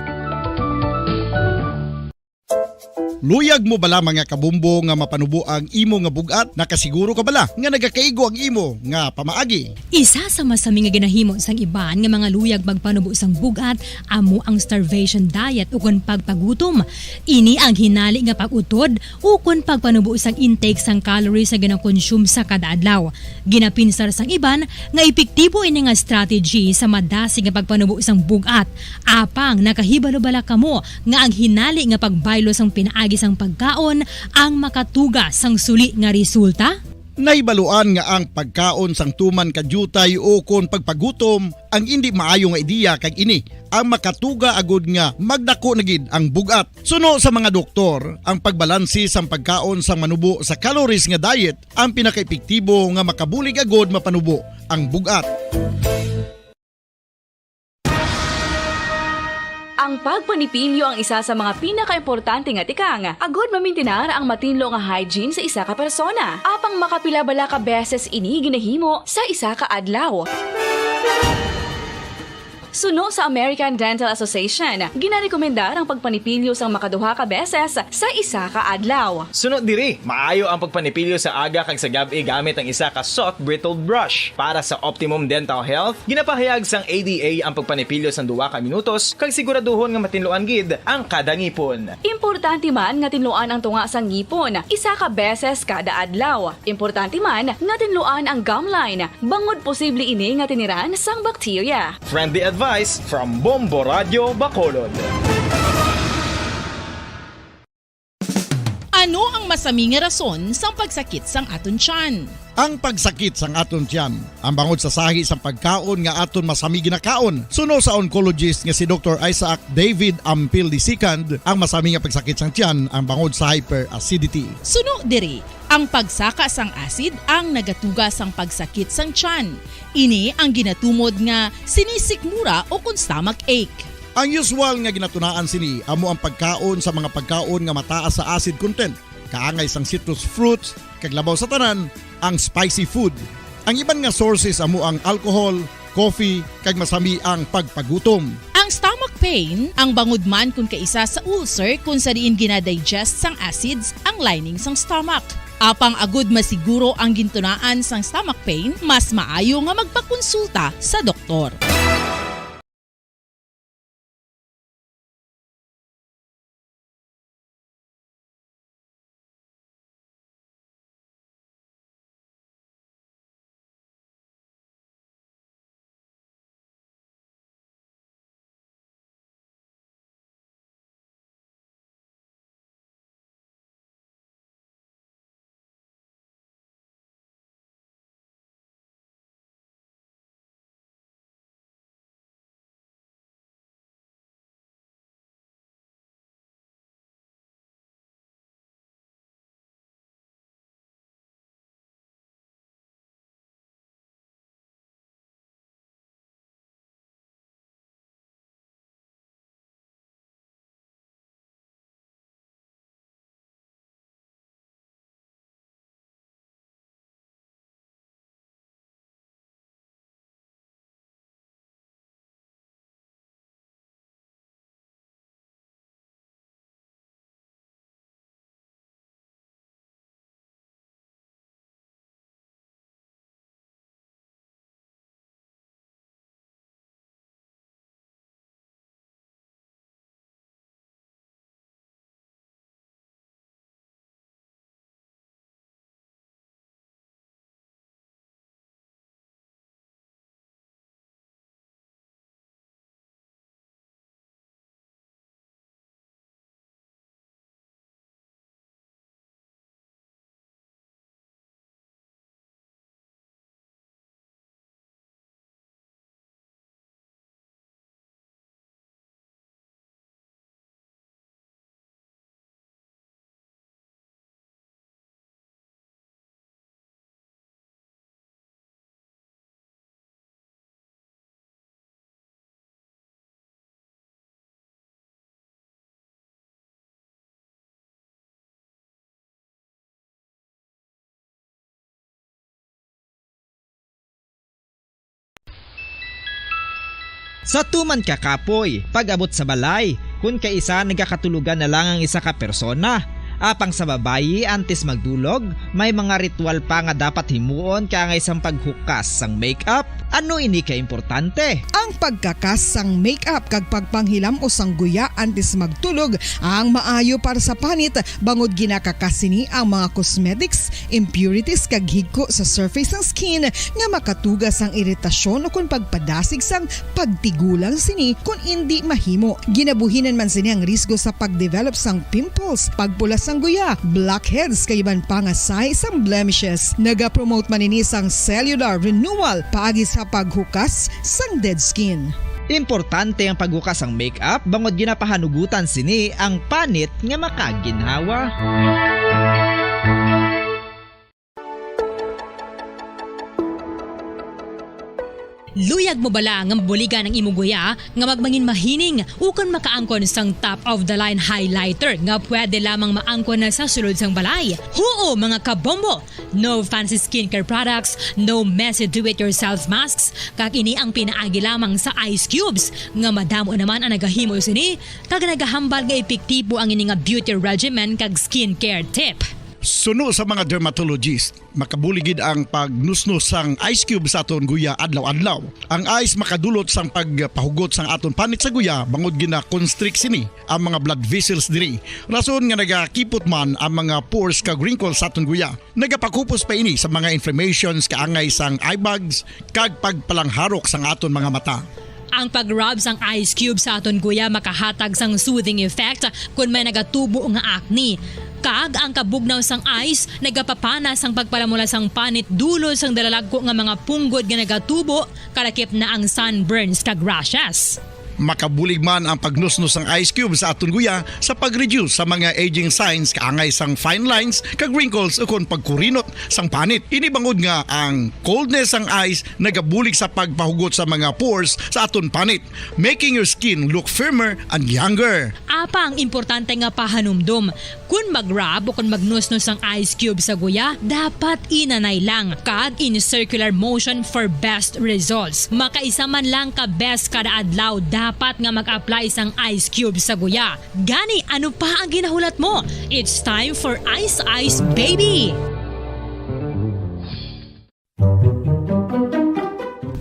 Luyag mo bala mga kabumbo nga mapanubo ang imo nga bugat? Nakasiguro ka bala nga nagakaigo ang imo nga pamaagi? Isa sa masami nga ginahimo sang iban nga mga luyag magpanubo sang bugat amo ang starvation diet ukon pagpagutom. Ini ang hinali nga pag-utod ukon pagpanubo sang intake sang calories sa gina-consume sa kada adlaw. Ginapinsar sang iban nga epektibo ini nga strategy sa madasi nga pagpanubo sang bugat. Apang nakahibalo-bala kamo nga ang hinali nga pagbaylo sang pinaagi sang pagkaon ang makatuga sang suli nga resulta? Naibaluan nga ang pagkaon sang tuman kadyutay o kon pagpagutom ang hindi maayo nga ideya kag ini ang makatuga agud nga magdako na gid ang bugat. Suno sa mga doktor, ang pagbalansi sang pagkaon sang manubo sa calories nga diet ang pinaka-epektibo nga makabulig agud mapanubo ang bugat. Ang pagpanipilyo ang isa sa mga pinaka-importante nga tikang. Agod mamintinar ang matinlo nga hygiene sa isa ka persona. Apang makapila-bala ka beses ini ginahimo sa isa ka adlaw. Suno sa American Dental Association, ginarekomendar ang pagpanipilyo sang makaduha ka beses sa isa ka adlaw. Sunod diri, maayo ang pagpanipilyo sa aga kag sa gabi gamit ang isa ka soft brittled brush. Para sa optimum dental health, ginapahayag sang ADA ang pagpanipilyo sa 2 ka minutos kag siguraduhon nga matinluan gid ang kada ngipon. Importante man nga tinluan ang tunga sang ngipon, isa ka beses kada adlaw. Importante man nga tinluan ang gum line, bangod posible ini nga tiniran sang bakterya. Friendly advice from Bombo Radio Bacolod. Ano ang masaming nga rason sang pagsakit sang aton tiyan? Ang pagsakit sang aton tiyan, ang bangod sa sahi sang pagkaon nga aton masami ginakaon. Suno sa oncologist nga si Dr. Isaac David Ampil II, ang masami nga pagsakit sang tiyan ang bangod sa hyperacidity. Suno diri, ang pagsaka sang acid ang nagatuga sang pagsakit sang tiyan. Ini ang ginatumod nga sinisikmura o kung stomach ache. Ang usual nga ginatunaan sini amo ang pagkaon sa mga pagkaon nga mataas sa acid content, kaangay sang citrus fruits, kag labaw sa tanan ang spicy food. Ang iban nga sources amo ang alcohol, coffee, kag masami ang pagpagutom. Ang stomach pain ang bangod man kung kaisa sa ulcer kung sa diin ginadigest sang acids ang lining sang stomach. Apang agud masiguro ang gintunaan sang stomach pain, mas maayo nga magpakonsulta sa doktor. Sa tuman ka kapoy, pag-abot sa balay, kung kaisa nagakatulugan na lang ang isa ka persona. Apang sa babayi antes magdulog, may mga ritual pa nga dapat himuon kaya nga isang paghukas sang makeup. Ano ini ka importante? Ang pagkakas sang makeup kag pagpanghilam o sangguya antes magtulog ang maayo para sa panit bangod ginakakasini ang mga cosmetics, impurities kag higko sa surface ng skin nga makatugas ang iritasyon o kung pagpadasig sang pagtigulang sini kung hindi mahimo. Ginabuhinan man sini ang risgo sa pagdevelop sang pimples, pagpula sang guya, blackheads kay iban pa nga size sang blemishes. Naga-promote man ini sang cellular renewal paagi sa paghukas sang dead skin. Importante ang paghukas ang makeup bangod ginapahanugutan sini ang panit nga makaginhawa. Luyag mo bala nga buligan ang imong guya nga magmangin mahining ukon makaangkon sang top of the line highlighter nga pwede lamang maangkon na sa sulod sang balay. Huo mga kabombo! No fancy skincare products, no messy do-it-yourself masks, kag ini ang pinaagi lamang sa ice cubes nga madamo naman ang nagahimo sini kag nagahambal nga epektibo ang ini nga beauty regimen kag skincare tip. Suno sa mga dermatologist, makabuligid ang pagnusnos sang ice cube sa aton guya adlaw-adlaw. Ang ice makadulot sang pagpahugot sang aton panit sa guya bangod gina-constrict sini ang mga blood vessels diri. Rason nga nagakipot man ang mga pores kag wrinkles sa aton guya. Nagapakupos pa ini sa mga inflammations kaangay sang eye bags kag pagpalangharok sang aton mga mata. Ang pag-rub sang ice cube sa aton guya makahatag sang soothing effect kung may nagatubo nga acne. Kag ang kabugnaw sang ice nagapapana sang pagpalamula sang panit dulo sang dalalagko nga mga punggod nga nagatubo kalakip na ang sunburns kag rashes. Makabulig man ang pagnusnos ng ice cube sa aton guya sa pag-reduce sa mga aging signs kaangay sang fine lines kag wrinkles ukon pagkurinot sang panit. Ini bangod nga ang coldness sang ice nagabulig sa pagpahugot sa mga pores sa aton panit, making your skin look firmer and younger. Apa ang importante nga pahanumdum, kung mag-rub o kung magnusnos ang ice cube sa guya, dapat inanay lang kag in circular motion for best results. Makaisa man lang ka best kada adlaw dapat nga mag-apply sang ice cube sa guya. Gani, ano pa ang ginahulat mo? It's time for Ice Ice Baby!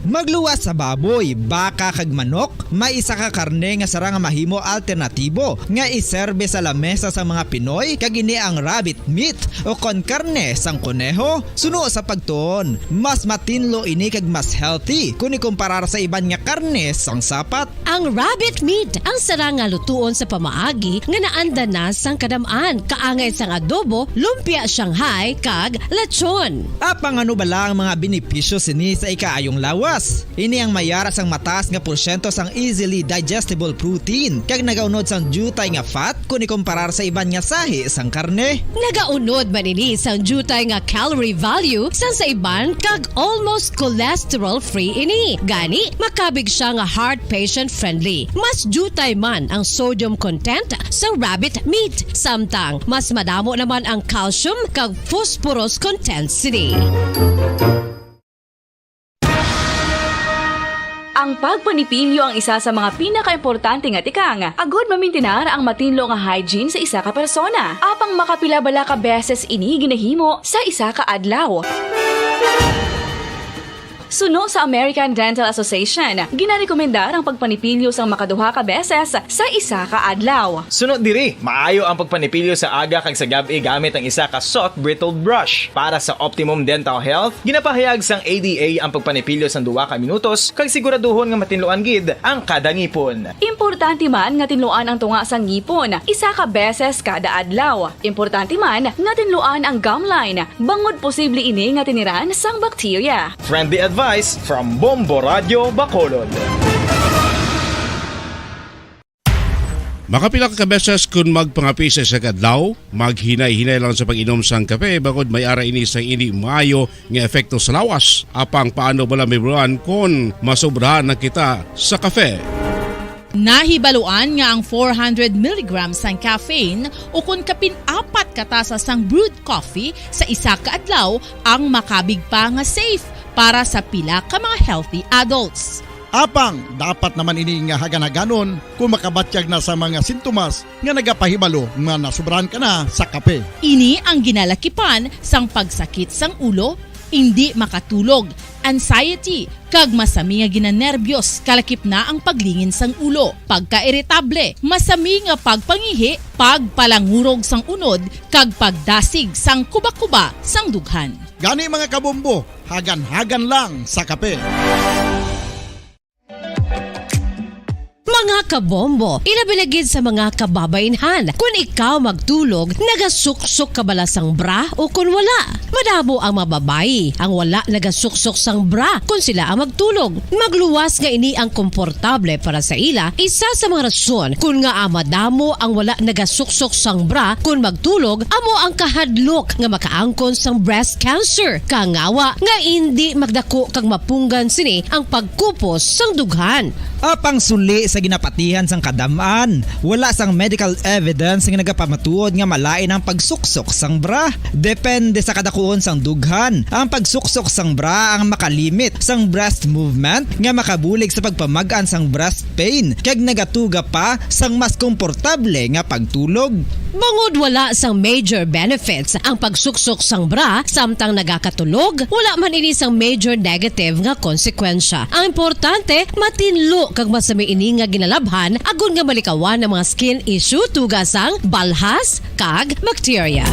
Magluwas sa baboy, baka kag manok, may isa ka karne nga sara nga mahimo alternatibo nga iserbe sa lamesa sa mga Pinoy kag ini ang rabbit meat o kon karne sang kuneho. Suno sa pagtuon, mas matinlo ini kag mas healthy kung ikumparar sa iban nga karne sang sapat. Ang rabbit meat ang sara nga lutuon sa pamaagi nga naanda na sang kadamaan, kaangay sang adobo, lumpia Shanghai kag lechon. Apang ano bala ang mga benepisyo sini sa ikaayong lawas? Ini ang mayara sang mataas nga porsyento sang easily digestible protein kag nagaunod sang jutay nga fat kung ikumparar sa iban nga sahi sang karne. Nagaunod man ini sang jutay nga calorie value sang sa iban kag almost cholesterol free ini. Gani makabig siya nga heart patient friendly. Mas jutay man ang sodium content sa rabbit meat, samtang mas madamo naman ang calcium kag phosphorus content sini. Ang pagpanipilyo ang isa sa mga pinaka-importante nga tikang. Agod mamintinar ang matinlo nga hygiene sa isa ka persona. Apang makapila bala ka beses ini ginahimo sa isa ka adlaw. Suno sa American Dental Association, ginarekomendar ang pagpanipilyo sang makaduha ka beses sa isa ka adlaw. Sunod diri, maayo ang pagpanipilyo sa aga kag sa gabi gamit ang isa ka soft brittled brush. Para sa optimum dental health, ginapahayag sang ADA ang pagpanipilyo sang 2 ka minutos kag siguraduhon nga matinluan gid ang kada ngipon. Importante man nga tinluan ang tunga sang ngipon, isa ka beses kada adlaw. Importante man nga tinluan ang gum line, bangod posible ini nga tiniran sang bakterya. Friendly advice from Bombo Radio Bacolod. Makapila ka beses kung magpangapi sa isa kadlaw, maghinay-hinay lang sa pag-inom sang kape bagod may ara ini sang ini maayo nga epekto sa lawas. Apang paano bala mibruan kung masobrahan na kita sa kape? Nahibaluan nga ang 400 mg sang caffeine o kung kapin-4 katasa sang brewed coffee sa isa ka adlaw ang makabig pa nga safe para sa pila ka mga healthy adults. Apang, dapat naman ini nga haganaganon kung makabatyag na sa mga sintomas nga nagapahibalo nga nasubrahan ka na sa kape. Ini ang ginalakipan sang pagsakit sang ulo, hindi makatulog, anxiety, kag masami nga ginanerbiyos kalakip na ang paglingin sang ulo, pagka-iritable, masami nga pagpangihi, pagpalangurog sang unod, kag pagdasig sang kuba-kuba sang dughan. Gani mga kabombo, hagan-hagan lang sa kape. Mga kabombo, ilabilagid sa mga kababainhan. Kung ikaw magtulog, nagasuksok ka bala sang bra o kung wala. Madamo ang mababayi ang wala nagasuksok sang bra kung sila ang magtulog. Magluwas nga ini ang komportable para sa ila, isa sa mga rason kung nga madamo ang wala nagasuksok sang bra kung magtulog, amo ang kahadlok nga makaangkon sang breast cancer. Kangawa nga hindi magdako kag mapunggan sini ang pagkupos sang dughan. Apang suli sa ginapatihan sang kadamaan, wala sang medical evidence nga nagapamatuod nga malain ang pagsuksok sang bra. Depende sa kadakuon sang dughan. Ang pagsuksok sang bra ang makalimit sang breast movement nga makabulig sa pagpamagaan sang breast pain kag nagatuga pa sang mas komportable nga pagtulog. Bangod wala sang major benefits ang pagsuksok sang bra samtang nagakatulog, wala man ini sang major negative nga konsekwensya. Ang importante, matinlo kag masami ini nga ginalabhan agon nga malikawan ang mga skin issue tugasang balhas kag bakterya.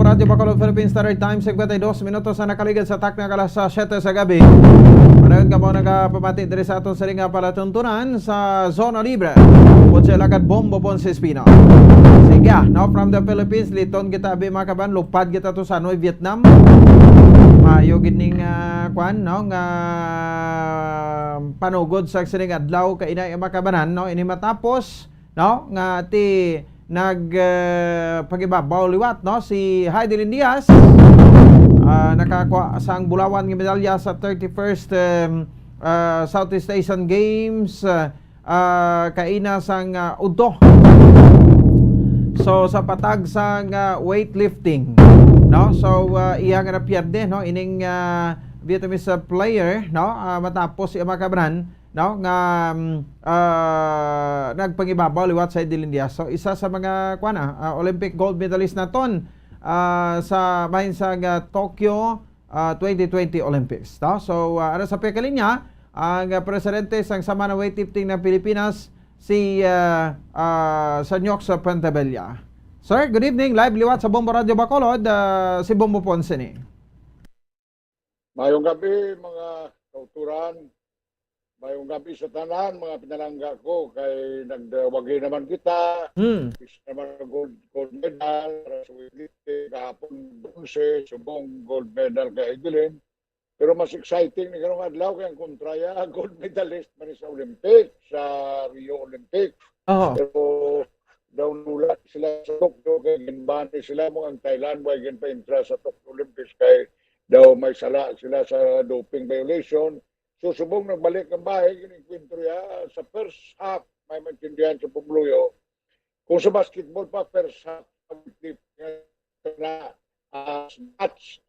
Bombo Radio Bacolod Philippines Standard Time 52 minutos na nakaligad sa takna kalas sa 7 sa gabi. Manayon ka mo nagapamati diri sa aton sa ringa palatuntunan sa Zona Libre. Putse lagad Bombo, Pons, Espino. Sige, now from the Philippines, liton kita abi makaban, lupad kita to sa Hanoi, Vietnam. Mayo gining kwan no nga panugod sa sining adlaw ka inay makabanan no ini matapos no nga ti pagibabaw liwat no si Heidelin Diaz nakakuha sang bulawan ng medalya sa 31st Southeast Asian Games kaina sang udto so sa patag sang weightlifting no so iya nga napierde no ining Vietnamese player no matapos siya makabanan no nga nagpangibabaw liwat sa Heidelin Diaz. So isa sa mga Olympic gold medalist naton sa bahin sa Tokyo 2020 Olympics no? So ano sa pekalinya ang presidente sang sama ng weightlifting ng Pilipinas si Sanyox Pantabella. Sir, good evening. Live liwat sa Bombo Radio Bacolod, si Bombo Pons ni. Mayong gabi mga kauturan. Mayong gabi sa tanan, mga pinalangga ko, kay nagwagi naman kita. Isa naman gold medal, para sa weightlifting, kahapon 11, subong gold medal kay Heidelin. Pero mas exciting ni karong adlaw kay ang kontraya, gold medalist man sa Olympics, sa Rio Olympics. Pero daw nulat sila sa Tokyo, kay ginbani sila mo ang Thailand, way ginpa-intra sa Tokyo Olympics, kay daw may sala sila sa doping violation. Susubong nagbalik ang bahay, kinikwento ya, sa first half, may maintindihan sa Pumluyo. Kung sa basketball pa, first half, na stats,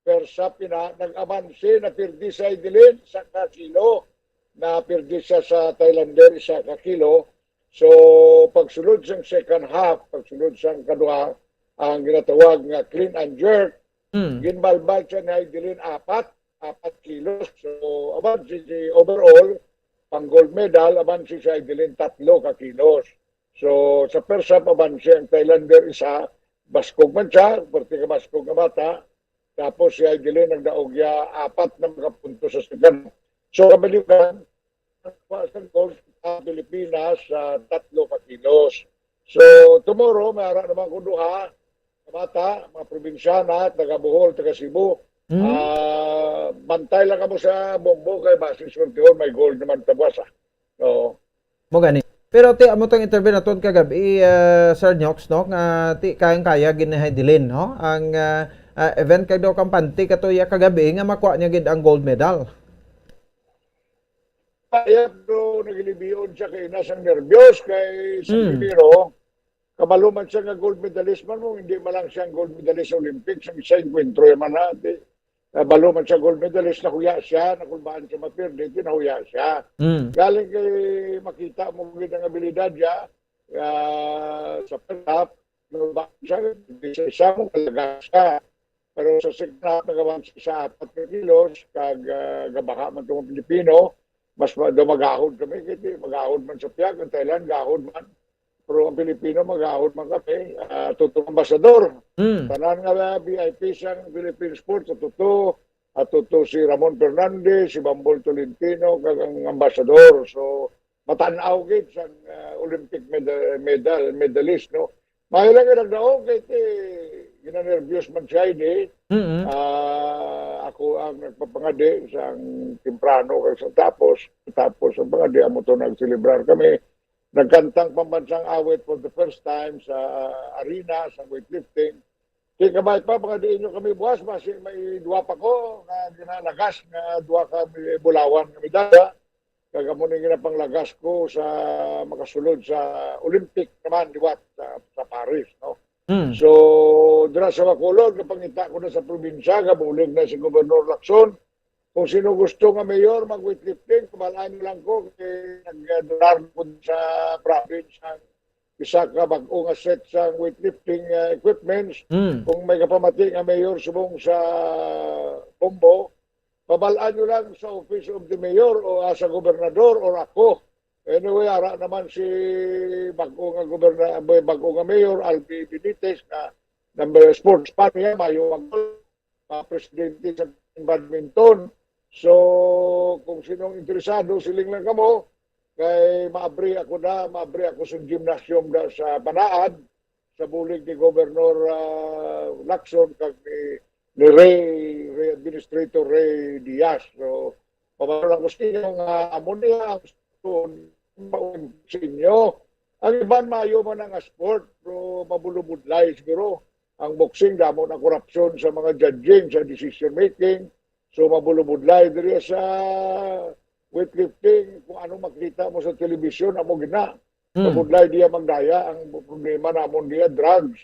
first half na, nag-amansi, napirdi sa Heidelin, sa kakilo, napirdi siya sa Thailander, sa kakilo. So, pagsulod sa second half, pagsulod sa kadua, ang ginatawag nga clean and jerk, ginbalbal siya ni Heidelin 4 kilos. So, aban si overall, pang gold medal, aban si Heidelin 3 kilos. So, sa first half, aban siya ang Thailander isa, baskog man siya, pwerte ka baskog na bata. Tapos si Heidelin nagdaog ya 4 na mga punto sa second. So, kabalikan, sa gold sa Pilipinas sa 3 kilos. So, tomorrow, mayara naman ko duha, bata, mga probinsyana, taga Bohol, taga Cebu. Bantay lang kamo sa Bombo kay basis sortihon may gold naman tabwas. So, mo gani. Pero ti amo tong interview naton kagabi Sir Nyox no nga ti kayang-kaya gid ni Heidelin no ang event kay daw kampante katuya kagabi nga makuha niya gid ang gold medal. Kaya do nagilibiyon siya kay nasang nervyos kay sa Pilipino. Kamaluman siya nga gold medalist man mo, hindi man lang siya gold medalist sa Olympics, ang isa encuentro man natin. Baluman siya gold medalist, nakuya siya, nakulbaan siya mapirdi, nahuya siya. Galing kay makita mo ang abilidad niya sa pertap, nakulbaan siya, isa mo kalaga siya. Pero sa second nagawan siya 4 kilos, kag gabaka man itong Pilipino, mas magahod kami, kiti, magahod man sa Piag, ang Thailand, gahod man. Pero ang Pilipino mag-ahod man kami, tutong ambasador. Tanan nga VIP siyang Philippine Sports, tuto si Ramon Fernandez, si Bambol Tolentino, kagang ambasador. So, matanaw gid siyang Olympic medalist, no? Mahilang nga nagdaog, ginanervyos man siya, hindi. Ako ang nagpapangadi siyang timprano, kasi tapos ang pangadi, amo to nagsilibrar kami. Nagkantang pambansang awit for the first time sa arena, sa weightlifting. Kaya kabay pa, mga diin nyo kami buwas, may duwa pa ko na ginalagas na duwa kami bulawan kami dada. Kagamunin ginapanglagas ko sa makasulod sa Olympic naman, diwat sa Paris. No? So, dira sa Bacolod, kapangita ko na sa probinsya, kabulig na si Gobernador Lacson. Kung sino gusto nga mayor mag-weightlifting, kumalaan nyo lang ko, nag-donar po sa province ang isa ka bag-o nga set sa weightlifting equipments. Kung may kapamati nga mayor subong sa Bombo, pabalaan nyo lang sa office of the mayor o sa gobernador o ako. Anyway, ara naman si bag-o nga mayor, Albi Benitez, na number sports pa niya, mayo ang presidente sa badminton. So, kung sinong interesado, siling lang kamo, kay maabri ako sa gymnasium da sa Banaad, sa bulig ni Governor Lacson, kag ni Ray Administrator Ray Diaz. So, pamaroon ko sa inyo nga amon niya ang sa inyo. Ang iban mayo man ang sport, pero mabulubudlay siguro. Ang boxing, damo na korupsyon sa mga judging, sa decision making. So, mabulubudlay diri sa weightlifting, kung ano makita mo sa telebisyon, amo gina. Mabudlay diya magdaya, ang problema namon diya, drugs.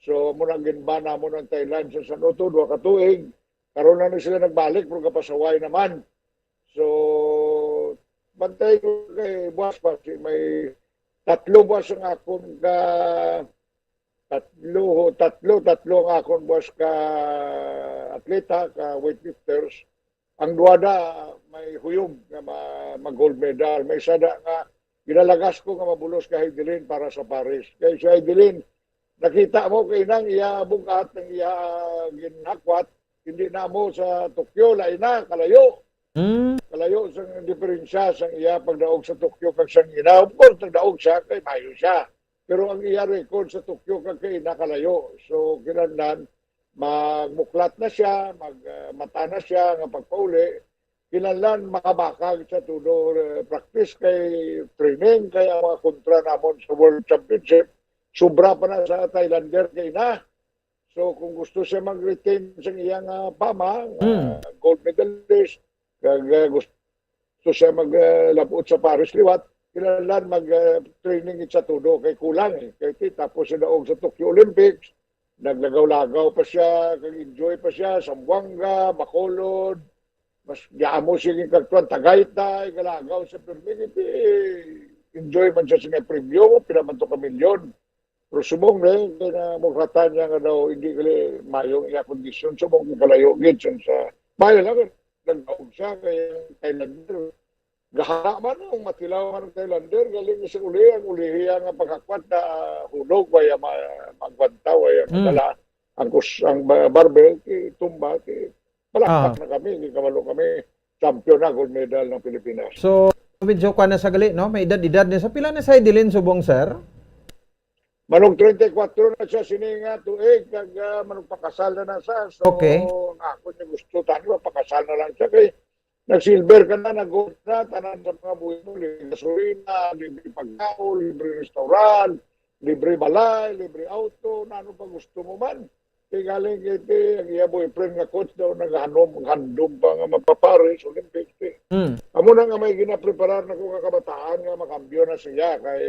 So, muna ginba namon ang Thailand sa Sanoto, 2 katuig. Karoon na sila nagbalik, pero kapasaway naman. So, bantay ko kay Buwas pa, may 3 buwas ang akon ka, tatlo ang akon buwas ka atleta, ka weightlifters. Ang duwada may huyog nga mag-gold medal. May sada nga ginalagas ko nga mabulos kay Heidelin para sa Paris. Kay si Heidelin, nakita mo kay nang iya bugat, ng iya ginakwat, hindi na mo sa Tokyo, lain na, kalayo. Kalayo sa diferensya sa iya pagdaog sa Tokyo kag sang ina. Of course, nagdaog siya, kay mayo siya. Pero ang iya record sa Tokyo kag kay ina kalayo. So, kinahanglan magmuklat na siya, magmata na siya, nga pagpauli, kinahanglan makabakag sa tudo practice kay training, kaya mga kontra namon sa World Championship, sobra pa na sa Thailander kay na. So kung gusto siya mag-retain sa iyang pama, gold medalist, kag gusto siya maglabot sa Paris liwat, kinahanglan mag-training sa tudo, kay kulang kay tapos siya daog sa Tokyo Olympics, naglagaw-lagaw pa siya, enjoy pa siya, Sambuanga, Bacolod, mas diamo siya yung kagtuan, Tagaytay, galagaw sa permit, enjoy man siya sa premyo, pinamanto ka milyon. Pero sumong kaya na mukhatan niya nga daw, hindi kali mayong iya kondisyon, sumong kalayo, gitson sa, mayo lang, nagdaog siya, kaya Thailander, gahala man ang matilaw man ng Thailander, galing sa uli, ang ulihiya nga pagkakwat na hulog, kaya magwanta, kaya madala. Ang barbell, tumba, palakpak na kami, kabalo kami, champion na gold medal ng Pilipinas. So, video ka na sa gali, no? May edad-edad na sa pila na sa Heidelin, subong, sir? Manong 34 na siya sininga, tuig, kag manong pakasal na siya. So, okay. Ako niya gusto, tani ba, pakasal na lang siya, kay nag-silver ka na, nag-gold na, tanan sa mga buhay mo, libre gasolina, libre pagkaon, libre restaurant, libre balay, libre auto, na ano pa gusto mo man. Kaya galing kiti, ang iya boyfriend nga coach daw, handom pa nga mapaparis, Olympics. Amo na nga may ginapreparar na kung kabataan nga makambyo na siya, kay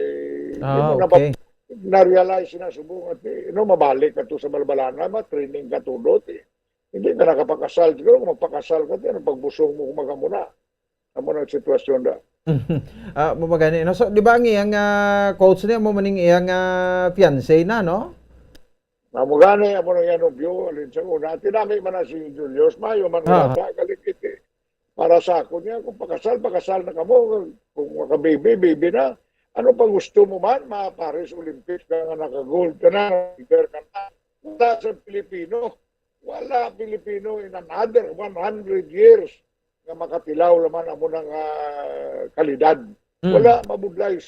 okay. Na-realize na subong at mabalik ka to sa balbalana, training ka tulot Hindi ka nakapakasal. Siguro kung magpakasal ka, pagbusong mo kumaga muna. Amo na sitwasyon da. Magani, no? So, di ba ang iyang coach niya, mo maning iyang fiancé na, no? Magani, amo na yan nobyo. Alin sa una. Tinami man na si Julius Mayo, man wala kalikit Para sa ako niya, kung pakasal na kamo. Kung makababy, baby na. Ano pa gusto mo man? Paris Olympics ka nga naka-gold ka na. Wala sa Pilipino. Wala Pilipino in another 100 years nga makatilaw naman amo ng kalidad. Wala, mabudlay.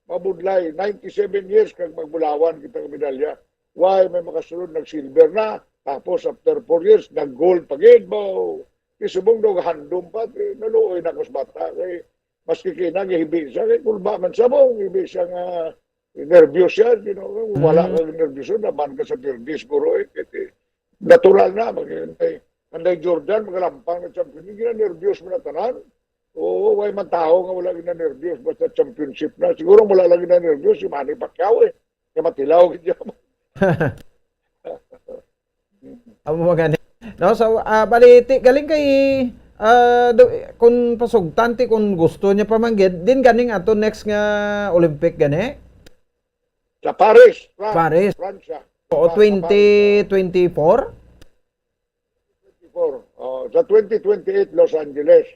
Mabudlay. 97 years kag magbulawan kita ng medalya. Why may makasunod nag-silver na, tapos after 4 years, nag-gold pagid mo. Isubong daw handom pa, naluoy na kus bata. Maski kinag-ihibi siya, kulba man sa mong, ibi siya nga nervyos siya, wala kang nervyos, naman ka sa tirdis, guro natural na, maghihintay. Anday Jordan, magalampang na champion. Hindi na nervyos mo na tanan. Oo, may man tao nga wala na nervyos basta championship na. Siguro wala lagi na nervyos si Manny Pacquiao Kaya matilaw kaya mo. Amo magani. No, so baliti galing kay kung pasugtanti kung gusto niya pamanggid, din ganing ato next nga Olympic gani? Sa Paris, Paris. Francia. O 2024? 24. Sa 2028 Los Angeles.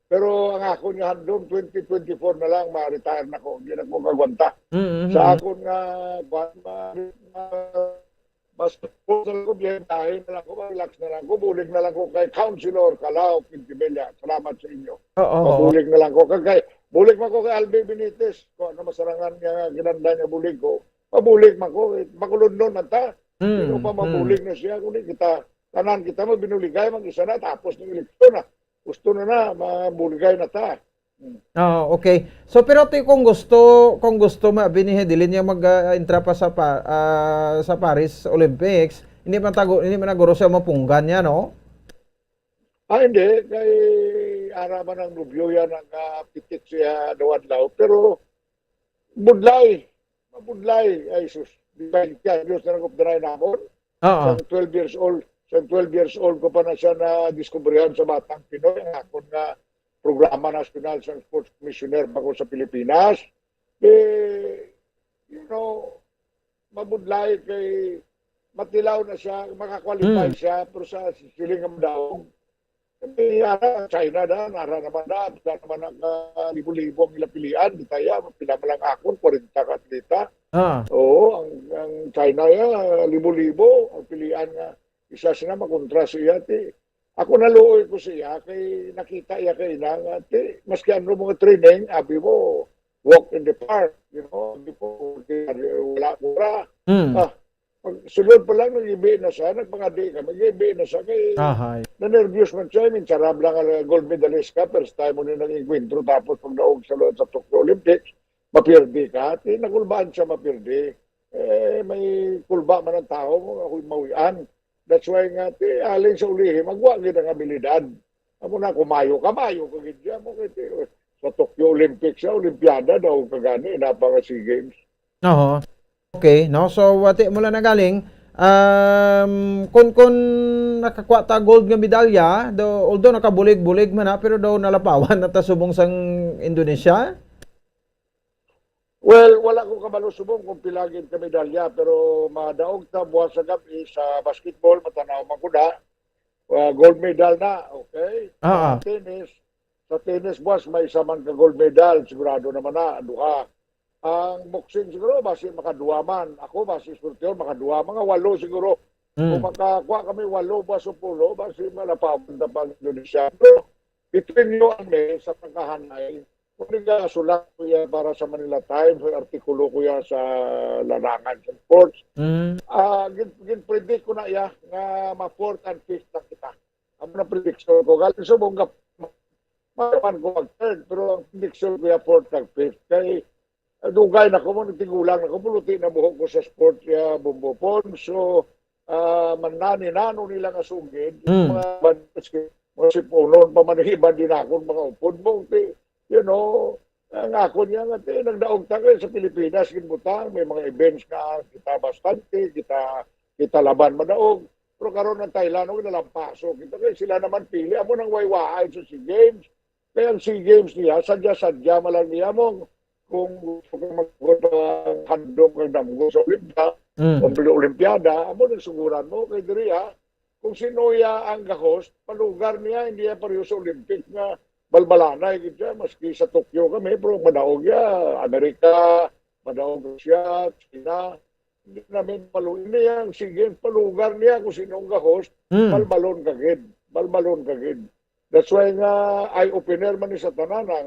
Pero ang ako nga handom 2024 na lang ma-retire na ko. Hindi na ko kagwanta. Sa ako nga Mas proposal ko, biyahin na lang ko, relax na lang ko, bulig na lang ko kay Councilor Calao Quintibella. Salamat sa inyo. Mabulig na lang ko. Bulig man ko kay Albe Benitez. Kung ano masarangan niya, ginanda niya bulig ko. Mabulig man ko. Makulod nun man ta. Sino pa mabulig na siya. Kung kita, tanan kita mabinuligay, mag-isa na, tapos ng eleksyon na. Gusto na mabuligay na ta. Okay. So pero kung gusto mabinihe dili niya mag-entra pa sa Paris Olympics, hindi man naguro siya mapunggan niya, no? Hindi kay araman ng rubyo yan ang pitik siya daw. Pero mabudlay ay sus. Di ba Diyos na nagupdaray namon? Sa 12 years old. Sa 12 years old ko pa na siya na diskubrihan sa Batang Pinoy. Ang akon nga programa national sa sports commissioner pa ko sa Pilipinas. Mabudlay kay matilaw na siya, makakwalify siya, pero sa siling ang daong. China na, nara naman na, naman ang libo-libo ang ilapilian, di tayo, pinamalang akon, 40 katlita. Oo, ang China libo-libo, ang pilian nga, isa siya makontra siya, ako naluoy ko siya, kay nakita iya kay nang, maski ano mga training, abi mo, walk in the park, abi mo, wala. Sunod pa lang, nag-ibi na siya, nagpangadi ka, mag-ibi na siya, kay na-nervous man siya, sarap lang gold medalist ka, first time mo na nag-encuentro, tapos pag naog sa Tokyo Olympics, mapirdi ka, nakulbaan siya mapirdi, may kulba man ang tao, ako'y mawian. That's why nga, alin sa ulihin, magwagin ang abilidad. Amo na, kumayo ka gidya mo, sa Tokyo Olympics, sa Olympiada daw kagani, napaka SEA Games. Okay, no? So, wati mula na galing, kung nakakuha ta gold nga medalya, although nakabulig-bulig man pero daw nalapawan na tasubong sang Indonesia? Well, wala ko kabalo subong kung pilagin ka medalya, pero madaog ta buwan sa gabi sa basketball, matanaw man ko na, gold medal na, okay? Sa tennis buwas, may isa man ka gold medal, sigurado naman na, duha. Ang boxing siguro, basi makaduwa man. Ako, basi sportiyon, makaduwa. Mga 8 siguro. Kung makakuha kami 8 buwas o 10, basi malapapunta pang Indonesia. Pero, between you and me, sa pagkahanay, kung sulat ko yan para sa Manila Times, artikulo ko yan sa larangan sa sports, gin-predict ko na yan, nga ma-4th and 5th na kita. Ang na-prediction ko, galing sa mong mayaman ko mag-3rd, pero ang prediction ko yan 4th and 5th. Kaya, dugay na ko mo, nagtigulang na ko, puluti na buhok ko sa sport ya Bombo Pons. So, manani-nano nila nga sugid, mga sipunon, pamanihiban din ako, mga upod mo, ang ako niya nga, nagdaog tayo sa Pilipinas, kinbutang, may mga events nga, kita bastante, kita laban madaog, pero karon ng Thailand, nalampaso, sila naman pili, amo nang waywaay sa SEA Games, kaya ang SEA Games niya, sadya-sadya malang niya mong, kung gusto kong mag-handong kang damgo sa Olympiada, amo nang suguran mo, kay diriya, kung sino ang gahos, palugar niya, hindi yan pareho sa Olympic nga, balbalanay, maski sa Tokyo kami, pero madaog ya, Amerika, madaog siya, China, hindi namin paluin niya, sige, palugar niya kung sinong ka-host, balbalon kagid. That's why nga, eye-opener man ni sa tanan, nga,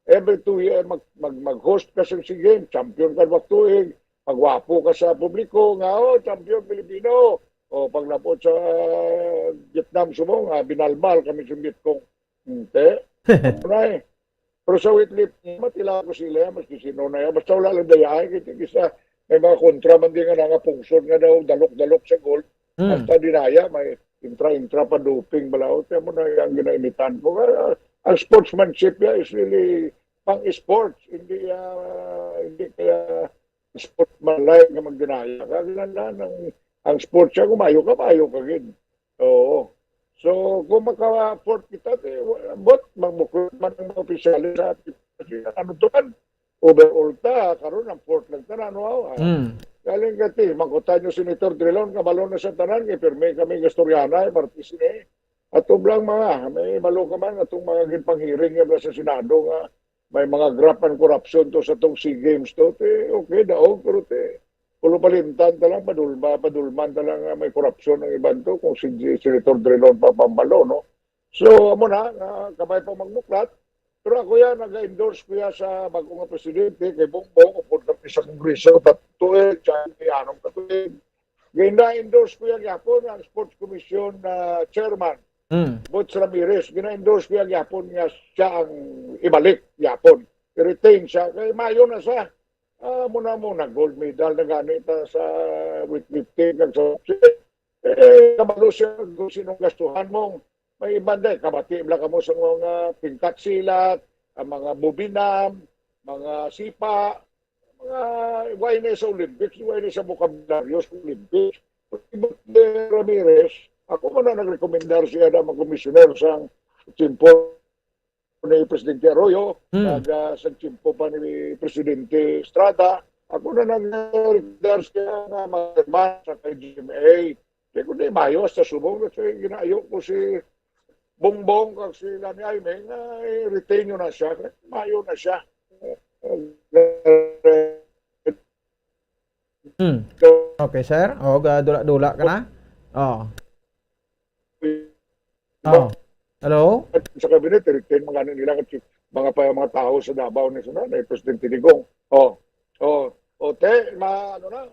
every 2 years, mag-host ka sa SEA Games, champion ka magtuig, magwapo ka sa publiko, nga, champion Pilipino, o pag napot sa Vietnam sumong, binalmal kami sa Vietcong. Pero sa weightlift, matila ko sila, maski sino na yan. Basta wala lang dayahin, kasi may mga kontrabandi nga nga pungsod nga daw, dalok-dalok sa gold. Basta dinaya, may intra pa doping balaw. Kaya mo na yung ginaimitan ko. Ang sportsmanship is really pang-sports, hindi kaya sportsman-like na magdinaya. Kaya ang sports siya, kumayo ka gid. Oo. So, kung maka-4 kita, magbukod man ang mga opisyali sa atin. Ano to kan? Overall ta, karon ang 4th lang tanan, wow. Galing kati, mangkutan nyo Senator Trilon, kabalon na sa tanan, ipirme kami gastoriana, partis ni. At lang mga, may malo ka man, atong mga ginpanghiring nga sa Senado nga, may mga graft and corruption to sa tong SEA Games to, okay daog, pero Pulo palimtan talang padulman talang may korupsyon ng iban to kung si Senator Drilon Papambalo, no? So, amo na, kamay pa magmuklat. Pero ako yan, nag-endorse ko yan sa bagong nga presidente, kay Bombo, upod na sa Kongreso, tatuig, siya, anong katuig. Ngayon na-endorse ko yan yapon, ang Sports Commission Chairman, Butch Ramirez. Gina-endorse ko yan yapon nga siya ang ibalik yapon. I-retain siya. Kaya mayo na siya. Muna gold medal na ganit sa weightlifting kag sa kabalo siya kung sinong gastuhan mong may ibanda kabati bla ka mo sa mga pingkat silat, ang mga bubinam, mga sipa, mga wine sa Olympics, wine sa vocabulary sa Olympics. Ramirez, ako man na nagrekomendar siya na mag-commissioner sa Timpo ni Presidente Arroyo, sa Timpo pa ni Presidente Estrada. Ako na nag-rekomendar siya na mag-man sa KGMA. Kaya kung di mayo sa subong, kasi ginayo ko si Bongbong kag sila ni Aimeng, retain nyo na siya. Mayo na siya. Okay, sir. O, dula-dula ka na? Hello? Sa kabinet, retain mga nila kasi mga tao sa Davao ni Zona, ni Presidente Digong. Ano na?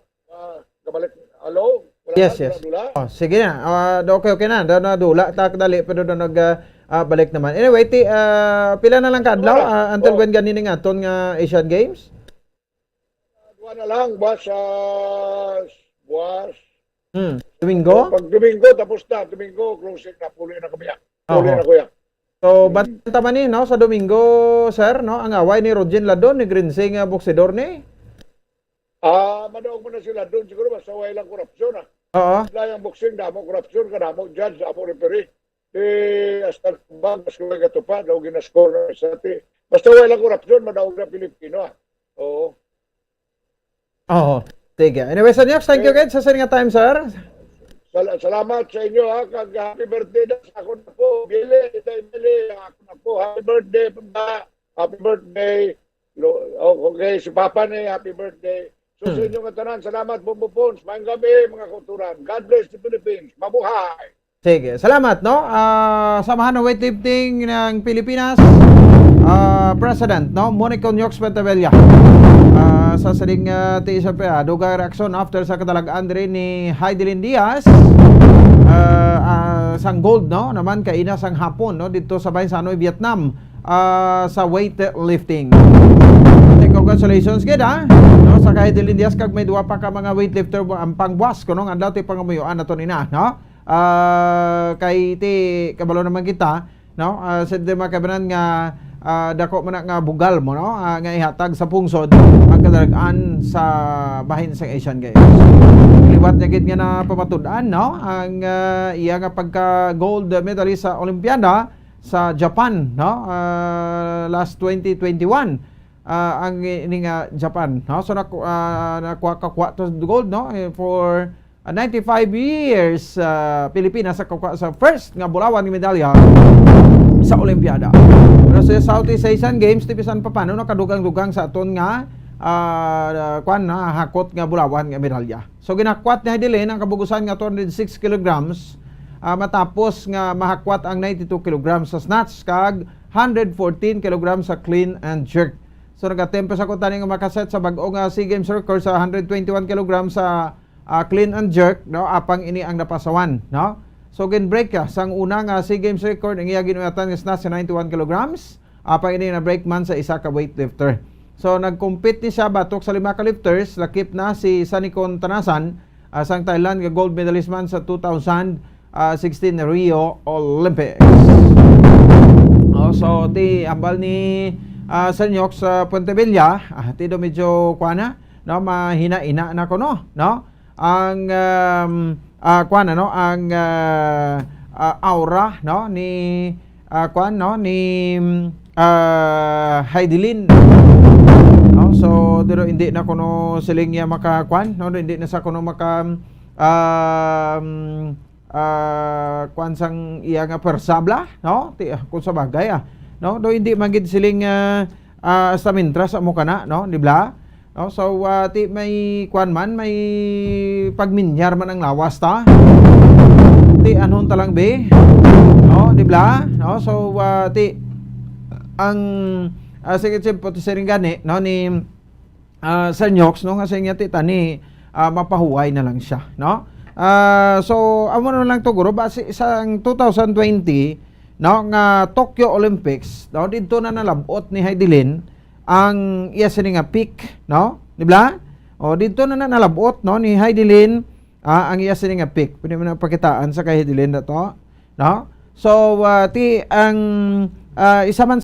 Kabalik. Hello? Wala Yes. Dula? Sige na. Okay na. Dula. Dali. Pero balik naman. Anyway, pila na lang kadlaw until when ganin nga aton nga Asian Games? Duwa na lang. Buwas. Domingo? Pag Domingo, tapos na. Domingo, closing na. Puli na kami. Puli na kuya. So, banta man no? Sa Domingo, sir, no? Ang away ni Rogen Ladon, ni Grinsing Boxedor ni? Madaog mo na sila doon. Siguro basta way lang korupsyon. Sila yung boxing, damo korupsyon, kadamo judge, damo referee. Hasta bang, mas kaway katupad, daw ginascore na sa ati. Basta way lang korupsyon, madaog na Pilipino. Oo. Sige. Anyway, sir, thank you guys sa sering time, sir. Salamat sa inyo, kag happy birthday na sa ako na po. Bili, ako na po. Happy birthday, happy birthday. Okay, si Papa ni, happy birthday. So sa inyong katanan, salamat Bombo Pons. Maayong gabi mga kauturan. God bless the Philippines. Mabuhay! Sige, salamat, no? Samahan ng weightlifting ng Pilipinas, President, no? Monique Onyox Pentavella. Sa saling tiisa pa, dugang reaksyon after sa katalagaan rin ni Heidelin Diaz, sang gold, no? Naman kaina sang hapon, no? Dito sa bayan sa Hanoi, Vietnam, sa weightlifting. Congratulations kid no sa Heidelin Diaz kag may duwa pa ka mga weightlifter ang pangbuas kuno nga adlaw ti pangamuyuan nato nina no kay ti kabalo naman kita no sa di makabanan nga dako man nga bugal mo no nga ihatag sa pungsod ang kadalagan sa bahin sa Asian Games. Liwat niya gid nga na pamatud-an no ang iya nga pagka gold medalist sa Olimpiada sa Japan no last 2021 ang ini nga Japan no so nakuha to gold no for 95 years Pilipinas sa sa first nga bulawan ng medalya sa Olimpiada. Pero sa Southeast Asian Games tipisan pa paano no kadugang-dugang sa aton nga hakot nga bulawan nga medalya. So ginakwat ni Heidelin ang kabugusan nga 206 kilograms matapos nga mahakwat ang 92 kilograms sa snatch kag 114 kilograms sa clean and jerk. So nagatempo sa kutani nga makaset sa bag-o nga SEA Games record sa 121 kg sa clean and jerk no apang ini ang napasawan no. So gin-break sang una nga SEA Games record ang iya ginuatan nga snatch sa 91 kg apang ini na break man sa isa ka weightlifter. So nag-compete ni siya batok sa 5 ka lifters lakip na si Sanikon Tanasan sang Thailand nga gold medalist man sa 2016 Rio Olympics. So ti ambal ni Senyok sa Puentevilla, tido medyo kuana, no, mahina-ina na ko no, ang kuana no, ang aura no ni kuan no ni Heidelin. No, so dito hindi na kuno siling ya makakuan, no, hindi na sa kuno maka kuan sang iya nga persabla, no, kung sa bagay no do hindi magid siling sa mintra sa mo kana no di bla No? So ti may kwan man, may pagminyar man ang lawas ta. Ti anhon talang be. No, di ba? No, so ti ang sige po ti seringani no ni sa Nyox no kasi nga ti tani mapahuway na lang siya, no? So amo na lang to guro base isang 2020 no nga Tokyo Olympics, no, dito na nalabot ni Heidelin ang iya sini nga peak, no? Di ba? O dito na nalabot no ni Heidelin ang iya sini nga peak. Pwede mo na pakitaan sa kay Heidelin na to, no? So ti ang isa man